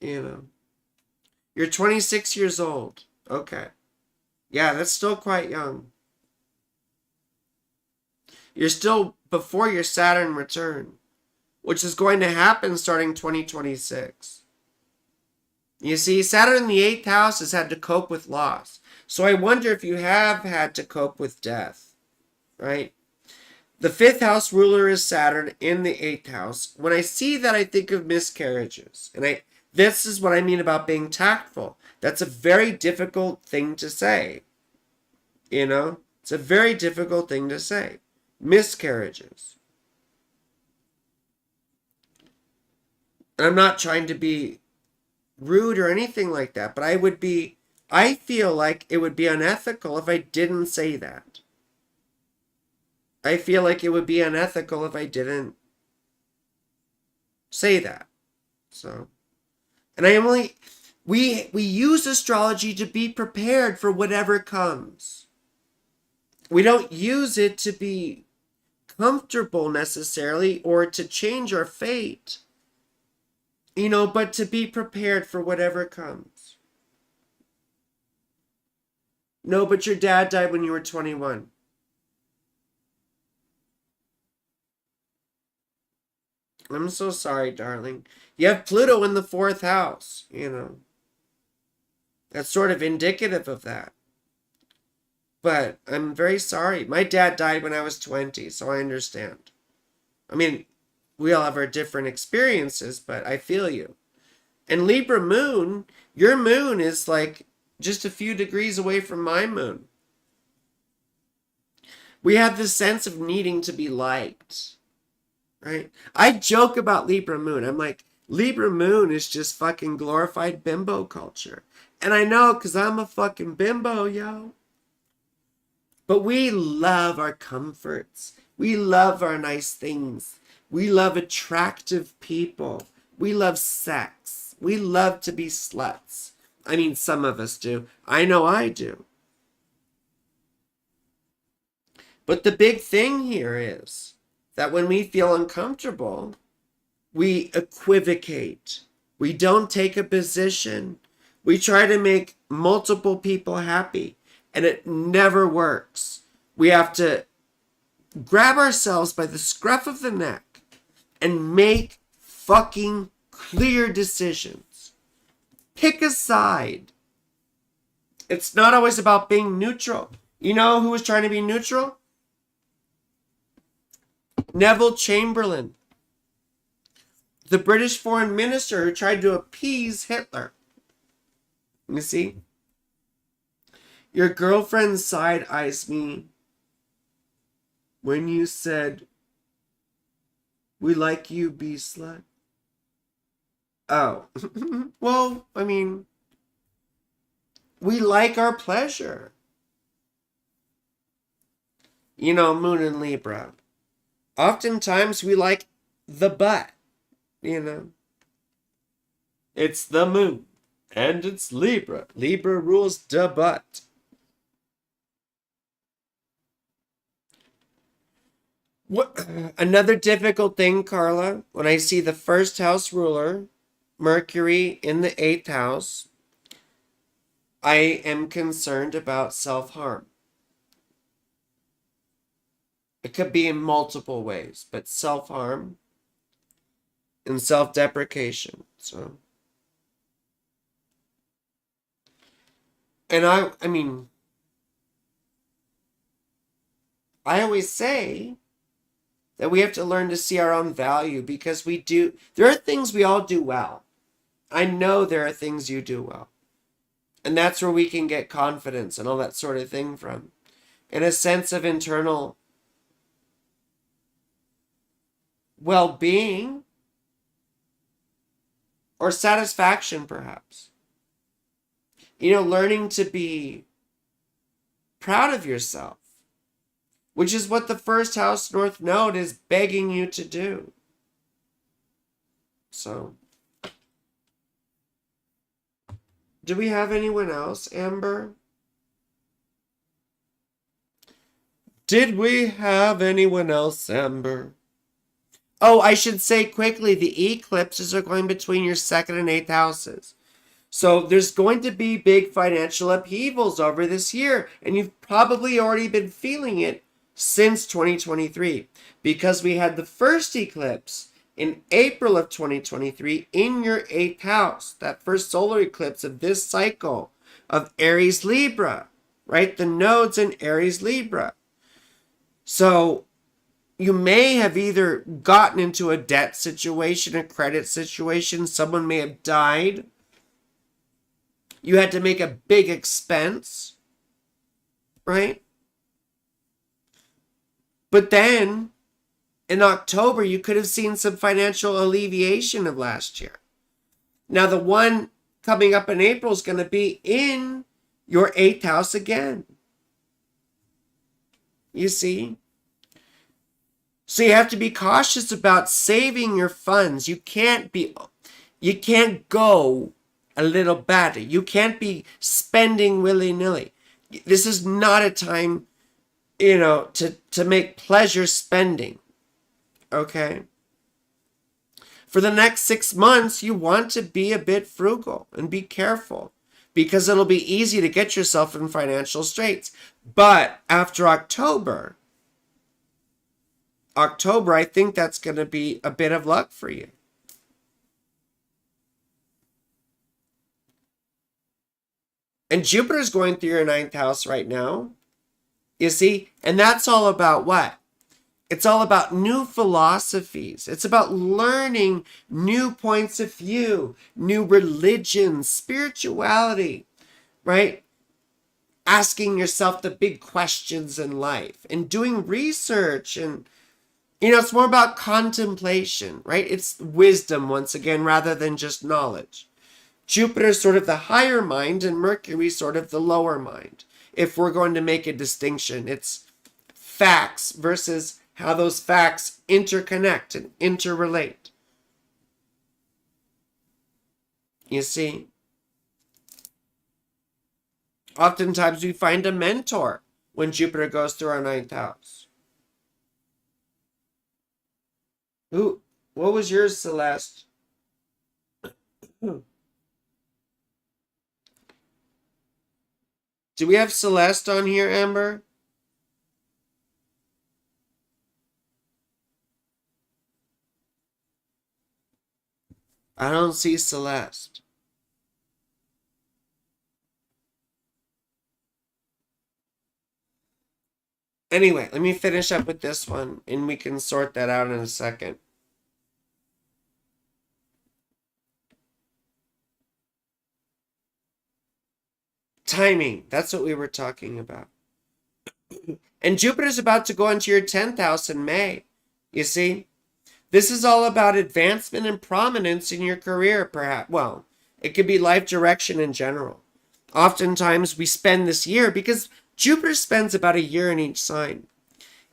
You're 26 years old. Okay. Yeah, that's still quite young. You're still before your Saturn return, which is going to happen starting 2026. You see, Saturn in the 8th house has had to cope with loss. So I wonder if you have had to cope with death, right? The 5th house ruler is Saturn in the 8th house. When I see that, I think of miscarriages. And this is what I mean about being tactful. That's a very difficult thing to say. It's a very difficult thing to say. Miscarriages. And I'm not trying to be rude or anything like that, but I feel like it would be unethical if I didn't say that. I feel like it would be unethical if I didn't say that. So, and we use astrology to be prepared for whatever comes. We don't use it to be comfortable necessarily or to change our fate, but to be prepared for whatever comes. No, but your dad died when you were 21. I'm so sorry, darling. You have Pluto in the 4th house, That's sort of indicative of that. But I'm very sorry. My dad died when I was 20, so I understand. I mean, we all have our different experiences, but I feel you. And Libra moon, your moon is like just a few degrees away from my moon. We have this sense of needing to be liked, right? I joke about Libra moon. I'm like, Libra moon is just fucking glorified bimbo culture. And I know, because I'm a fucking bimbo, yo. But we love our comforts. We love our nice things. We love attractive people. We love sex. We love to be sluts. I mean, some of us do. I know I do. But the big thing here is that when we feel uncomfortable, we equivocate. We don't take a position. We try to make multiple people happy. And it never works. We have to grab ourselves by the scruff of the neck and make fucking clear decisions. Pick a side. It's not always about being neutral. You know who was trying to be neutral? Neville Chamberlain, the British foreign minister who tried to appease Hitler. You see? Your girlfriend side-eyes me when you said, "We like you, be slut." Oh. Well, I mean, we like our pleasure. Moon and Libra. Oftentimes we like the butt, It's the moon, and it's Libra. Libra rules the butt. What another difficult thing, Carla, when I see the 1st house ruler, Mercury, in the 8th house, I am concerned about self-harm. It could be in multiple ways, but self-harm and self-deprecation. So, and I mean, I always say that we have to learn to see our own value, because there are things we all do well. I know there are things you do well. And that's where we can get confidence and all that sort of thing from. And a sense of internal well-being or satisfaction, perhaps. Learning to be proud of yourself, which is what the 1st house North Node is begging you to do. So, do we have anyone else, Amber? Did we have anyone else, Amber? Oh, I should say quickly, the eclipses are going between your 2nd and 8th houses. So there's going to be big financial upheavals over this year, and you've probably already been feeling it since 2023, because we had the first eclipse in April of 2023 in your 8th house, that first solar eclipse of this cycle of Aries Libra, right? The nodes in Aries Libra. So you may have either gotten into a debt situation, a credit situation, someone may have died. You had to make a big expense, right? But then, in October, you could have seen some financial alleviation of last year. Now, the one coming up in April is going to be in your 8th house again. You see? So you have to be cautious about saving your funds. You can't go a little bad. You can't be spending willy-nilly. This is not a time, to make pleasure spending. Okay? For the next 6 months, you want to be a bit frugal and be careful because it'll be easy to get yourself in financial straits. But after October, I think that's going to be a bit of luck for you. And Jupiter's going through your ninth house right now. You see? And that's all about what? It's all about new philosophies. It's about learning new points of view, new religions, spirituality, right? Asking yourself the big questions in life and doing research. And, it's more about contemplation, right? It's wisdom, once again, rather than just knowledge. Jupiter's sort of the higher mind and Mercury's sort of the lower mind. If we're going to make a distinction, it's facts versus how those facts interconnect and interrelate. You see? Oftentimes we find a mentor when Jupiter goes through our ninth house. What was yours, Celeste? Do we have Celeste on here, Amber? I don't see Celeste. Anyway, let me finish up with this one and we can sort that out in a second. Timing. That's what we were talking about. And Jupiter's about to go into your 10th house in May. You see? This is all about advancement and prominence in your career, perhaps. Well, it could be life direction in general. Oftentimes we spend this year, because Jupiter spends about a year in each sign.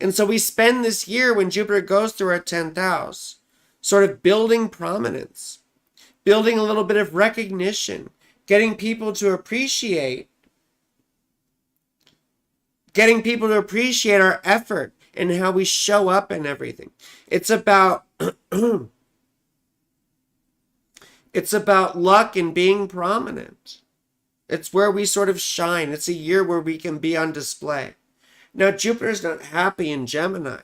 And so we spend this year when Jupiter goes through our 10th house, sort of building prominence, building a little bit of recognition, getting people to appreciate our effort and how we show up and everything. It's about luck and being prominent. It's where we sort of shine. It's a year where we can be on display. Now, Jupiter's not happy in Gemini,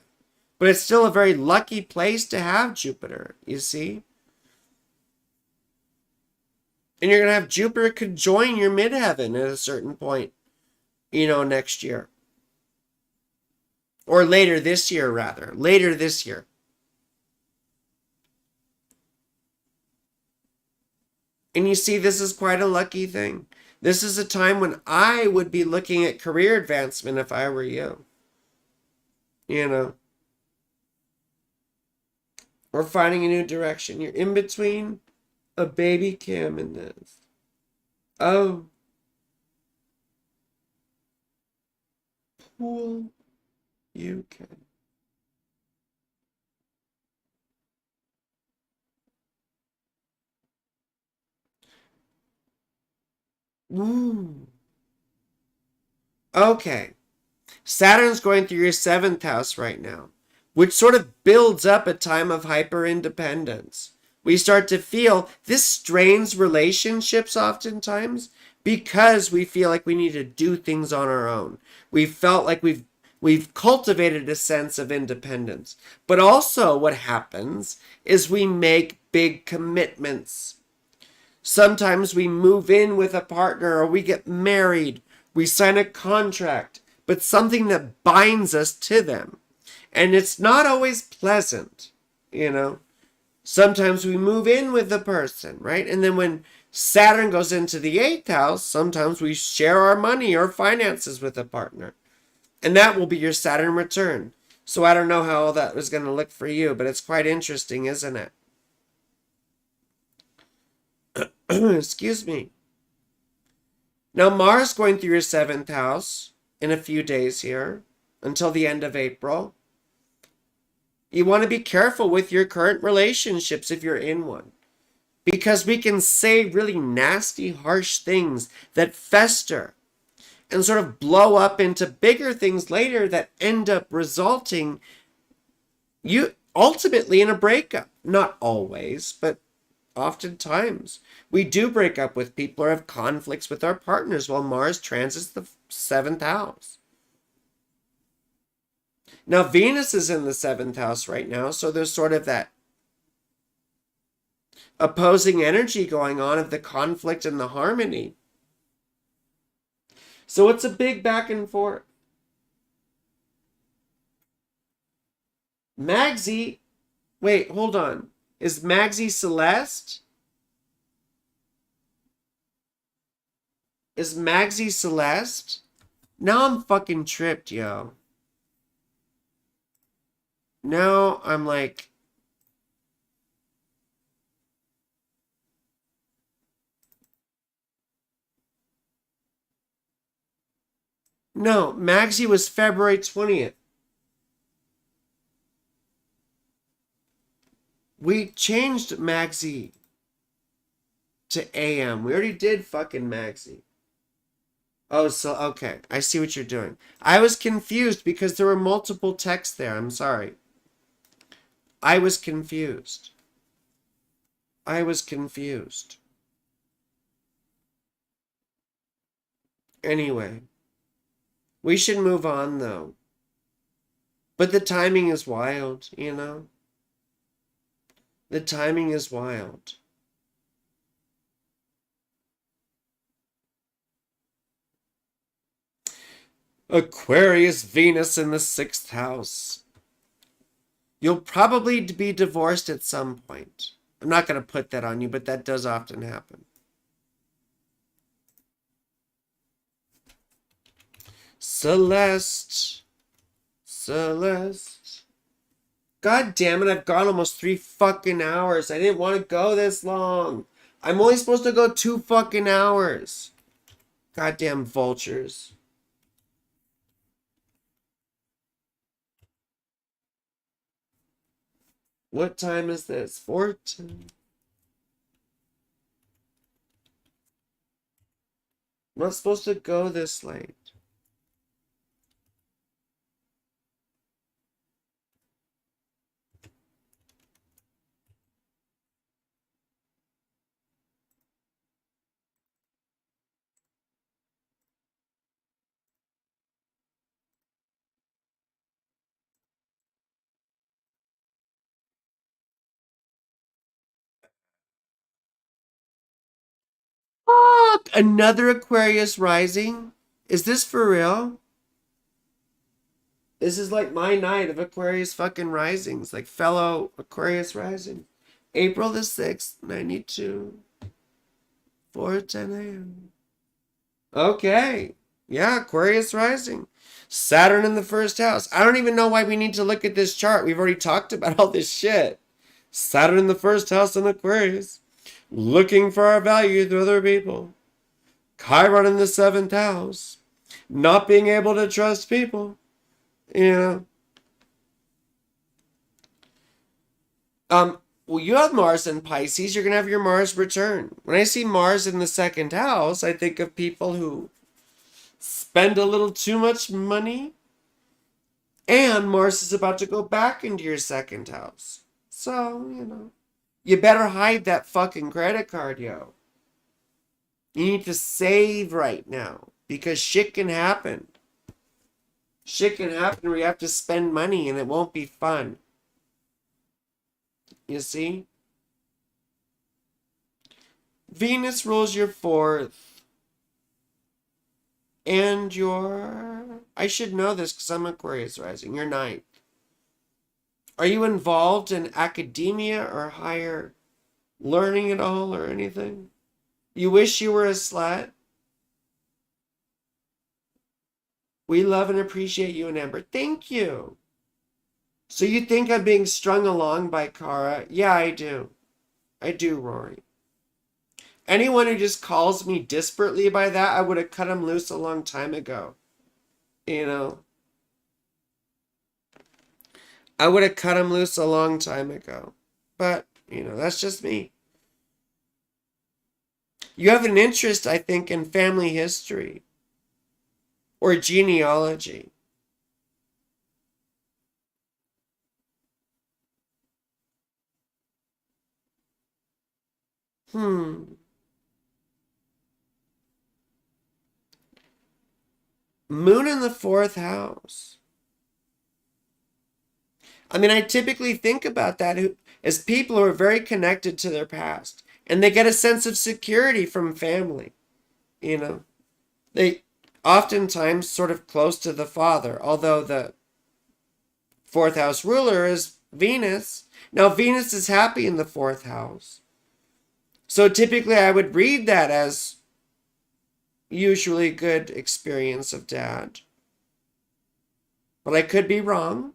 but it's still a very lucky place to have Jupiter, you see? And you're going to have Jupiter conjoin your midheaven at a certain point, next year. Or later this year, rather. Later this year. And you see, this is quite a lucky thing. This is a time when I would be looking at career advancement if I were you. Or finding a new direction. You're in between a baby Kim and this. Oh. Pool UK. Ooh. Okay. Saturn's going through your 7th house right now, which sort of builds up a time of hyper-independence. We start to feel this strains relationships oftentimes because we feel like we need to do things on our own. We felt like we've cultivated a sense of independence. But also what happens is we make big commitments. Sometimes we move in with a partner or we get married. We sign a contract, but something that binds us to them. And it's not always pleasant, Sometimes we move in with the person, right? And then when Saturn goes into the 8th house, sometimes we share our money or finances with a partner. And that will be your Saturn return. So I don't know how all that was going to look for you, but it's quite interesting, isn't it? Excuse me. Now Mars going through your 7th house in a few days here until the end of April. You want to be careful with your current relationships if you're in one. Because we can say really nasty, harsh things that fester and sort of blow up into bigger things later that end up resulting you ultimately in a breakup. Not always, but oftentimes. We do break up with people or have conflicts with our partners while Mars transits the seventh house. Now, Venus is in the seventh house right now, so there's sort of that opposing energy going on of the conflict and the harmony. So it's a big back and forth. Magsy, wait, hold on. Is Magsy Celeste? Is Magsy Celeste? Now I'm fucking tripped, yo. Now I'm like, no, Magsy was February 20th. We changed Magsy to AM. We already did fucking Magsy. Oh, so, okay. I see what you're doing. I was confused because there were multiple texts there. I'm sorry. I was confused. I was confused. Anyway. We should move on, though. But the timing is wild, you know? The timing is wild. Aquarius Venus in the 6th house. You'll probably be divorced at some point. I'm not going to put that on you, but that does often happen. Celeste. Celeste. God damn it, I've gone almost 3 fucking hours. I didn't want to go this long. I'm only supposed to go 2 fucking hours. Goddamn vultures. What time is this? 14. I'm not supposed to go this late. Fuck! Another Aquarius rising? Is this for real? This is like my night of Aquarius fucking risings, like fellow Aquarius rising. April the 6th, 92, 4:10 a.m. Okay. Yeah, Aquarius rising. Saturn in the 1st house. I don't even know why we need to look at this chart. We've already talked about all this shit. Saturn in the 1st house in Aquarius. Looking for our value through other people. Chiron in the 7th house. Not being able to trust people. You know. Well, you have Mars in Pisces. You're going to have your Mars return. When I see Mars in the 2nd house, I think of people who spend a little too much money. And Mars is about to go back into your 2nd house. So, you know. You better hide that fucking credit card, yo. You need to save right now. Because shit can happen. Shit can happen where you have to spend money and it won't be fun. You see? Venus rules your 4th. And your... I should know this because I'm Aquarius rising. Your 9th. Are you involved in academia or higher learning at all or anything? You wish you were a slut? We love and appreciate you and Amber. Thank you. So you think I'm being strung along by Kara? Yeah, I do. I do, Rory. Anyone who just calls me desperately by that, I would have cut him loose a long time ago. You know? I would have cut him loose a long time ago. But, that's just me. You have an interest, I think, in family history or genealogy. Hmm. Moon in the fourth house. I mean, I typically think about that as people who are very connected to their past and they get a sense of security from family. You know, they oftentimes sort of close to the father, although the fourth house ruler is Venus. Now, Venus is happy in the fourth house. So typically, I would read that as usually good experience of dad. But I could be wrong.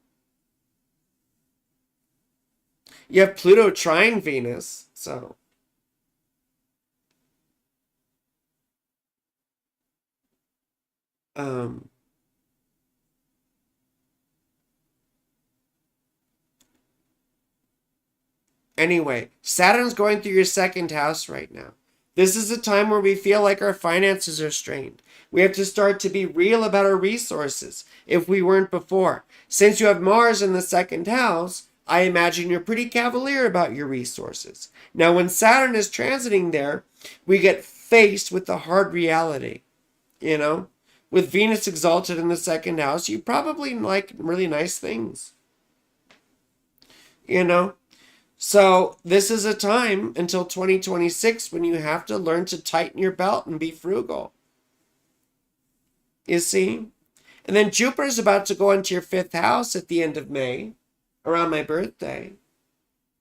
You have Pluto trine Venus, so. Um, anyway, Saturn's going through your second house right now. This is a time where we feel like our finances are strained. We have to start to be real about our resources if we weren't before. Since you have Mars in the second house, I imagine you're pretty cavalier about your resources. Now, when Saturn is transiting there, we get faced with the hard reality. You know, with Venus exalted in the second house, you probably like really nice things. You know, so this is a time until 2026 when you have to learn to tighten your belt and be frugal. You see? And then Jupiter's about to go into your fifth house at the end of May, around my birthday.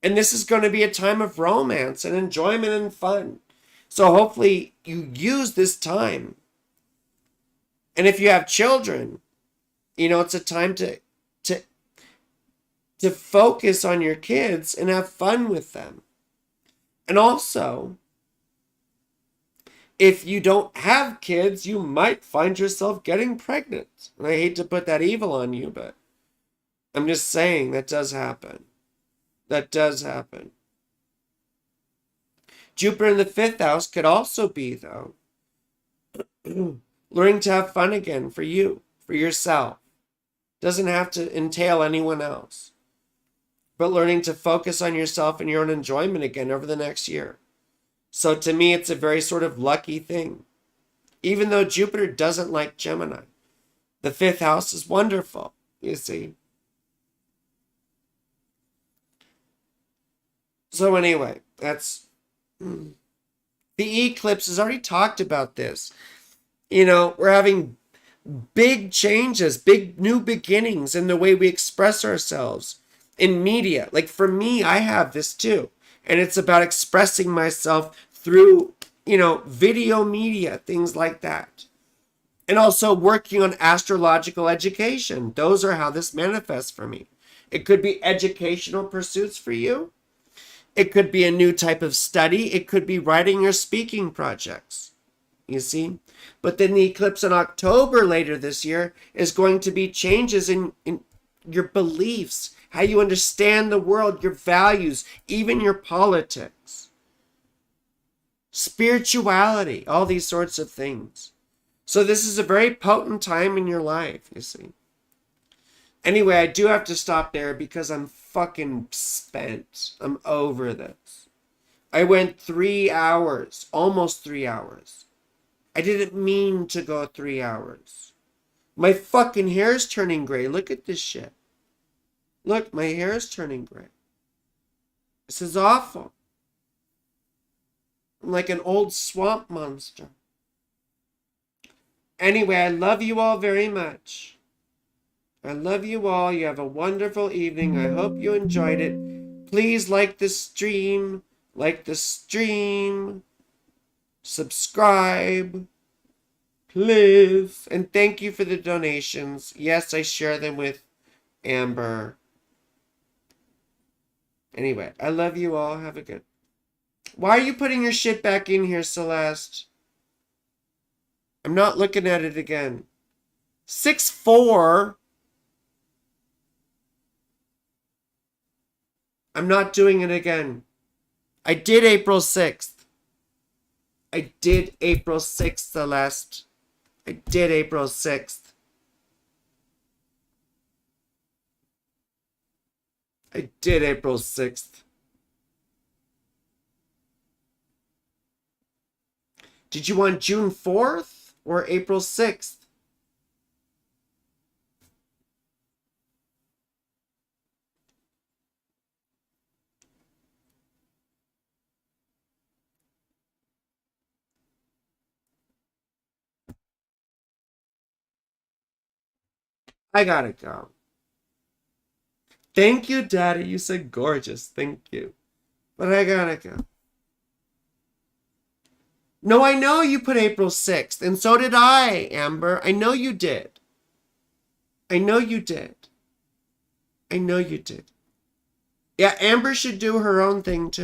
And this is going to be a time of romance and enjoyment and fun. So hopefully you use this time. And if you have children, it's a time to to focus on your kids and have fun with them. And also, if you don't have kids, you might find yourself getting pregnant. And I hate to put that evil on you, but I'm just saying that does happen. That does happen. Jupiter in the fifth house could also be, though, learning to have fun again for you, for yourself. Doesn't have to entail anyone else. But learning to focus on yourself and your own enjoyment again over the next year. So to me, it's a very sort of lucky thing. Even though Jupiter doesn't like Gemini, the fifth house is wonderful, you see. So anyway, that's the eclipse has already talked about this. We're having big changes, big new beginnings in the way we express ourselves in media. Like for me, I have this too. And it's about expressing myself through, video media, things like that. And also working on astrological education. Those are how this manifests for me. It could be educational pursuits for you. It could be a new type of study. It could be writing or speaking projects. You see? But then the eclipse in October later this year is going to be changes in your beliefs, how you understand the world, your values, even your politics, spirituality, all these sorts of things. So this is a very potent time in your life, you see. Anyway, I do have to stop there because I'm fucking spent. I'm over this. I went 3 hours, almost 3 hours. I didn't mean to go 3 hours. My fucking hair's turning gray. Look at this shit. Look, my hair is turning gray. This is awful. I'm like an old swamp monster. Anyway, I love you all very much. I love you all. You have a wonderful evening. I hope you enjoyed it. Please like the stream. Like the stream. Subscribe. Please. And thank you for the donations. Yes, I share them with Amber. Anyway, I love you all. Have a good... Why are you putting your shit back in here, Celeste? I'm not looking at it again. 6'4". I'm not doing it again. I did April 6th. I did April 6th the last. I did April 6th. I did April 6th. Did you want June 4th or April 6th? I gotta go. Thank you, Daddy. You said gorgeous. Thank you. But I gotta go. No, I know you put April 6th, and so did I, Amber. I know you did. I know you did. I know you did. Yeah, Amber should do her own thing too.